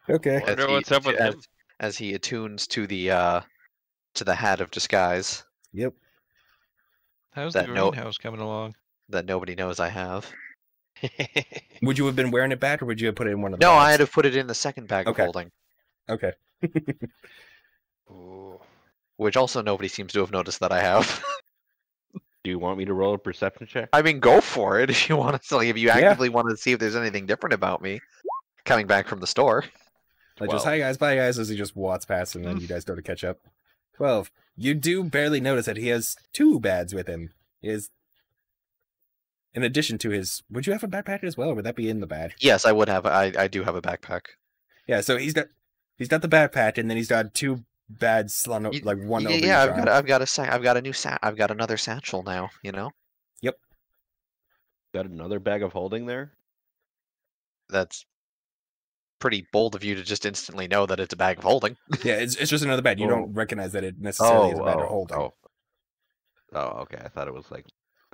Okay. Wonder what's up with him. As he attunes to the hat of disguise Yep. How's That the note- greenhouse coming along? that nobody knows I have. Would you have been wearing it back, or would you have put it in one of the No, I bags? had to put it in the second bag Okay. of holding, Okay. Ooh. which also nobody seems to have noticed that I have. Do you want me to roll a perception check? I mean, go for it if you want to. Like, if you Yeah. actively want to see if there's anything different about me coming back from the store. Like, just, 12. hi guys, bye guys, as he just walks past, and then you guys start to catch up. 12. You do barely notice that he has 2 bads with him. He has, in addition to his, would you have a backpack as well, or would that be in the bag? Yes, I would have. I do have a backpack. Yeah, so he's got the backpack, and then he's got 2 bads on, You- like one over yeah, each arm. I've got another satchel now. You know, Got another bag of holding there? that's pretty bold of you to just instantly know that it's a bag of holding. Yeah, it's just another bad. You Oh. don't recognize that it necessarily is a bad holding. Oh, okay. I thought it was like,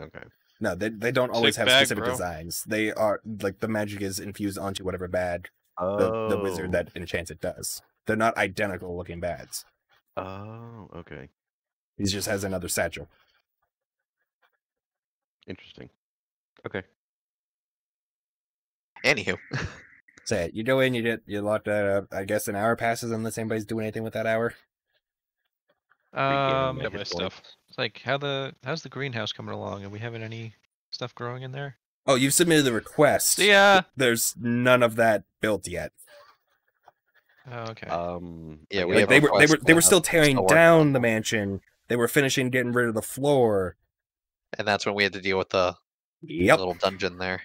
okay. No, they don't always Sick have bag, specific bro. designs. They are like the magic is infused onto whatever bad the wizard that enchants it does. They're not identical looking bads. Oh, okay. He just has another satchel. Interesting. Okay. Anywho, So you go in, you lock that up. I guess an hour passes unless anybody's doing anything with that hour. Regaining Got my hit stuff. points. It's like how's the greenhouse coming along? Are we having any stuff growing in there? Oh, you've submitted the request. Yeah. There's none of that built yet. Oh, okay. Yeah, I we guess have Like a request, they were but still tearing still working down on the it. mansion. They were finishing getting rid of the floor. and that's when we had to deal with the Yep. little dungeon there.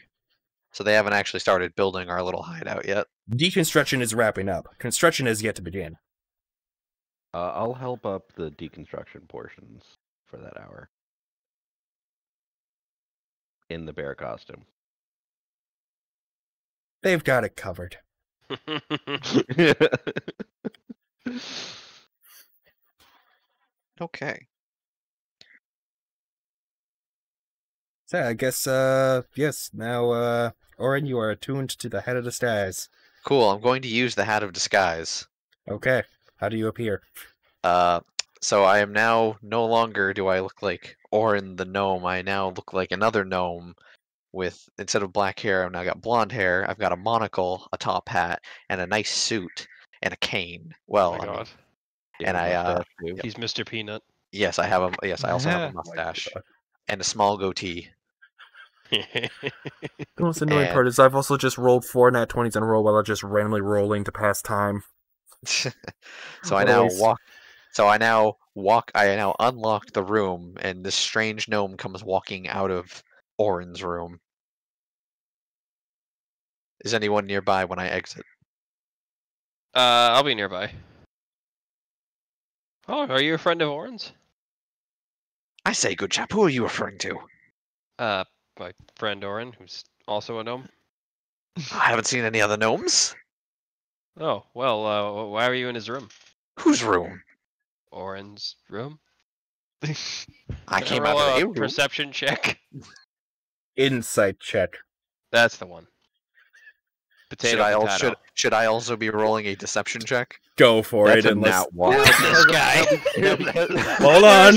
So they haven't actually started building our little hideout yet. Deconstruction is wrapping up. Construction is yet to begin. I'll help up the deconstruction portions for that hour. In the bear costume. They've got it covered. Okay. So I guess yes, now Orin, you are attuned to the head of the stairs. Cool. I'm going to use the hat of disguise. Okay. How do you appear? So I am now no longer do I look like Orin the gnome. I now look like another gnome with instead of black hair, I've now got blonde hair. I've got a monocle, a top hat, and a nice suit and a cane. Oh Well, my I mean, god. and I He's Mr. Peanut. yes, I also have a Oh my mustache God. and a small goatee. The most annoying And- part is I've also just rolled 4 nat 20s in a row while I'm just randomly rolling to pass time. So I now Always. walk. So I now walk. I now unlock the room, and this strange gnome comes walking out of Orin's room. Is anyone nearby when I exit? I'll be nearby. Oh, are you a friend of Orin's? I say, good chap. Who are you referring to? My friend Orin, who's also a gnome. I haven't seen any other gnomes. Oh, well, why were you in his room? Whose room? Orin's room? I Can came roll out of a a room. perception check. Insight check. That's the one. Potato, potato. Should I also be rolling a deception check? Go for That's it. a Unless... nat one. This guy. Hold on.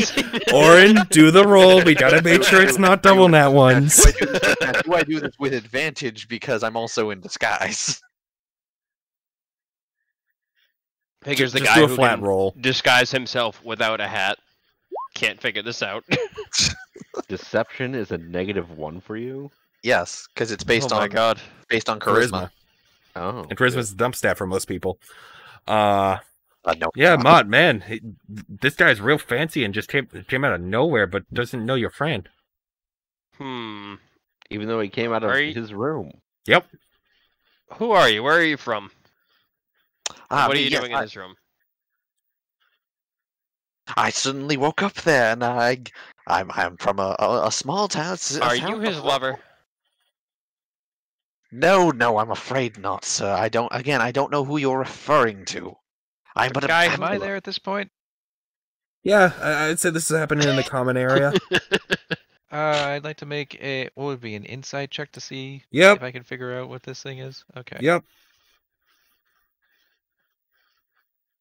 Orin, do the roll. We gotta make sure it's not double nat ones. Do I do this with advantage because I'm also in disguise? Figures the Just guy do a who flat can roll. disguise himself without a hat. Can't figure this out. Deception is a -1 for you? Yes, because it's based oh my on god. charisma. Oh. And charisma's a dump stat for most people. No, Yeah, it's not. Mott, man, this guy's real fancy and just came out of nowhere, but doesn't know your friend. Hmm. Even though he came out of Are you- his room. Yep. Who are you? Where are you from? Ah, What are me, you yes, doing in his room? I suddenly woke up there, and I'm from a small town. Are you his lover? No, I'm afraid not, sir. I don't know who you're referring to. I'm but a Guy- Am I peddler. there at this point? Yeah, I'd say this is happening in the common area. I'd like to make what would be an insight check to see Yep. if I can figure out what this thing is. Okay. Yep.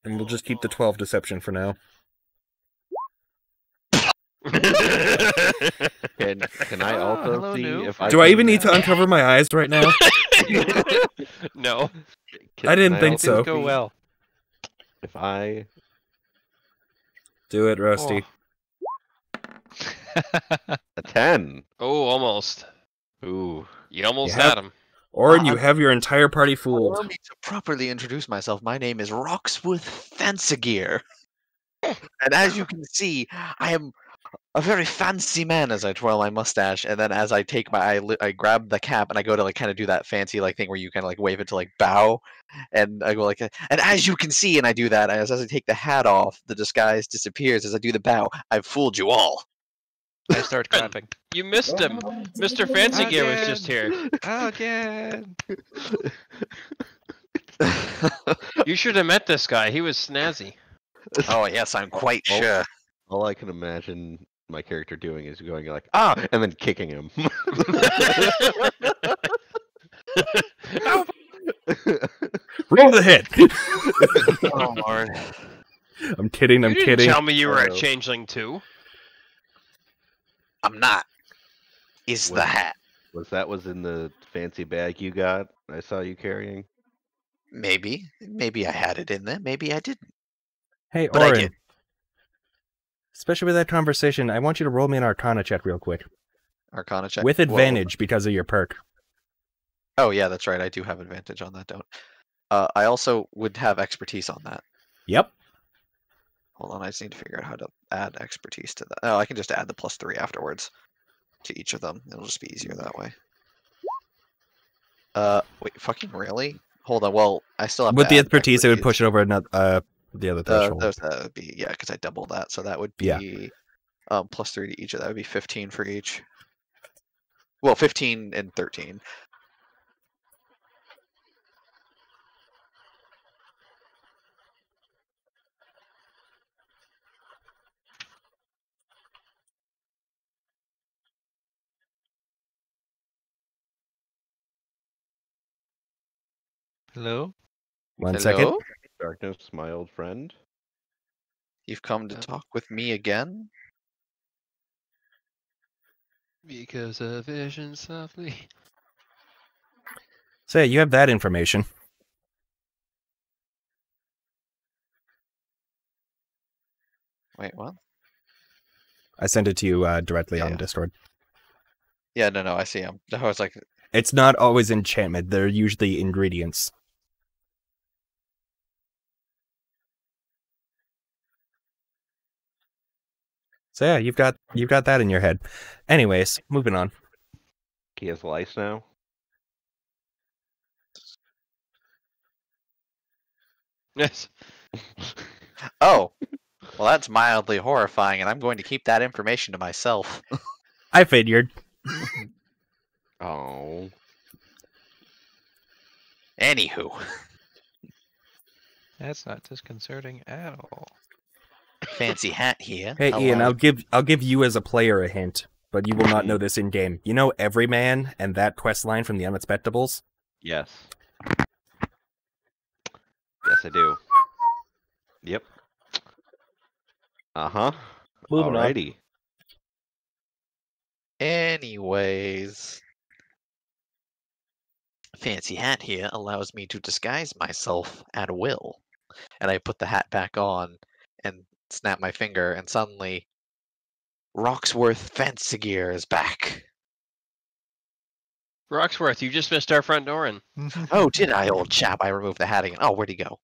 And we'll just keep the 12 deception for now. Can I Oh, also hello, see noob. if I Do I can, even need to uncover my eyes right now? No. I didn't think It so. didn't go well. If I Do it, Rusty. Oh. A 10. Oh, almost. Ooh. You almost have- had him. Orin, you have your entire party Allow fooled. me to properly introduce myself. My name is Roxworth Fancigear. And as you can see, I am a very fancy man as I twirl my mustache, and then as I take I grab the cap and I go to like kind of do that fancy like thing where you kind of like wave it to like bow, and I go like, and as you can see, and I do that as I take the hat off, the disguise disappears as I do the bow. I've fooled you all. I start clapping. You missed him. Mr. Fancy Gear was just here. Again. You should have met this guy. He was snazzy. Oh yes, I'm quite Oh. sure. All I can imagine my character doing is going like, ah, and then kicking him. Roll the hit. Oh Lord. I'm kidding. I'm You didn't kidding. tell me you were a Hello. changeling too. I'm not. Is the What? hat? was in the fancy bag you got? I saw you carrying. Maybe I had it in there. Maybe I didn't. Hey, But I Orin. did. Especially with that conversation, I want you to roll me an Arcana check real quick. Arcana check With Whoa. advantage because of your perk. Oh yeah, that's right. I do have advantage on that. Don't. I also would have expertise on that. Yep. Hold on, I just need to figure out how to add expertise to that. Oh, I can just add the +3 afterwards to each of them. It'll just be easier that way. Wait, fucking really? Hold on. Well, I still have With to the add expertise, it would push it over another the other threshold. That would be yeah, because I double that, so that would be Yeah. +3 to each of that would be 15 for each. Well, 15 and 13. Hello? One second. Hello? Darkness, my old friend. You've come to talk with me again? Because a vision softly. So yeah, you have that information. Wait, what? I sent it to you directly on Yeah. Discord. Yeah, no, I see him. I was like, It's not always enchantment. They're usually ingredients. So yeah, you've got that in your head. Anyways, moving on. He has lice now. Yes. oh, well, that's mildly horrifying, and I'm going to keep that information to myself. I figured. Oh. Anywho, That's not disconcerting at all. fancy hat here. Hey Ian, allows- I'll give you as a player a hint, but you will not know this in game. You know Everyman and that quest line from the Unexpectables? Yes. Yes, I do. Yep. Uh-huh. Moving on. Alrighty. Anyways, fancy hat here allows me to disguise myself at will. And I put the hat back on and snap my finger, and suddenly Roxworth Fancigear is back. Roxworth, you just missed our friend Orin. Oh, did I, old chap? I removed the hat again. Oh, where'd he go?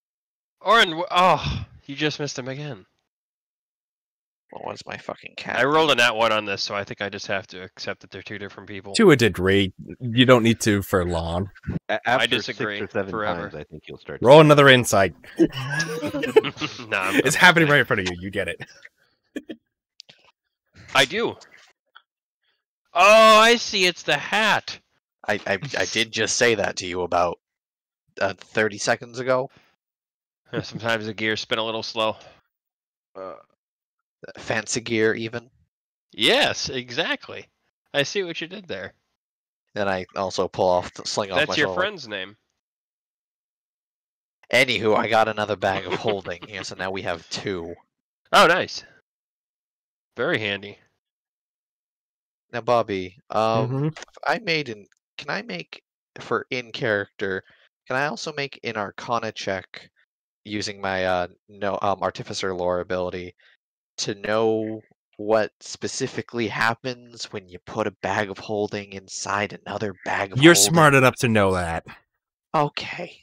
Orin, oh, you just missed him again. Well, what is my fucking cat? I rolled a nat 1 on this, so I think I just have to accept that they're two different people. To a degree. You don't need to for long. After disagree 6 or 7 forever. times, I think you'll start. Roll another insight. Nah, It's happening right in front of you. You get it. I do. Oh, I see. It's the hat. I did just say that to you about 30 seconds ago. Sometimes the gears spin a little slow. Fancy gear, even. Yes, exactly. I see what you did there. Then I also sling off my That's your shoulder. friend's name. Anywho, I got another bag of holding here, so now we have 2. Oh, nice. Very handy. Now, Bobby, Mhm. can I make for in character? Can I also make an Arcana check using my artificer lore ability to know what specifically happens when you put a bag of holding inside another bag of You're holding? smart enough to know that, Okay.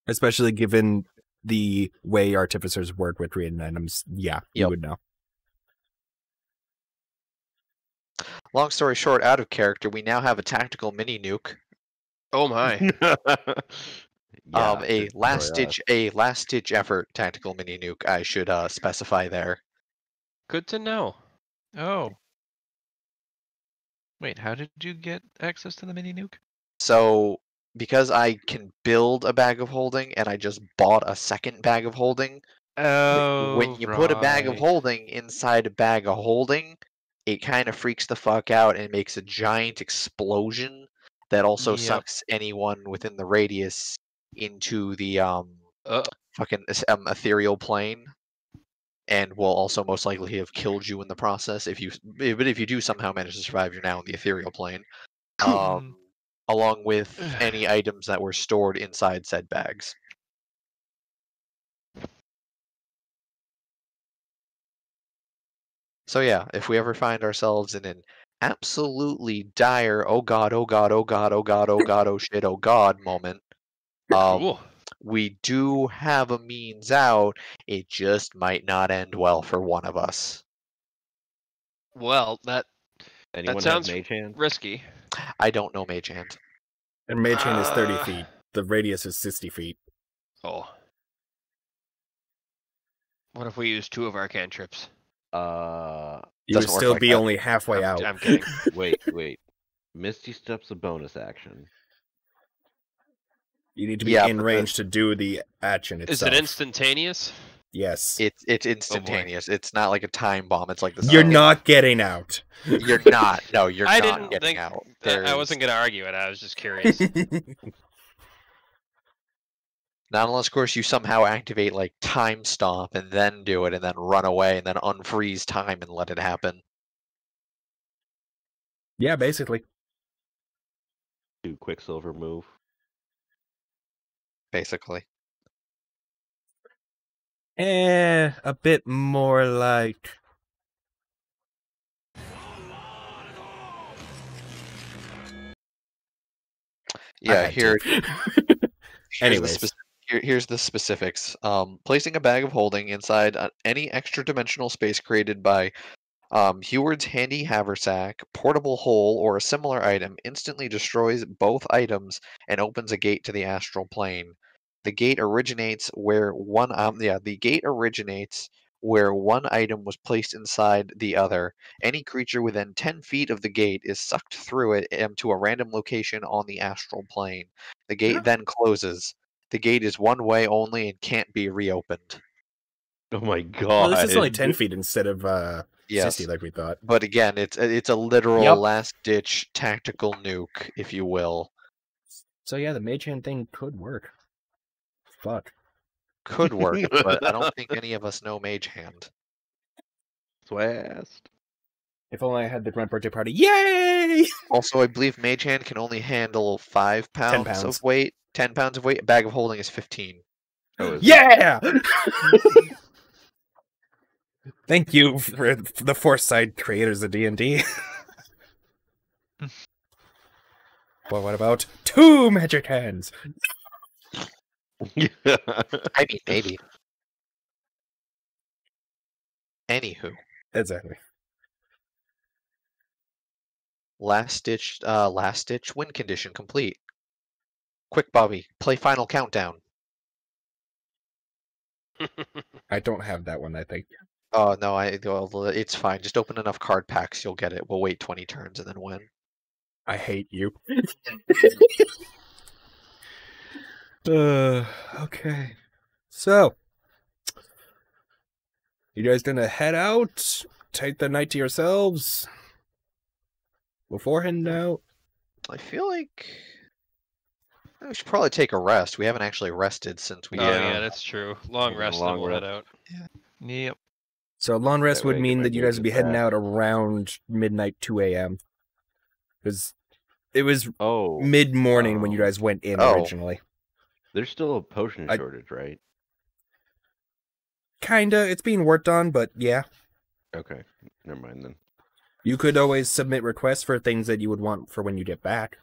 especially given the way artificers work with created items. Yeah, you Yep. would know. Long story short, out of character, we now have a tactical mini nuke. Oh my. Yeah, A to last destroy us. last ditch effort tactical mini nuke. I should specify there. Good to know. Oh. Wait, how did you get access to the mini nuke? So because I can build a bag of holding, and I just bought a second bag of holding. When Oh, you put a bag of right. holding inside a bag of holding, it kind of freaks the fuck out and makes a giant explosion that also Yep. sucks anyone within the radius into the fucking ethereal plane, and will also most likely have killed you in the process but if you do somehow manage to survive, you're now in the ethereal plane. Mm. Along with any items that were stored inside said bags. So yeah, if we ever find ourselves in an absolutely dire oh god, oh god, oh god, oh god, oh god, oh shit, oh god moment, Cool. we do have a means out. It just might not end well for one of us. Well, that Anyone have sounds mage hand? risky. I don't know Mage Hand. And Mage Hand is 30 Uh, feet. The radius is 60 feet. Oh. What if we use 2 of our cantrips? You would Doesn't work still like be that. only halfway out. I'm kidding. Wait. Misty Step's a bonus action. You need to be Yeah, in but range to do the action Is itself. it instantaneous? Yes. it's instantaneous. It's not like a time bomb. It's like the You're second- not getting out. You're not. No, you're I not didn't getting think out. I wasn't gonna argue it. I was just curious. Not unless, of course, you somehow activate like time stomp and then do it, and then run away and then unfreeze time and let it happen. Yeah, basically. Do Quicksilver move. Basically. A bit more like. Yeah, here. Anyways. Here's the specifics. Placing a bag of holding inside any extra-dimensional space created by Heward's handy haversack, portable hole, or a similar item instantly destroys both items and opens a gate to the astral plane. The gate originates where one item was placed inside the other. Any creature within 10 feet of the gate is sucked through it to a random location on the astral plane. The gate then closes. The gate is one way only and can't be reopened. Oh my god. Well, this is only 10 feet instead of Yes. 60 like we thought. But again, it's a literal Yep. last-ditch tactical nuke, if you will. So yeah, the Mage Hand thing could work. Fuck. Could work, but I don't think any of us know Mage Hand. That's why I asked. If only I had the Grunt Birthday Party. Yay! Also, I believe Mage Hand can only handle 5 pounds, 10 pounds. of weight. 10 pounds of weight. A bag of holding is 15. Oh, is it? Yeah! Thank you for the foresight creators of D&D. Well, what about 2 magic hands? I mean, maybe. Anywho, Exactly. last ditch win condition complete. Quick, Bobby, play Final Countdown. I don't have that one, I think. Oh no, well, it's fine. Just open enough card packs, you'll get it. We'll wait 20 turns and then win. I hate you. Okay. So, you guys gonna head out? Take the night to yourselves? Before heading out? I feel like we should probably take a rest. We haven't actually rested since we. Oh yeah, that's true. Long Taking a rest, long then we'll head rest. out. Yep. So long rest That would way I get mean my that you guys would be gauges heading back. out around midnight, 2 a.m. Because it was Oh, mid-morning when you guys went in Oh. originally. there's still a potion I- shortage, right? Kinda. It's being worked on, but yeah. Okay, never mind then. You could always submit requests for things that you would want for when you get back.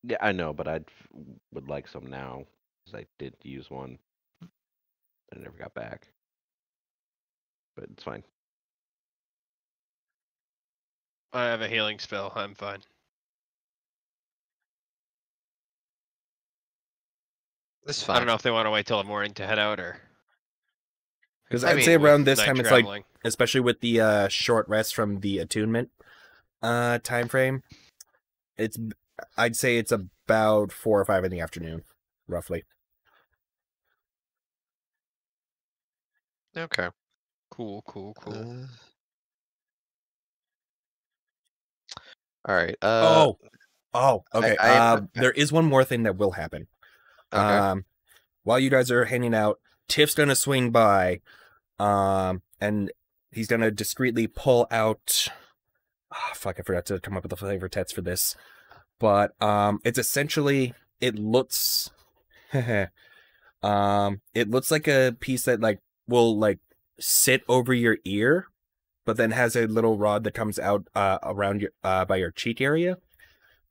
Yeah, I know, but would like some now because I did use one. I never got back, but it's fine. I have a healing spell. I'm fine. It's I don't fine. know if they want to wait till the morning to head out or. Because I I'd mean, say around with this night time, it's traveling. like, especially with the short rest from the attunement time frame, I'd say it's about 4 or 5 in the afternoon, roughly. Okay. Cool. All right. Okay. I There is one more thing that will happen. okay. While you guys are hanging out, Tiff's gonna swing by, and he's gonna discreetly pull out. Oh, fuck! I forgot to come up with the flavor text for this, but it's essentially it looks, it looks like a piece that will sit over your ear, but then has a little rod that comes out around your by your cheek area,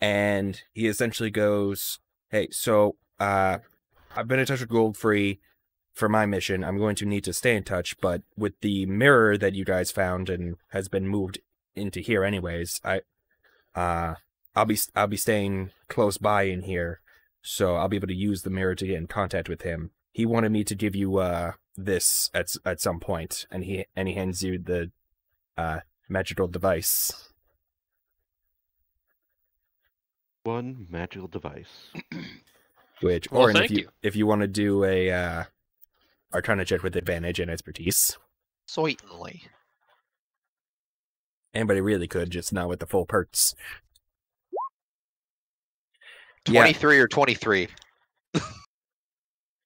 and he essentially goes, "Hey, so I've been in touch with Goldfree for my mission. I'm going to need to stay in touch, but with the mirror that you guys found and has been moved into here anyways, I'll be staying close by in here, so I'll be able to use the mirror to get in contact with him. He wanted me to give you this at some point, and he hands you the magical device. One magical device. Which, Well, or thank you. if you want to do a Arcana check with advantage and expertise, Certainly. anybody really could, just not with the full perks. Yeah, 23 or 23.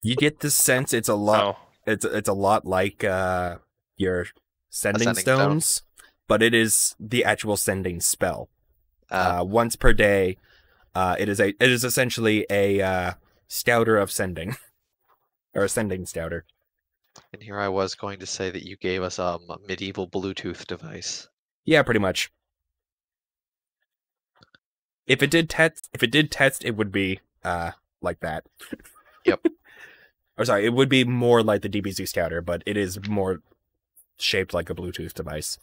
you get the sense it's a lot. Oh, It's a lot like your sending Ascending stone. stones, but it is the actual sending spell. Uh, Once per day, it is essentially a stouter of sending, or a sending stouter. and here I was going to say that you gave us a medieval Bluetooth device. Yeah, pretty much. If it did test, it would be like that. Yep. Or sorry, it would be more like the DBZ Scouter, but it is more shaped like a Bluetooth device.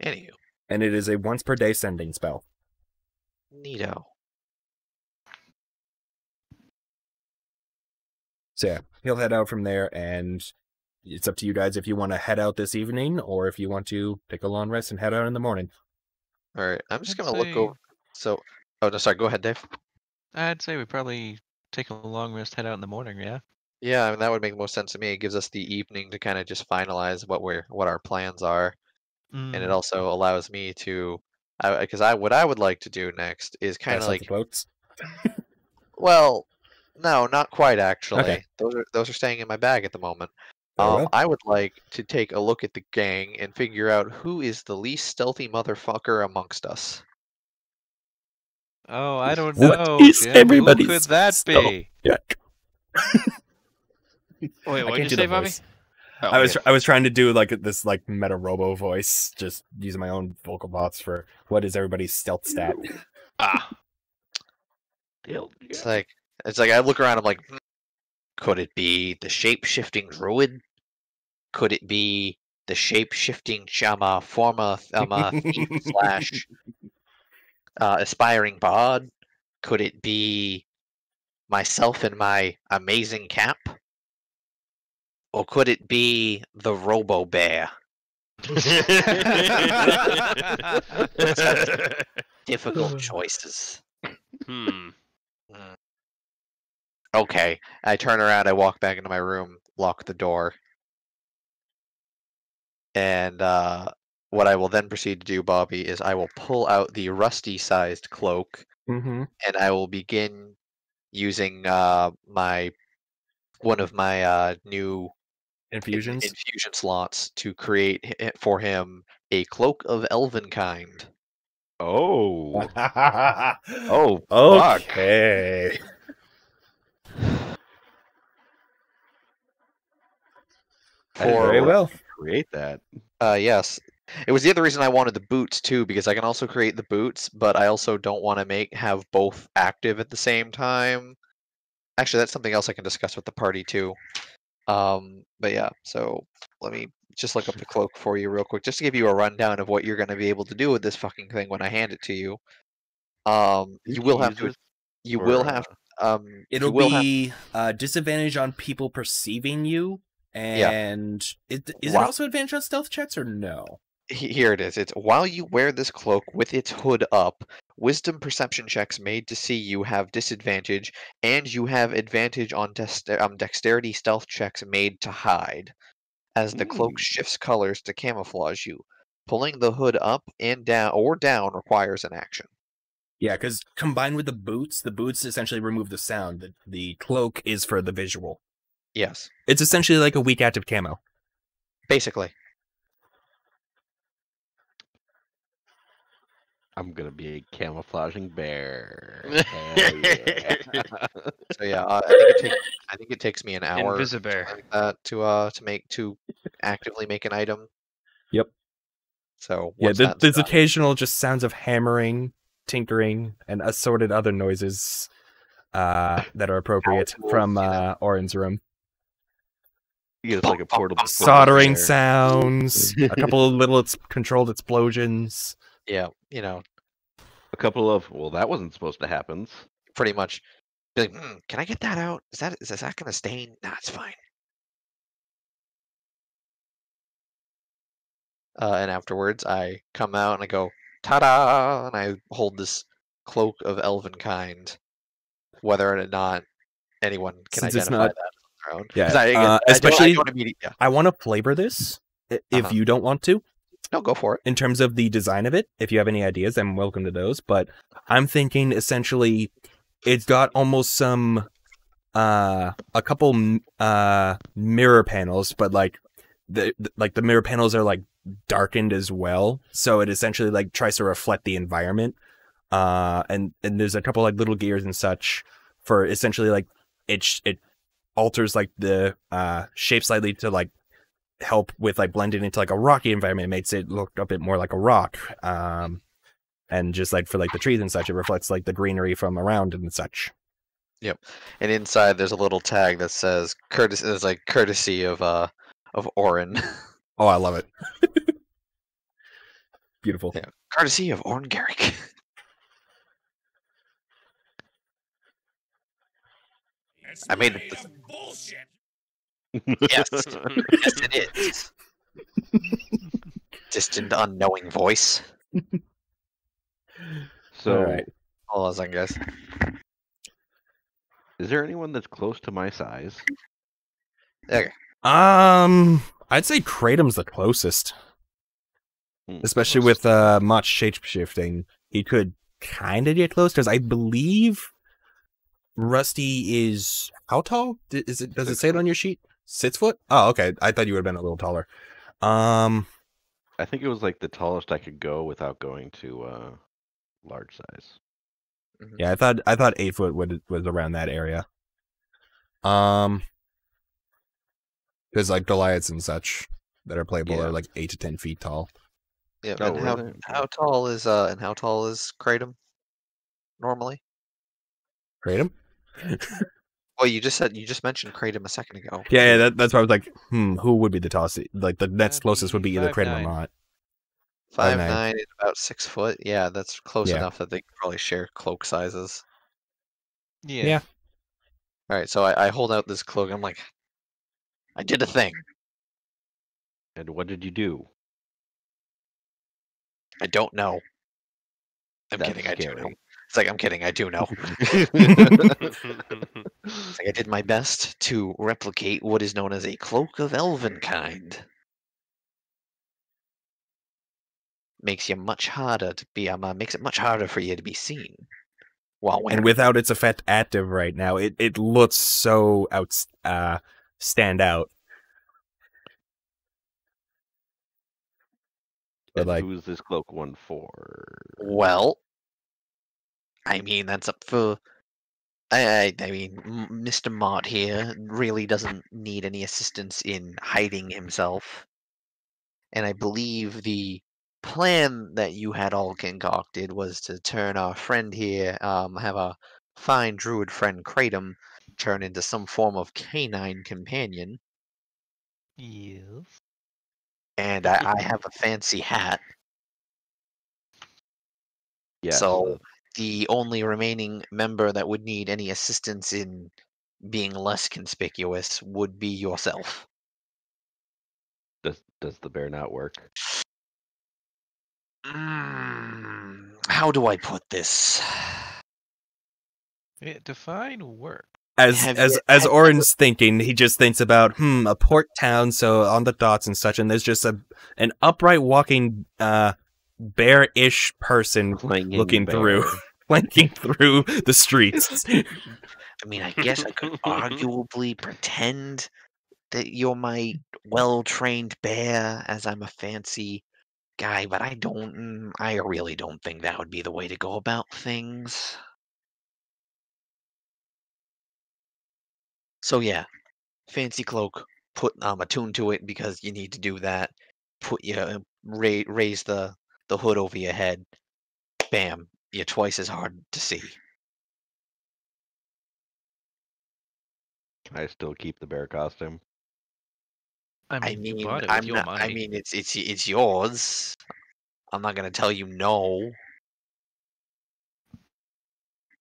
Anywho, And it is a once per day sending spell. neato. So yeah, he'll head out from there, and it's up to you guys if you want to head out this evening or if you want to take a long rest and head out in the morning. All right, I'm just I'd gonna look say- over. So, oh no, sorry. Go ahead, Dave. I'd say we probably take a long rest, head out in the morning. Yeah. Yeah, I mean, that would make most sense to me. It gives us the evening to kind of just finalize what our plans are, and it Mm. also allows me to, because what I would like to do next is kind Pass of out like, the floats. well, no, not quite actually. Okay. Those are staying in my bag at the moment. Very well. I would like to take a look at the gang and figure out who is the least stealthy motherfucker amongst us. Oh, I don't What know. is Jim. everybody's Who could that stealth? be? Yeah. wait, I what did can't you do say, the Bobby? voice. Oh, I was trying to do this meta robo voice, just using my own vocal bots for what is everybody's stealth stat. It's like I look around. I'm like, could it be the shape-shifting druid? Could it be the shape-shifting former thief slash aspiring bard? Could it be myself in my amazing cap? Or could it be the Robo Bear? Difficult choices. Hmm. Okay, I turn around, I walk back into my room, lock the door. And what I will then proceed to do, Bobby, is I will pull out the rusty-sized cloak, Mm-hmm. and I will begin using one of my new Infusions. infusion slots to create for him a cloak of elven kind. Oh. Oh, fuck. Okay. I didn't Very know well. I could create that. Yes. It was the other reason I wanted the boots too, because I can also create the boots, but I also don't want to have both active at the same time. Actually, that's something else I can discuss with the party too. But yeah, so let me just look up the cloak for you real quick, just to give you a rundown of what you're going to be able to do with this fucking thing when I hand it to you. You You can will have use to. this You for, will have. It'll you will have. be disadvantage on people perceiving you, Yeah. and is it Wow. also advantage on stealth checks or no? Here it is. It's while you wear this cloak with its hood up, wisdom perception checks made to see you have disadvantage, and you have advantage on dexterity stealth checks made to hide, as the cloak shifts colors to camouflage you. Pulling the hood up and down requires an action. Yeah, because combined with the boots essentially remove the sound. The cloak is for the visual. Yes, It's essentially like a weak active camo. basically. I'm gonna be a camouflaging bear. Hell yeah. So yeah, I think it takes me an hour or something Invisibear. like that to actively make an item. Yep. So Yeah, once that's there's done, occasional just sounds of hammering, tinkering, and assorted other noises that are appropriate Power tools, from you know. Orin's room. You get like a portable Soldering there. sounds, a couple of little controlled explosions. Yeah, you know, A couple of that wasn't supposed to happen. pretty much. Be like, can I get that out? Is that gonna stain? Nah, it's fine. And afterwards, I come out and I go, ta-da! And I hold this cloak of elven kind, whether or not anyone can Since it's identify not, that on their own. 'Cause yeah, I especially don't immediately. Yeah. I want to flavor this. If Uh-huh. you don't want to, No, go for it. in terms of the design of it, if you have any ideas, I'm welcome to those. But I'm thinking essentially, it's got almost some a couple mirror panels, but like the mirror panels are like darkened as well, so it essentially like tries to reflect the environment. And there's a couple like little gears and such for essentially like it alters like the shape slightly to like help with like blending into like a rocky environment. It makes it look a bit more like a rock. And just like for like the trees and such, it reflects like the greenery from around and such. Yep. And inside there's a little tag that says courtesy. It's like courtesy of Orin. Oh, I love it. Beautiful. Yeah. Courtesy of Orin Garrick. I made it. Bullshit. Yes. Yes, it is. Distant, unknowing voice. So, Alright. Hold on a second, guys. is there anyone that's close to my size? Okay. I'd say Kratom's the closest, especially with much shape shifting. He could kind of get close because I believe Rusty is how tall? Does it say it on your sheet? 6 foot? Oh, okay. I thought you would have been a little taller. I think it was like the tallest I could go without going to large size. Yeah, I thought 8 foot was around that area. Because like Goliaths and such that are playable Yeah. are like 8 to 10 feet tall. Yeah. Oh, And really? how tall is Kratom normally? Kratom? Well, you just mentioned Kratom a second ago. Yeah, that's why I was like, who would be the tallest? Like the next closest would be either Kratom or 5'9". not. 5'9" and about 6 foot. Yeah, that's close Yeah. enough that they could probably share cloak sizes. Yeah. All right, so I hold out this cloak. I'm like, I did a thing. And what did you do? I don't know. I'm That's kidding. I do know. scary. It's like I'm kidding. I do know. It's like I did my best to replicate what is known as a cloak of elven kind. Makes you much harder to be. Makes it much harder for you to be seen. While wearing And without its effect active right now, it looks so stand out. But And like, who's this cloak one for? Well, I mean that's up for I mean, Mr. Mott here really doesn't need any assistance in hiding himself. And I believe the plan that you had all concocted was to turn our friend here, have a fine druid friend Kratom, turn into some form of canine companion. Yes. And I have a fancy hat. Yes. So the only remaining member that would need any assistance in being less conspicuous would be yourself. Does the bear not work? How do I put this? Define work. As Have as you- as have you Orin's thinking, he just thinks about a port town, so on the docks and such, and there's just an upright walking bear-ish person Clanging looking bear. through flanking through the streets. I mean, I guess I could arguably pretend that you're my well-trained bear, as I'm a fancy guy, but I really don't think that would be the way to go about things. So yeah, fancy cloak, put attune to it because you need to do that. Put raise the hood over your head. Bam, you're twice as hard to see. Can I still keep the bear costume? I I mean, you mean, bought it with I'm your not. money. I mean, it's yours. I'm not gonna tell you no.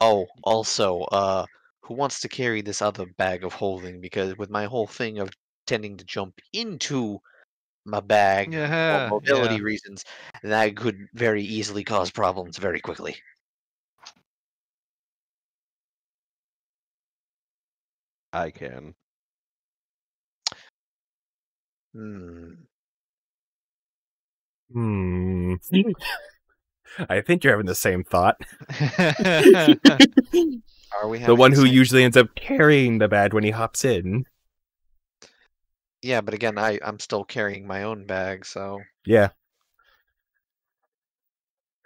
Oh, also, who wants to carry this other bag of holding? Because with my whole thing of tending to jump into my bag for Yeah, mobility yeah. reasons, that could very easily cause problems very quickly. I can. Hmm. I think you're having the same thought. Are we The having one the who same usually thought? ends up carrying the bag when he hops in. Yeah, but again, I'm still carrying my own bag, so Yeah.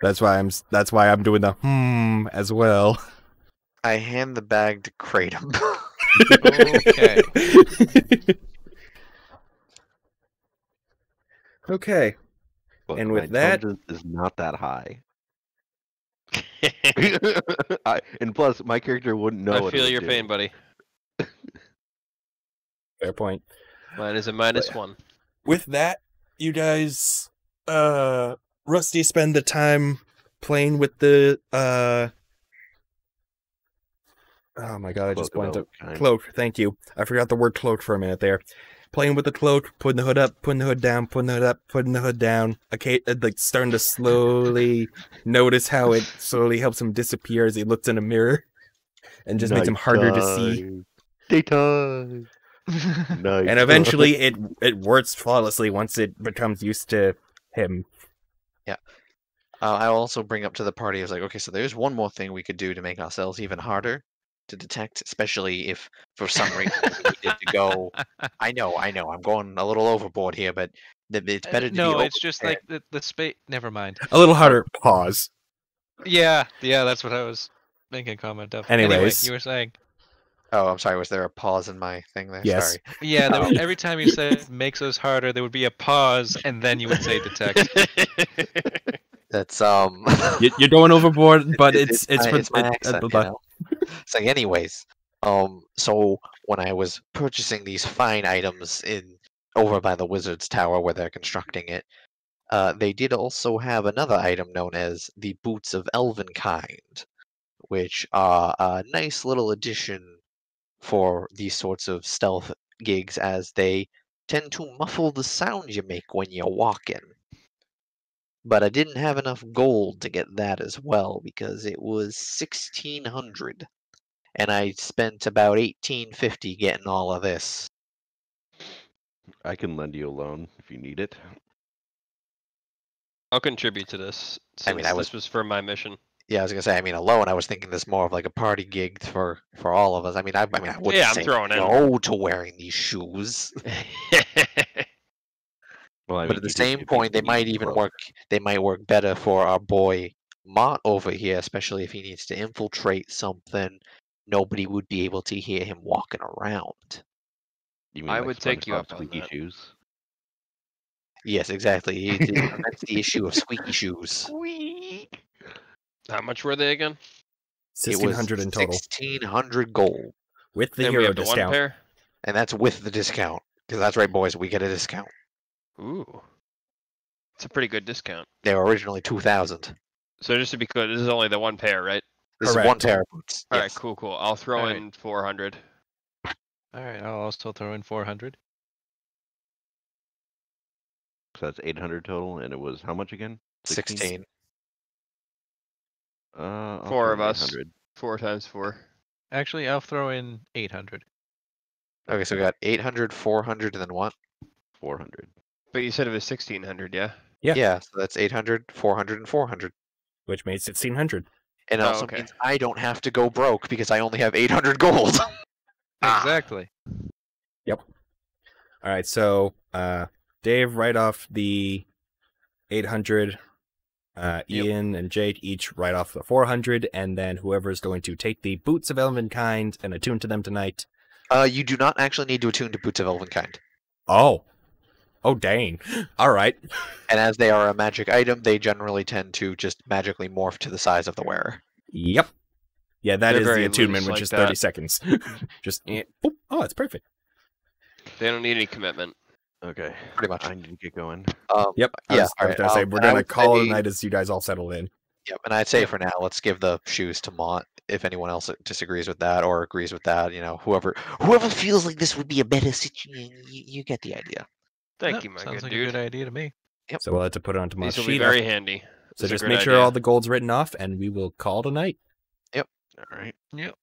That's why I'm doing the as well. I hand the bag to Kratom. Okay. Okay. Look, And my with that- intelligence is not that high. And plus, my character wouldn't know I what it feel would your do. pain, buddy. Fair point. Mine is a -1. With that, you guys Rusty spend the time playing with the oh my god, I just Cloak of blanked out. Elvenkind. Cloak, thank you. I forgot the word cloak for a minute there. Playing with the cloak, putting the hood up, putting the hood down, putting the hood up, putting the hood down. Okay, like starting to slowly notice how it slowly helps him disappear as he looks in a mirror, and just makes him harder to see. Daytime. Night. And eventually, it works flawlessly once it becomes used to him. I'll also bring up to the party. I was like, okay, so there's one more thing we could do to make ourselves even harder to detect, especially if for some reason we needed to go. I know, I'm going a little overboard here, but it's better to be No, it's just overprepared. like the space. Never mind. A little harder. Pause. Yeah, that's what I was making a comment of. Anyways. Anyway, you were saying. Oh, I'm sorry. Was there a pause in my thing there? Yes. Sorry. Yeah, every time you said makes us harder, there would be a pause, and then you would say detect. That's You're going overboard, but it's my accent, you know. So, anyways, so when I was purchasing these fine items over by the Wizard's Tower where they're constructing it, they did also have another item known as the Boots of Elvenkind, which are a nice little addition for these sorts of stealth gigs, as they tend to muffle the sound you make when you're walking. But I didn't have enough gold to get that as well because it was 1600, and I spent about 1850 getting all of this. I can lend you a loan if you need it. I'll contribute to this since this was for my mission. Yeah, I was gonna say. I mean, alone, I was thinking this more of like a party gig for all of us. I wouldn't Yeah, I'm say throwing in. no to wearing these shoes. Well, I But mean, at the you did same give me point, they the might even cloak. work. They might work better for our boy Mott over here, especially if he needs to infiltrate something. nobody would be able to hear him walking around. You mean I like would take you SpongeBob up on squeaky that. shoes? Yes, exactly. That's the issue of squeaky shoes. Squeak. How much were they again? It was 1,600 in total 1,600 gold, with the And we hero have the one discount. pair. and that's with the discount. Because that's right, boys, we get a discount. Ooh, it's a pretty good discount. They were originally 2,000. So just to be clear, this is only the one pair, right? This is one Correct. pair of boots. All right, Yes. cool. I'll throw All in 400. All right, I'll also throw in 400. So that's 800 total, and it was how much again? 16. I'll Four throw of in us. 800. 4 times 4. Actually, I'll throw in 800. Okay, so we got 800, 400, and then what? 400. But you said it was 1,600, yeah? Yeah. So that's 800, 400, and 400. Which made 1,600. And it Oh, also okay. means I don't have to go broke because I only have 800 gold. Exactly. All right, so Dave, write off the 800. Ian and Jake each write off the 400, and then whoever's going to take the Boots of Elvenkind and attune to them tonight. You do not actually need to attune to Boots of Elvenkind. Oh, dang. All right. And as they are a magic item, they generally tend to just magically morph to the size of the wearer. Yep. Yeah, that They're is the very attunement, loose which like is 30 that. seconds. Just, Yeah. boop. Oh, it's perfect. They don't need any commitment. Okay. Pretty much. I need to get going. Yep. I Yeah. was alright, going to say, we're and I going to would call it a say- night as you guys all settle in. Yep, and I'd say for now, let's give the shoes to Mont. If anyone else disagrees with that or agrees with that, whoever feels like this would be a better situation, you get the idea. Thank Yep, you, my sounds good like dude. a good idea to me. Yep. So we'll have to put it onto my These will be sheet. very handy. So This is a just good make sure idea. all the gold's written off, and we will call it a night. All right. Yep.